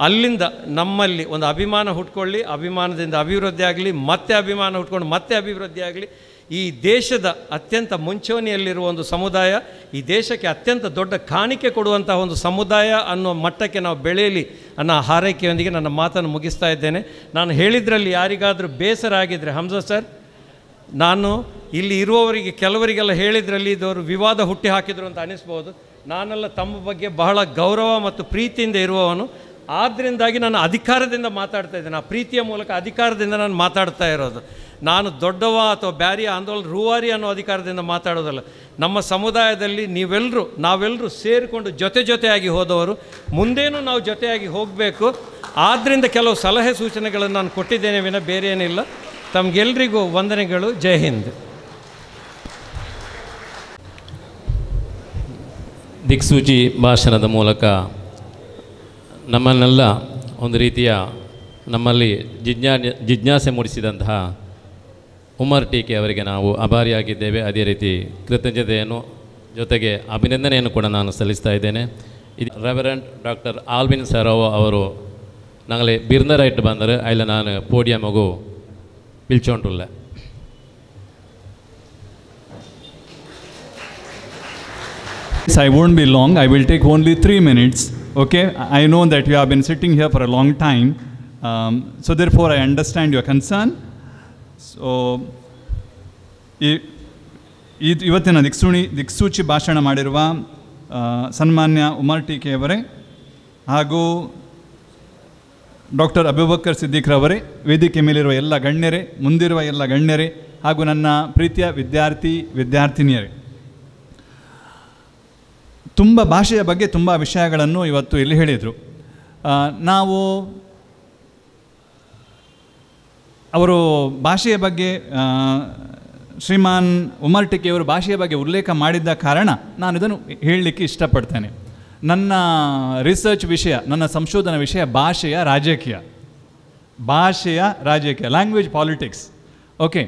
ಅಲ್ಲಿಂದ ನಮ್ಮಲ್ಲಿ ಒಂದು ಅಭಿಮಾನ ಹುಟ್ಕೊಳ್ಳಿ, ಅಭಿಮಾನದಿಂದ ಅಭಿವೃದ್ಧಿ ಆಗಲಿ, ಮತ್ತೆ ಅಭಿಮಾನ ಹುಟ್ಕೊಂಡು ಮತ್ತೆ ಅಭಿವೃದ್ಧಿ ಆಗಲಿ. ಈ ದೇಶದ ಅತ್ಯಂತ ಮುಂಚೂಣಿಯಲ್ಲಿರುವ ಒಂದು ಸಮುದಾಯ, ಈ ದೇಶಕ್ಕೆ ಅತ್ಯಂತ ದೊಡ್ಡ ಕಾಣಿಕೆ ಕೊಡುವಂತಹ ಒಂದು ಸಮುದಾಯ ಅನ್ನೋ ಮಟ್ಟಕ್ಕೆ ನಾವು ಬೆಳೆಯಲಿ ಅನ್ನೋ ಹಾರೈಕೆಯೊಂದಿಗೆ ನನ್ನ ಮಾತನ್ನು ಮುಗಿಸ್ತಾ ಇದ್ದೇನೆ. ನಾನು ಹೇಳಿದ್ರಲ್ಲಿ ಯಾರಿಗಾದರೂ ಬೇಸರ ಆಗಿದ್ದರೆ, ಹಂಸ ಸರ್, ನಾನು ಇಲ್ಲಿ ಇರುವವರಿಗೆ ಕೆಲವರಿಗೆಲ್ಲ ಹೇಳಿದ್ರಲ್ಲಿ ಇದವರು ವಿವಾದ ಹುಟ್ಟಿ ಹಾಕಿದರು ಅಂತ ಅನಿಸ್ಬೋದು. ನಾನೆಲ್ಲ ತಮ್ಮ ಬಗ್ಗೆ ಬಹಳ ಗೌರವ ಮತ್ತು ಪ್ರೀತಿಯಿಂದ ಇರುವವನು. ಆದ್ದರಿಂದಾಗಿ ನಾನು ಅಧಿಕಾರದಿಂದ ಮಾತಾಡ್ತಾ ಇದ್ದೇನೆ. ಆ ಪ್ರೀತಿಯ ಮೂಲಕ ಅಧಿಕಾರದಿಂದ ನಾನು ಮಾತಾಡ್ತಾ ಇರೋದು. ನಾನು ದೊಡ್ಡವ ಅಥವಾ ಬ್ಯಾರಿಯ ಆಂದೋಲನ ರೂವಾರಿ ಅನ್ನೋ ಅಧಿಕಾರದಿಂದ ಮಾತಾಡೋದಲ್ಲ. ನಮ್ಮ ಸಮುದಾಯದಲ್ಲಿ ನಾವೆಲ್ಲರೂ ಸೇರಿಕೊಂಡು ಜೊತೆಯಾಗಿ ಹೋದವರು, ಮುಂದೇನೂ ನಾವು ಜೊತೆಯಾಗಿ ಹೋಗಬೇಕು. ಆದ್ದರಿಂದ ಕೆಲವು ಸಲಹೆ ಸೂಚನೆಗಳನ್ನು ನಾನು ಕೊಟ್ಟಿದ್ದೇನೆ ವಿನ ಬೇರೆ ಏನಿಲ್ಲ. ತಮಗೆಲ್ಲರಿಗೂ ವಂದನೆಗಳು. ಜೈ ಹಿಂದ್. ದಿಕ್ಸೂಚಿ ಭಾಷಣದ ಮೂಲಕ ನಮ್ಮನ್ನೆಲ್ಲ ಒಂದು ರೀತಿಯ ನಮ್ಮಲ್ಲಿ ಜಿಜ್ಞಾಸೆ ಮೂಡಿಸಿದಂತಹ ಉಮರ್ ಟೀಕೆ ಅವರಿಗೆ ನಾವು ಆಭಾರಿಯಾಗಿದ್ದೇವೆ. ಅದೇ ರೀತಿ ಕೃತಜ್ಞತೆಯನ್ನು ಜೊತೆಗೆ ಅಭಿನಂದನೆಯನ್ನು ಕೂಡ ನಾನು ಸಲ್ಲಿಸ್ತಾ ಇದ್ದೇನೆ. ಇದು ರೆವರೆಂಟ್ ಡಾಕ್ಟರ್ ಆಲ್ವಿನ್ ಸರೋವ ಅವರು ഞങ്ങളെ ബിരുദരായിട്ട് ಬಂದರೆ അതിൽ ഞാൻ പോഡിയമൊക്കെ വിളിച്ചുകൊണ്ടുള്ള I won't be long. I will take only 3 minutes. Okay, I know that you have been sitting here for a long time, so therefore I understand your concern. So ಇವತ್ತಿನ ದಿಕ್ಸೂಚಿ ಭಾಷಣ ಮಾಡಿರುವ ಸನ್ಮಾನ್ಯ ಉಮರ್ ಟೀಕೆ ಅವರೇ ಹಾಗೂ ಡಾಕ್ಟರ್ ಅಬೂಬಕರ್ ಸಿದ್ದಿಕ್ ರವರೇ, ವೇದಿಕೆ ಮೇಲಿರುವ ಎಲ್ಲ ಗಣ್ಯರೇ, ಮುಂದಿರುವ ಎಲ್ಲ ಗಣ್ಯರೇ ಹಾಗೂ ನನ್ನ ಪ್ರೀತಿಯ ವಿದ್ಯಾರ್ಥಿನಿಯರೇ, ತುಂಬ ಭಾಷೆಯ ಬಗ್ಗೆ ತುಂಬ ವಿಷಯಗಳನ್ನು ಇವತ್ತು ಇಲ್ಲಿ ಹೇಳಿದರು. ನಾವು ಅವರು ಭಾಷೆಯ ಬಗ್ಗೆ ಶ್ರೀಮಾನ್ ಉಮರ್ ಟೀಕೆಯವರು ಭಾಷೆಯ ಬಗ್ಗೆ ಉಲ್ಲೇಖ ಮಾಡಿದ್ದ ಕಾರಣ ನಾನು ಇದನ್ನು ಹೇಳಲಿಕ್ಕೆ ಇಷ್ಟಪಡ್ತೇನೆ. ನನ್ನ ರಿಸರ್ಚ್ ವಿಷಯ, ನನ್ನ ಸಂಶೋಧನಾ ವಿಷಯ ಭಾಷೆಯ ರಾಜಕೀಯ, ಲ್ಯಾಂಗ್ವೇಜ್ ಪಾಲಿಟಿಕ್ಸ್. ಓಕೆ,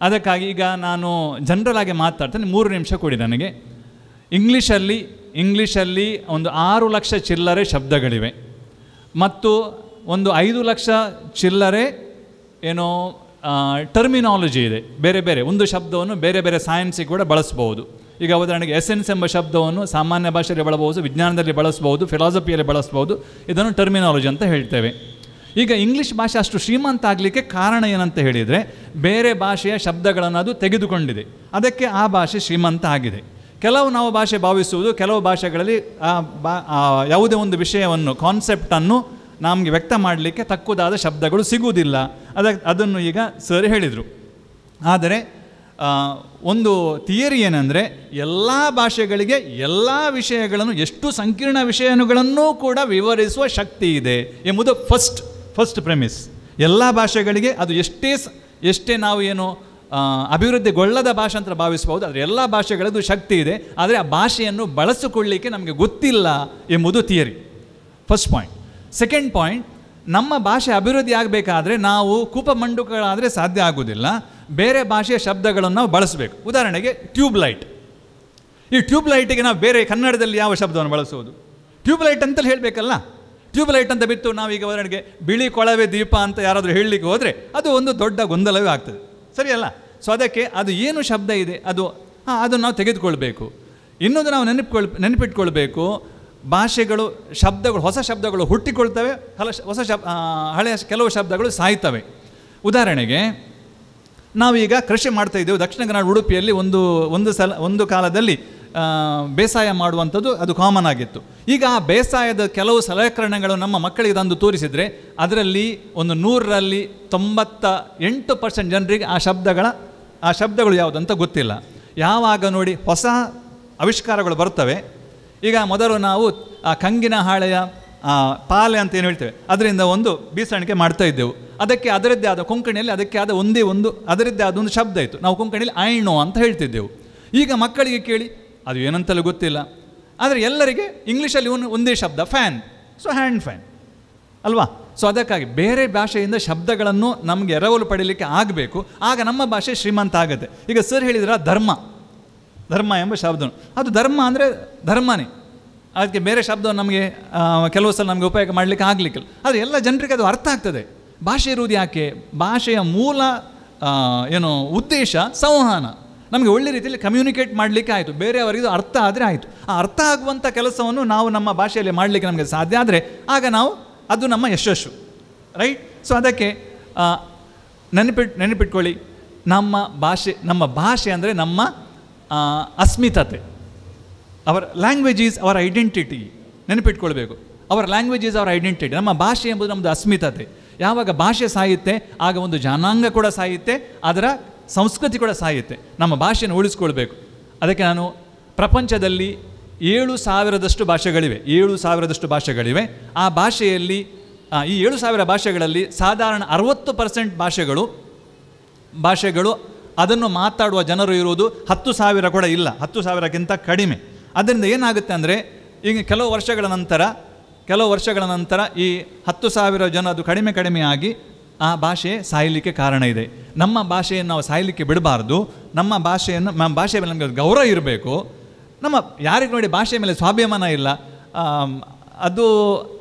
ಅದಕ್ಕಾಗಿ ಈಗ ನಾನು ಜನರಲ್ ಆಗಿ ಮಾತಾಡ್ತೇನೆ. 3 ನಿಮಿಷ ಕೊಡಿ ನನಗೆ. ಇಂಗ್ಲೀಷಲ್ಲಿ ಒಂದು 6 ಲಕ್ಷ ಚಿಲ್ಲರೆ ಶಬ್ದಗಳಿವೆ ಮತ್ತು ಒಂದು 5 ಲಕ್ಷ ಚಿಲ್ಲರೆ ಏನೋ ಟರ್ಮಿನಾಲಜಿ ಇದೆ. ಬೇರೆ ಒಂದು ಶಬ್ದವನ್ನು ಬೇರೆ ಸೈನ್ಸಿಗೆ ಕೂಡ ಬಳಸ್ಬೋದು. ಈಗ ಉದಾಹರಣೆಗೆ ಎಸೆನ್ಸ್ ಎಂಬ ಶಬ್ದವನ್ನು ಸಾಮಾನ್ಯ ಭಾಷೆಯಲ್ಲಿ ಬಳಸ್ಬೋದು, ವಿಜ್ಞಾನದಲ್ಲಿ ಬಳಸ್ಬೋದು, ಫಿಲಾಸಫಿಯಲ್ಲಿ ಬಳಸ್ಬೋದು. ಇದನ್ನು ಟರ್ಮಿನಾಲಜಿ ಅಂತ ಹೇಳ್ತೇವೆ. ಈಗ ಇಂಗ್ಲೀಷ್ ಭಾಷೆ ಅಷ್ಟು ಶ್ರೀಮಂತ ಆಗಲಿಕ್ಕೆ ಕಾರಣ ಏನಂತ ಹೇಳಿದರೆ, ಬೇರೆ ಭಾಷೆಯ ಶಬ್ದಗಳನ್ನು ಅದು ತೆಗೆದುಕೊಂಡಿದೆ, ಅದಕ್ಕೆ ಆ ಭಾಷೆ ಶ್ರೀಮಂತ ಆಗಿದೆ. ಕೆಲವು ನಾವು ಭಾಷೆ ಭಾವಿಸುವುದು, ಕೆಲವು ಭಾಷೆಗಳಲ್ಲಿ ಯಾವುದೇ ಒಂದು ವಿಷಯವನ್ನು, ಕಾನ್ಸೆಪ್ಟನ್ನು ನಮಗೆ ವ್ಯಕ್ತ ಮಾಡಲಿಕ್ಕೆ ತಕ್ಕುದಾದ ಶಬ್ದಗಳು ಸಿಗುವುದಿಲ್ಲ. ಅದನ್ನು ಈಗ ಸರ್ ಹೇಳಿದರು. ಆದರೆ ಒಂದು ಥಿಯರಿ ಏನಂದರೆ, ಎಲ್ಲ ಭಾಷೆಗಳಿಗೆ ಎಲ್ಲ ವಿಷಯಗಳನ್ನು, ಎಷ್ಟು ಸಂಕೀರ್ಣ ವಿಷಯಗಳನ್ನೂ ಕೂಡ ವಿವರಿಸುವ ಶಕ್ತಿ ಇದೆ ಎಂಬುದು ಫಸ್ಟ್ ಪ್ರೆಮಿಸ್. ಎಲ್ಲ ಭಾಷೆಗಳಿಗೆ ಅದು ಎಷ್ಟೇ ನಾವು ಏನು ಅಭಿವೃದ್ಧಿಗೊಳ್ಳದ ಭಾಷೆ ಅಂತ ಭಾವಿಸ್ಬೋದು, ಆದರೆ ಎಲ್ಲ ಭಾಷೆಗಳದ್ದು ಶಕ್ತಿ ಇದೆ. ಆದರೆ ಆ ಭಾಷೆಯನ್ನು ಬಳಸಿಕೊಳ್ಳಲಿಕ್ಕೆ ನಮಗೆ ಗೊತ್ತಿಲ್ಲ ಎಂಬುದು theory. First point. Second point, ನಮ್ಮ ಭಾಷೆ ಅಭಿವೃದ್ಧಿ ಆಗಬೇಕಾದ್ರೆ ನಾವು ಕೂಪಮಂಡುಗಳಾದರೆ ಸಾಧ್ಯ ಆಗೋದಿಲ್ಲ. ಬೇರೆ ಭಾಷೆಯ ಶಬ್ದಗಳನ್ನು ನಾವು ಬಳಸಬೇಕು. ಉದಾಹರಣೆಗೆ ಟ್ಯೂಬ್ಲೈಟ್. ಈ ಟ್ಯೂಬ್ಲೈಟಿಗೆ ನಾವು ಬೇರೆ ಕನ್ನಡದಲ್ಲಿ ಯಾವ ಶಬ್ದವನ್ನು ಬಳಸುವುದು? ಟ್ಯೂಬ್ಲೈಟ್ ಅಂತಲೇ ಹೇಳಬೇಕಲ್ಲ. ಟ್ಯೂಬ್ಲೈಟ್ ಅಂತ ಬಿಟ್ಟು ನಾವೀಗ ಉದಾಹರಣೆಗೆ ಬಿಳಿ ಕೊಳವೆ ದೀಪ ಅಂತ ಯಾರಾದರೂ ಹೇಳಲಿಕ್ಕೆ ಹೋದರೆ ಅದು ಒಂದು ದೊಡ್ಡ ಗೊಂದಲವೇ ಆಗ್ತದೆ, ಸರಿಯಲ್ಲ? ಸೊ ಅದಕ್ಕೆ ಅದು ಏನು ಶಬ್ದ ಇದೆ ಅದನ್ನು ನಾವು ತೆಗೆದುಕೊಳ್ಬೇಕು. ಇನ್ನೊಂದು ನಾವು ನೆನಪಿಟ್ಕೊಳ್ಬೇಕು, ಭಾಷೆಗಳು, ಶಬ್ದಗಳು, ಹೊಸ ಶಬ್ದಗಳು ಹುಟ್ಟಿಕೊಳ್ತವೆ, ಹಳೆಯ ಕೆಲವು ಶಬ್ದಗಳು ಸಾಯ್ತವೆ. ಉದಾಹರಣೆಗೆ ನಾವೀಗ ಕೃಷಿ ಮಾಡ್ತಾ ಇದ್ದೇವೆ. ದಕ್ಷಿಣ ಕನ್ನಡ ಉಡುಪಿಯಲ್ಲಿ ಒಂದು ಕಾಲದಲ್ಲಿ ಬೇಸಾಯ ಮಾಡುವಂಥದ್ದು ಅದು ಕಾಮನ್ ಆಗಿತ್ತು. ಈಗ ಆ ಬೇಸಾಯದ ಕೆಲವು ಸಲಕರಣೆಗಳು ನಮ್ಮ ಮಕ್ಕಳಿಗೆ ತಂದು ತೋರಿಸಿದರೆ ಅದರಲ್ಲಿ ಒಂದು 100ರಲ್ಲಿ 98% ಜನರಿಗೆ ಆ ಶಬ್ದಗಳು ಯಾವುದಂತ ಗೊತ್ತಿಲ್ಲ. ಯಾವಾಗ ನೋಡಿ ಹೊಸ ಆವಿಷ್ಕಾರಗಳು ಬರ್ತವೆ. ಈಗ ಮೊದಲು ನಾವು ಆ ಕಂಗಿನ ಹಾಳೆಯ ಪಾಲೆ ಅಂತ ಏನು ಹೇಳ್ತೇವೆ, ಅದರಿಂದ ಒಂದು ಬೀಸಣಿಗೆ ಮಾಡ್ತಾ ಇದ್ದೆವು. ಅದಕ್ಕೆ ಅದರದ್ದೇ ಆದ, ಕೊಂಕಣಿಯಲ್ಲಿ ಅದಕ್ಕೆ ಆದ ಅದರದ್ದೇ ಆದ ಒಂದು ಶಬ್ದ ಇತ್ತು. ನಾವು ಕೊಂಕಣಿಯಲ್ಲಿ ಐಣೋ ಅಂತ ಹೇಳ್ತಿದ್ದೆವು. ಈಗ ಮಕ್ಕಳಿಗೆ ಕೇಳಿ ಅದು ಏನಂತಲೂ ಗೊತ್ತಿಲ್ಲ. ಆದರೆ ಎಲ್ಲರಿಗೆ ಇಂಗ್ಲೀಷಲ್ಲಿ ಒಂದೇ ಶಬ್ದ, ಫ್ಯಾನ್. ಸೊ ಹ್ಯಾಂಡ್ ಫ್ಯಾನ್ ಅಲ್ವಾ? ಸೊ ಅದಕ್ಕಾಗಿ ಬೇರೆ ಭಾಷೆಯಿಂದ ಶಬ್ದಗಳನ್ನು ನಮಗೆ ಎರವಲು ಪಡೀಲಿಕ್ಕೆ ಆಗಬೇಕು. ಆಗ ನಮ್ಮ ಭಾಷೆ ಶ್ರೀಮಂತ ಆಗುತ್ತೆ. ಈಗ ಸರ್ ಹೇಳಿದ್ರ ಧರ್ಮ ಎಂಬ ಶಬ್ದ, ಅದು ಧರ್ಮ ಅಂದರೆ ಧರ್ಮನೇ. ಅದಕ್ಕೆ ಬೇರೆ ಶಬ್ದವನ್ನು ನಮಗೆ ಕೆಲವು ಸಲ ನಮಗೆ ಉಪಯೋಗ ಮಾಡಲಿಕ್ಕೆ ಆಗಲಿಕ್ಕಿಲ್ಲ. ಆದರೆ ಎಲ್ಲ ಜನರಿಗೆ ಅದು ಅರ್ಥ ಆಗ್ತದೆ. ಭಾಷೆ ಇರುವುದು ಯಾಕೆ? ಭಾಷೆಯ ಮೂಲ ಏನು ಉದ್ದೇಶ ಸಂವಹನ. ನಮಗೆ ಒಳ್ಳೆ ರೀತಿಯಲ್ಲಿ ಕಮ್ಯುನಿಕೇಟ್ ಮಾಡಲಿಕ್ಕೆ ಆಯಿತು, ಬೇರೆಯವರಿಗೆ ಅರ್ಥ ಆದರೆ ಆಯಿತು. ಆ ಅರ್ಥ ಆಗುವಂಥ ಕೆಲಸವನ್ನು ನಾವು ನಮ್ಮ ಭಾಷೆಯಲ್ಲಿ ಮಾಡಲಿಕ್ಕೆ ನಮಗೆ ಸಾಧ್ಯ ಆದರೆ ಆಗ ನಾವು ಅದು ನಮ್ಮ ಯಶಸ್ಸು, ರೈಟ್? ಸೊ ಅದಕ್ಕೆ ನೆನಪಿಟ್ಕೊಳ್ಳಿ, ನಮ್ಮ ಭಾಷೆ ಅಂದರೆ ನಮ್ಮ ಅಸ್ಮಿತತೆ. Our language is our identity. ನೆನಪಿಟ್ಕೊಳ್ಬೇಕು, our language is our identity. ನಮ್ಮ ಭಾಷೆ ಎಂಬುದು ನಮ್ಮದು ಅಸ್ಮಿತತೆ. ಯಾವಾಗ ಭಾಷೆ ಸಾಯುತ್ತೆ ಆಗ ಒಂದು ಜನಾಂಗ ಕೂಡ ಸಾಯುತ್ತೆ, ಅದರ ಸಂಸ್ಕೃತಿ ಕೂಡ ಸಾಯುತ್ತೆ. ನಮ್ಮ ಭಾಷೆಯನ್ನು ಉಳಿಸ್ಕೊಳ್ಬೇಕು. ಅದಕ್ಕೆ ನಾನು ಪ್ರಪಂಚದಲ್ಲಿ 7,000ದಷ್ಟು ಭಾಷೆಗಳಿವೆ, 7,000ದಷ್ಟು ಭಾಷೆಗಳಿವೆ. ಆ ಭಾಷೆಯಲ್ಲಿ ಈ 7,000 ಭಾಷೆಗಳಲ್ಲಿ ಸಾಧಾರಣ 60% ಭಾಷೆಗಳು ಅದನ್ನು ಮಾತಾಡುವ ಜನರು ಇರುವುದು 10,000 ಕೂಡ ಇಲ್ಲ, 10,000ಕ್ಕಿಂತ ಕಡಿಮೆ. ಅದರಿಂದ ಏನಾಗುತ್ತೆ ಅಂದರೆ ಈಗ ಕೆಲವು ವರ್ಷಗಳ ನಂತರ ಈ 10,000 ಜನ ಅದು ಕಡಿಮೆ ಆಗಿ ಆ ಭಾಷೆ ಸಾಯಲಿಕ್ಕೆ ಕಾರಣ ಇದೆ. ನಮ್ಮ ಭಾಷೆಯನ್ನು ನಾವು ಸಾಯಲಿಕ್ಕೆ ಬಿಡಬಾರ್ದು. ನಮ್ಮ ಭಾಷೆಯ ಮೇಲೆ ನಮಗೆ ಗೌರವ ಇರಬೇಕು. ಯಾರಿಗೆ ನೋಡಿ ಭಾಷೆಯ ಮೇಲೆ ಸ್ವಾಭಿಮಾನ ಇಲ್ಲ, ಅದು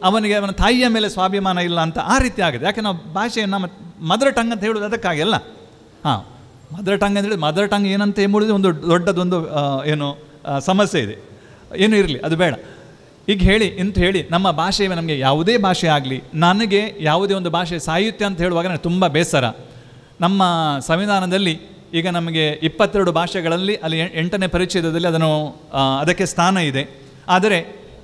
ಅವನ ತಾಯಿಯ ಮೇಲೆ ಸ್ವಾಭಿಮಾನ ಇಲ್ಲ ಅಂತ ಆ ರೀತಿ ಆಗಿದೆ. ಯಾಕೆ ನಾವು ಭಾಷೆಯನ್ನು ನಮ್ಮ ಮದರ್ ಟಂಗ್ ಅಂತ ಹೇಳೋದು ಅದಕ್ಕಾಗಿಲ್ಲ. ಮದರ್ ಟಂಗ್ ಅಂತ ಹೇಳಿ ಮದರ್ ಟಂಗ್ ಏನಂತ ಎಂಬುದು ಒಂದು ದೊಡ್ಡದೊಂದು ಸಮಸ್ಯೆ ಇದೆ. ಏನೂ ಇರಲಿ, ಅದು ಬೇಡ. ಈಗ ಹೇಳಿ ನಮ್ಮ ಭಾಷೆ ನಮಗೆ ಯಾವುದೇ ಭಾಷೆ ಆಗಲಿ, ನನಗೆ ಯಾವುದೇ ಒಂದು ಭಾಷೆ ಸಾಯುತ್ತೆ ಅಂತ ಹೇಳುವಾಗ ನನಗೆ ತುಂಬ ಬೇಸರ. ನಮ್ಮ ಸಂವಿಧಾನದಲ್ಲಿ ಈಗ ನಮಗೆ 22 ಭಾಷೆಗಳಲ್ಲಿ ಅಲ್ಲಿ 8ನೇ ಪರಿಚ್ಛೇದದಲ್ಲಿ ಅದಕ್ಕೆ ಸ್ಥಾನ ಇದೆ. ಆದರೆ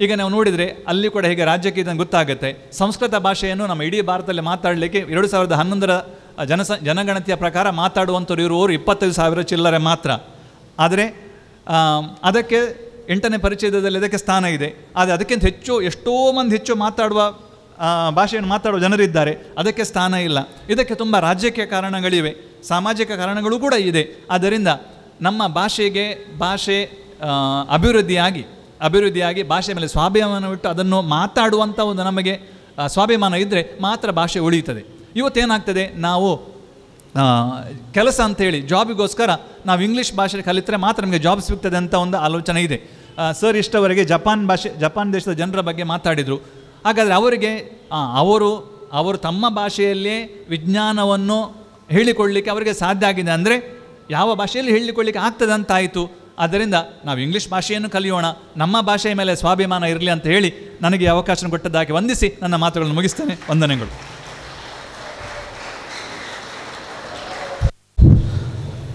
ಈಗ ನಾವು ನೋಡಿದರೆ ಅಲ್ಲಿ ಕೂಡ ಹೇಗೆ ರಾಜ್ಯಕ್ಕೆ ಇದನ್ನು ಗೊತ್ತಾಗುತ್ತೆ. ಸಂಸ್ಕೃತ ಭಾಷೆಯನ್ನು ನಮ್ಮ ಇಡೀ ಭಾರತದಲ್ಲಿ ಮಾತಾಡಲಿಕ್ಕೆ 2011ರ ಜನಗಣತಿಯ ಪ್ರಕಾರ ಮಾತಾಡುವಂಥವ್ರು ಇರುವವರು 25,000 ಚಿಲ್ಲರೆ ಮಾತ್ರ. ಆದರೆ ಅದಕ್ಕೆ 8ನೇ ಪರಿಚ್ಛೇದದಲ್ಲಿ ಅದಕ್ಕೆ ಸ್ಥಾನ ಇದೆ. ಆದರೆ ಅದಕ್ಕಿಂತ ಎಷ್ಟೋ ಮಂದಿ ಹೆಚ್ಚು ಭಾಷೆಯನ್ನು ಮಾತಾಡುವ ಜನರಿದ್ದಾರೆ, ಅದಕ್ಕೆ ಸ್ಥಾನ ಇಲ್ಲ. ಇದಕ್ಕೆ ತುಂಬ ರಾಜಕೀಯ ಕಾರಣಗಳಿವೆ, ಸಾಮಾಜಿಕ ಕಾರಣಗಳು ಕೂಡ ಇದೆ. ಆದ್ದರಿಂದ ನಮ್ಮ ಭಾಷೆ ಅಭಿವೃದ್ಧಿಯಾಗಿ ಭಾಷೆ ಮೇಲೆ ಸ್ವಾಭಿಮಾನವಿಟ್ಟು ಅದನ್ನು ಮಾತಾಡುವಂಥ ಒಂದು ನಮಗೆ ಸ್ವಾಭಿಮಾನ ಇದ್ದರೆ ಮಾತ್ರ ಭಾಷೆ ಉಳಿಯುತ್ತದೆ. ಇವತ್ತೇನಾಗ್ತದೆ, ನಾವು ಕೆಲಸ ಅಂಥೇಳಿ ಜಾಬಿಗೋಸ್ಕರ ನಾವು ಇಂಗ್ಲೀಷ್ ಭಾಷೆ ಕಲಿತರೆ ಮಾತ್ರ ನಮಗೆ ಜಾಬ್ ಸಿಗ್ತದೆ ಅಂತ ಒಂದು ಆಲೋಚನೆ ಇದೆ. ಸರ್ ಇಷ್ಟವರೆಗೆ ಜಪಾನ್ ದೇಶದ ಜನರ ಬಗ್ಗೆ ಮಾತಾಡಿದರು. ಹಾಗಾದರೆ ಅವರು ತಮ್ಮ ಭಾಷೆಯಲ್ಲೇ ವಿಜ್ಞಾನವನ್ನು ಹೇಳಿಕೊಳ್ಳಲಿಕ್ಕೆ ಅವರಿಗೆ ಸಾಧ್ಯ ಆಗಿದೆ ಅಂದರೆ ಯಾವ ಭಾಷೆಯಲ್ಲಿ ಹೇಳಿಕೊಳ್ಳಲಿಕ್ಕೆ ಆಗ್ತದೆ ಅಂತಾಯಿತು. ಆದ್ದರಿಂದ ನಾವು ಇಂಗ್ಲೀಷ್ ಭಾಷೆಯನ್ನು ಕಲಿಯೋಣ, ನಮ್ಮ ಭಾಷೆಯ ಮೇಲೆ ಸ್ವಾಭಿಮಾನ ಇರಲಿ ಅಂತ ಹೇಳಿ ನನಗೆ ಅವಕಾಶ ಕೊಟ್ಟದ್ದಾಗಿ ವಂದಿಸಿ ನನ್ನ ಮಾತುಗಳನ್ನು ಮುಗಿಸ್ತೇನೆ. ವಂದನೆಗಳು.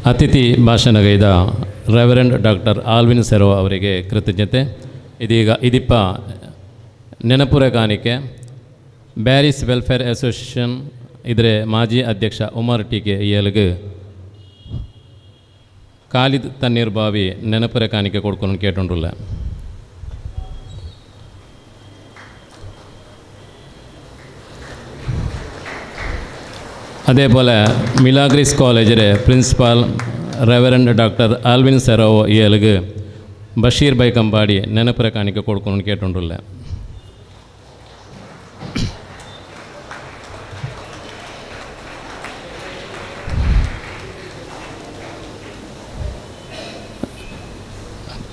ಅತಿಥಿ ಭಾಷಣಗೈದ ರೆವರೆಂಡ್ ಡಾಕ್ಟರ್ ಆಲ್ವಿನ್ ಸೆರೋ ಅವರಿಗೆ ಕೃತಜ್ಞತೆ. ಇದೀಗ ನೆನಪುರ ಕಾಣಿಕೆ ಬ್ಯಾರಿಸ್ ವೆಲ್ಫೇರ್ ಅಸೋಸಿಯೇಷನ್ ಇದರ ಮಾಜಿ ಅಧ್ಯಕ್ಷ ಉಮರ್ ಟಿಕೆ ಇಯಲ್ಗೆ ಖಾಲಿದ್ ತಣ್ಣೀರ್ ಬಾವಿ ನೆನಪುರ ಕಾಣಿಕೆ ಕೊಡ್ಕೊಂಡು ಕೇಟೊಂಡುಲ್ಲ. അതേപോലെ മിലാഗ്രിസ് കോളേജിലെ പ്രിൻസിപ്പാൽ റെവറൻഡ് ഡോക്ടർ ആൽവിൻ സെറോവോ ഇയാൾക്ക് ബഷീർ ബൈ കമ്പാടി ನೆನಪುರ ಕಾಣಿಕೆ ಕೊಡ್ಕೊಂಡು ಕೇಟೊಂಡುಲ್ಲ.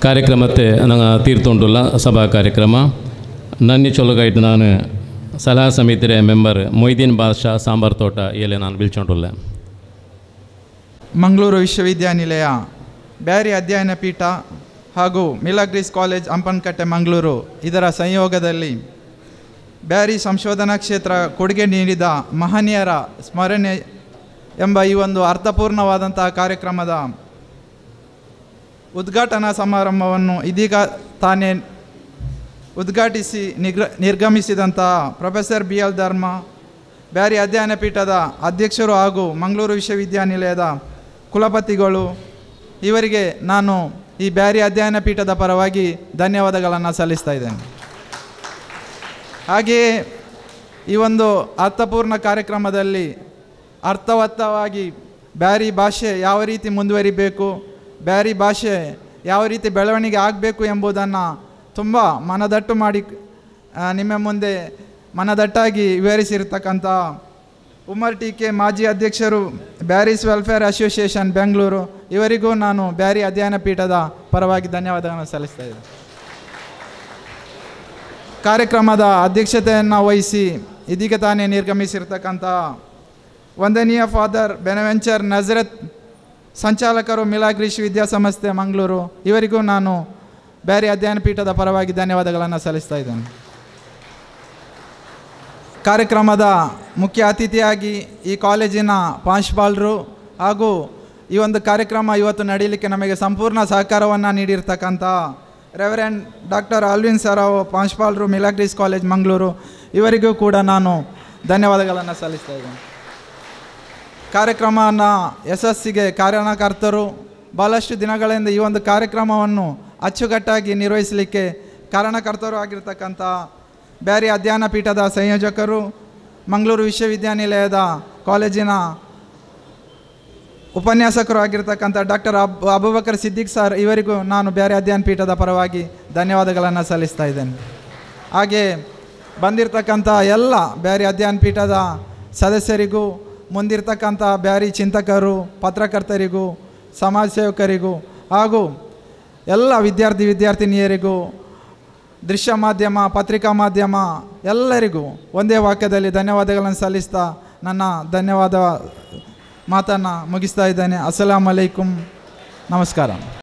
ಕಾರ್ಯಕ್ರಮത്തെ ತೀರ್ತೊಂಡುಲ್ಲ ಸಭಾ ಕಾರ್ಯಕ್ರಮ ನನ್ನಿ ಚೊಲಗಾಯ್ತು. ನಾನು ಸಲಹಾ ಸಮಿತಿಯ ಮೆಂಬರ್ ಮೊಯ್ದೀನ್ ಬಾದ್ಶಾ ಸಾಂಬಾರ್ ತೋಟ ಇಲ್ಲಿ ನಾನು ಬಿಲ್ಚೊಂಡುಲ್ಲ. ಮಂಗಳೂರು ವಿಶ್ವವಿದ್ಯಾನಿಲಯ, ಬ್ಯಾರಿ ಅಧ್ಯಯನ ಪೀಠ ಹಾಗೂ ಮಿಲಾಗ್ರಿಸ್ ಕಾಲೇಜ್ ಹಂಪನಕಟ್ಟೆ ಮಂಗಳೂರು ಇದರ ಸಂಯೋಗದಲ್ಲಿ ಬ್ಯಾರಿ ಸಂಶೋಧನಾ ಕ್ಷೇತ್ರ ಕೊಡುಗೆ ನೀಡಿದ ಮಹನೀಯರ ಸ್ಮರಣೆ ಎಂಬ ಈ ಒಂದು ಅರ್ಥಪೂರ್ಣವಾದಂತಹ ಕಾರ್ಯಕ್ರಮದ ಉದ್ಘಾಟನಾ ಸಮಾರಂಭವನ್ನು ಇದೀಗ ತಾನೇ ಉದ್ಘಾಟಿಸಿ ನಿರ್ಗಮಿಸಿದಂತಹ ಪ್ರೊಫೆಸರ್ BL ಧರ್ಮ, ಬ್ಯಾರಿ ಅಧ್ಯಯನ ಪೀಠದ ಅಧ್ಯಕ್ಷರು ಹಾಗೂ ಮಂಗಳೂರು ವಿಶ್ವವಿದ್ಯಾನಿಲಯದ ಕುಲಪತಿಗಳು, ಇವರಿಗೆ ನಾನು ಈ ಬ್ಯಾರಿ ಅಧ್ಯಯನ ಪೀಠದ ಪರವಾಗಿ ಧನ್ಯವಾದಗಳನ್ನು ಸಲ್ಲಿಸ್ತಾ ಇದ್ದೇನೆ. ಹಾಗೆಯೇ ಈ ಒಂದು ಅರ್ಥಪೂರ್ಣ ಕಾರ್ಯಕ್ರಮದಲ್ಲಿ ಅರ್ಥವತ್ತವಾಗಿ ಬ್ಯಾರಿ ಭಾಷೆ ಯಾವ ರೀತಿ ಮುಂದುವರಿಬೇಕು, ಬ್ಯಾರಿ ಭಾಷೆ ಯಾವ ರೀತಿ ಬೆಳವಣಿಗೆ ಆಗಬೇಕು ಎಂಬುದನ್ನು ತುಂಬ ಮನದಟ್ಟು ಮಾಡಿ ನಿಮ್ಮ ಮುಂದೆ ಮನದಟ್ಟಾಗಿ ವಿವರಿಸಿರ್ತಕ್ಕಂಥ ಉಮರ್ ಟಿಕೆ ಮಾಜಿ ಅಧ್ಯಕ್ಷರು, ಬ್ಯಾರಿಸ್ ವೆಲ್ಫೇರ್ ಅಸೋಸಿಯೇಷನ್ ಬೆಂಗಳೂರು, ಇವರಿಗೂ ನಾನು ಬ್ಯಾರಿ ಅಧ್ಯಯನ ಪೀಠದ ಪರವಾಗಿ ಧನ್ಯವಾದಗಳನ್ನು ಸಲ್ಲಿಸ್ತಾ ಇದ್ದೇನೆ. ಕಾರ್ಯಕ್ರಮದ ಅಧ್ಯಕ್ಷತೆಯನ್ನು ವಹಿಸಿ ಇದೀಗ ತಾನೇ ನಿರ್ಗಮಿಸಿರ್ತಕ್ಕಂಥ ವಂದನೀಯ ಫಾದರ್ ಬೆನವೆಂಚರ್ ನಜರತ್, ಸಂಚಾಲಕರು ಮಿಲಾಗ್ರಿಸ್ ವಿದ್ಯಾಸಂಸ್ಥೆ ಮಂಗಳೂರು, ಇವರಿಗೂ ನಾನು ಬ್ಯಾರಿ ಅಧ್ಯಯನ ಪೀಠದ ಪರವಾಗಿ ಧನ್ಯವಾದಗಳನ್ನು ಸಲ್ಲಿಸ್ತಾ ಇದ್ದೇನೆ. ಕಾರ್ಯಕ್ರಮದ ಮುಖ್ಯ ಅತಿಥಿಯಾಗಿ ಈ ಕಾಲೇಜಿನ ಪ್ರಾಂಶುಪಾಲರು ಹಾಗೂ ಈ ಒಂದು ಕಾರ್ಯಕ್ರಮ ಇವತ್ತು ನಡೀಲಿಕ್ಕೆ ನಮಗೆ ಸಂಪೂರ್ಣ ಸಹಕಾರವನ್ನು ನೀಡಿರ್ತಕ್ಕಂಥ ರೆವರೆಂಡ್ ಡಾಕ್ಟರ್ ಆಲ್ವಿನ್ ಸರ್ ಪ್ರಾಂಶುಪಾಲರು ಮಿಲಾಗ್ರಿಸ್ ಕಾಲೇಜ್ ಮಂಗಳೂರು, ಇವರಿಗೂ ಕೂಡ ನಾನು ಧನ್ಯವಾದಗಳನ್ನು ಸಲ್ಲಿಸ್ತಾ ಇದ್ದೇನೆ. ಕಾರ್ಯಕ್ರಮವನ್ನು ಯಶಸ್ಸಿಗೆ ಕಾರಣಕರ್ತರು, ಭಾಳಷ್ಟು ದಿನಗಳಿಂದ ಈ ಒಂದು ಕಾರ್ಯಕ್ರಮವನ್ನು ಅಚ್ಚುಕಟ್ಟಾಗಿ ನಿರ್ವಹಿಸಲಿಕ್ಕೆ ಕಾರಣಕರ್ತರು ಆಗಿರ್ತಕ್ಕಂಥ ಬ್ಯಾರಿ ಅಧ್ಯಯನ ಪೀಠದ ಸಂಯೋಜಕರು, ಮಂಗಳೂರು ವಿಶ್ವವಿದ್ಯಾನಿಲಯದ ಕಾಲೇಜಿನ ಉಪನ್ಯಾಸಕರು ಆಗಿರ್ತಕ್ಕಂಥ ಡಾಕ್ಟರ್ ಅಬೂಬಕರ್ ಸಿದ್ದಿಕ್ ಸರ್, ಇವರಿಗೂ ನಾನು ಬ್ಯಾರಿ ಅಧ್ಯಯನ ಪೀಠದ ಪರವಾಗಿ ಧನ್ಯವಾದಗಳನ್ನು ಸಲ್ಲಿಸ್ತಾ ಇದ್ದೇನೆ. ಹಾಗೆ ಬಂದಿರತಕ್ಕಂಥ ಎಲ್ಲ ಬ್ಯಾರಿ ಅಧ್ಯಯನ ಪೀಠದ ಸದಸ್ಯರಿಗೂ, ಮುಂದಿರ್ತಕ್ಕಂಥ ಬ್ಯಾರಿ ಚಿಂತಕರು, ಪತ್ರಕರ್ತರಿಗೂ, ಸಮಾಜ ಸೇವಕರಿಗೂ ಹಾಗೂ ಎಲ್ಲ ವಿದ್ಯಾರ್ಥಿನಿಯರಿಗೂ, ದೃಶ್ಯ ಮಾಧ್ಯಮ, ಪತ್ರಿಕಾ ಮಾಧ್ಯಮ ಎಲ್ಲರಿಗೂ ಒಂದೇ ವಾಕ್ಯದಲ್ಲಿ ಧನ್ಯವಾದಗಳನ್ನು ಸಲ್ಲಿಸ್ತಾ ನನ್ನ ಧನ್ಯವಾದ ಮಾತನ್ನು ಮುಗಿಸ್ತಾ ಇದ್ದೇನೆ. ಅಸ್ಸಲಾಮು ಅಲೈಕುಂ, ನಮಸ್ಕಾರ.